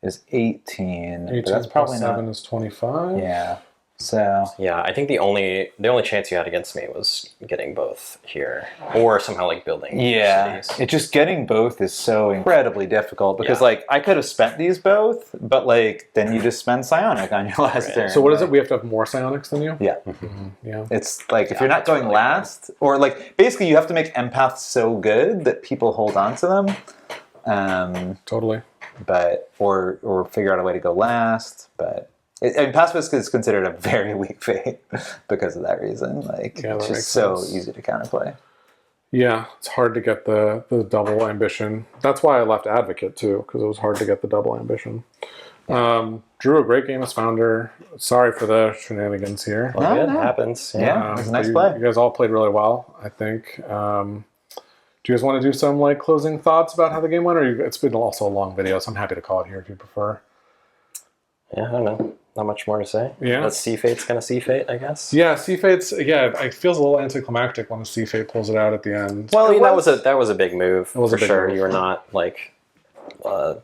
is 18. 18 But that's probably plus 7 not. is 25. Yeah. So Yeah, I think the only chance you had against me was getting both here, or somehow like building. yeah, cities. it just getting both is so incredibly difficult because Yeah. like I could have spent these both, but like then you just spend psionic on your last Right. turn. So what is it? We have to have more psionics than you? Yeah. Yeah. It's like if Yeah, you're not that's going really last, or like basically you have to make empaths so good that people hold on to them. Totally. But or figure out a way to go last. But and Pacifist is considered a very weak fate because of that reason. Like Yeah, that it's makes just so sense. easy to counterplay. Yeah, it's hard to get the double ambition. That's why I left Advocate too, because it was hard to get the double ambition. Drew, a great game as founder. Sorry for the shenanigans here. Well, No, good. no. Happens. Yeah. It was a nice but play. You guys all played really well, I think. Do you guys want to do some like closing thoughts about how the game went, or it's been also a long video, so I'm happy to call it here if you prefer. Yeah, I don't know. Not much more to say. Yeah. Let's see Fate's gonna see Fate, I guess. Yeah, Sea Fate's it feels a little anticlimactic when the Sea Fate pulls it out at the end. Well, It that was- was a big move. was a for big sure. move. You were not like, it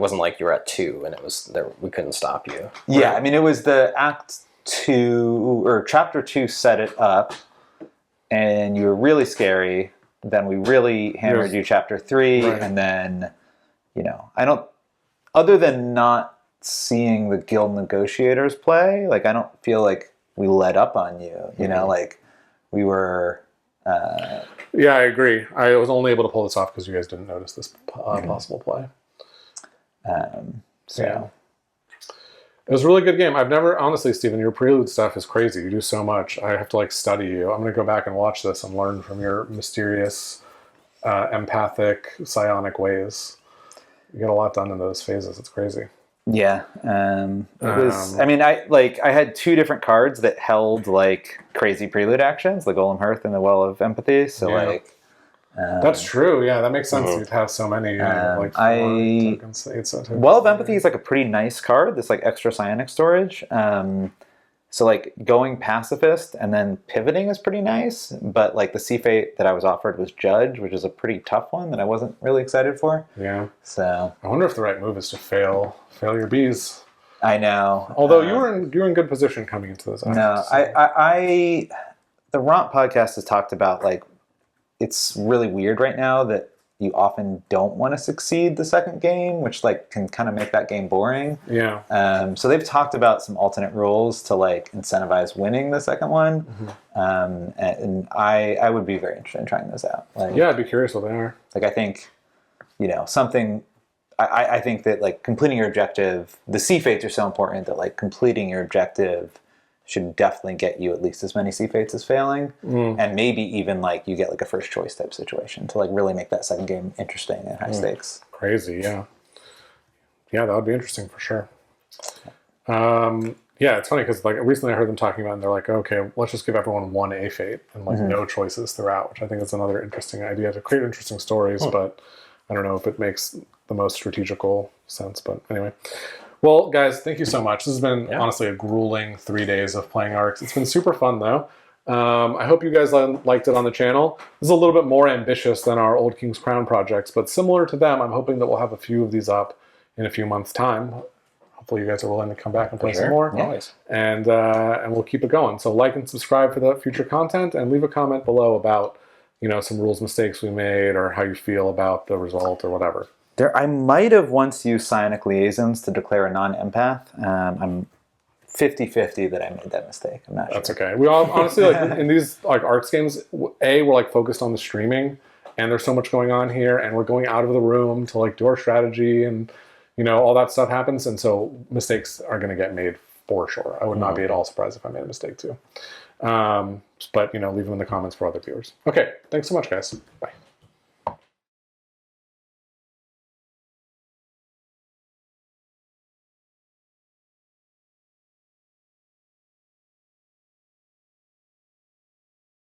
wasn't like you were at 2 and it was there. We couldn't stop you. Yeah, I mean it was the Act 2 or Chapter 2 set it up, and you were really scary. then we really hammered you chapter 3, Right. and then, I don't, other than not seeing the guild negotiators play, like, I don't feel like we let up on you, like, we were... Yeah, I agree. I was only able to pull this off because you guys didn't notice this possible play. Yeah. It was a really good game. I've never, honestly, Stephen, your prelude stuff is crazy. You do so much. I have to study you. I'm going to go back and watch this and learn from your mysterious, empathic, psionic ways. You get a lot done in those phases. It's crazy. Yeah. It was, I had 2 different cards that held crazy prelude actions, the Golem Hearth and the Well of Empathy. So that's true. Yeah, that makes sense. You'd have so many tokens. Well of Empathy is a pretty nice card. This extra psionic storage. So going Pacifist and then pivoting is pretty nice. But the Sea Fate that I was offered was Judge, which is a pretty tough one that I wasn't really excited for. Yeah. So I wonder if the right move is to fail your bees. I know. Although you were in good position coming into this. No, I the Romp podcast has talked about it's really weird right now that you often don't want to succeed the second game, which can kind of make that game boring. Yeah. So they've talked about some alternate rules to incentivize winning the second one. Mm-hmm. And I would be very interested in trying those out. Yeah, I'd be curious what they are. I think, something. I think that completing your objective, the Sea Fates are so important that completing your objective should definitely get you at least as many Sea Fates as failing, and maybe even you get a first choice type situation to really make that second game interesting and high stakes. Crazy, yeah, that would be interesting for sure. Yeah, it's funny because recently I heard them talking about it and they're okay, let's just give everyone one A Fate and no choices throughout, which I think is another interesting idea to create interesting stories, but I don't know if it makes the most strategical sense. But anyway. Well, guys, thank you so much. This has been honestly a grueling 3 days of playing Arcs. It's been super fun, though. I hope you guys liked it on the channel. This is a little bit more ambitious than our Old King's Crown projects, but similar to them, I'm hoping that we'll have a few of these up in a few months' time. Hopefully you guys are willing to come back and play some more. Always. And we'll keep it going. So like and subscribe for the future content, and leave a comment below about some rules mistakes we made or how you feel about the result or whatever. I might have once used psionic liaisons to declare a non-empath. I'm 50-50 that I made that mistake. I'm not sure. That's okay. We all honestly in these Arcs games, we're focused on the streaming, and there's so much going on here, and we're going out of the room to do our strategy, and all that stuff happens, and so mistakes are going to get made for sure. I would not be at all surprised if I made a mistake too. But leave them in the comments for other viewers. Okay, thanks so much, guys. Bye.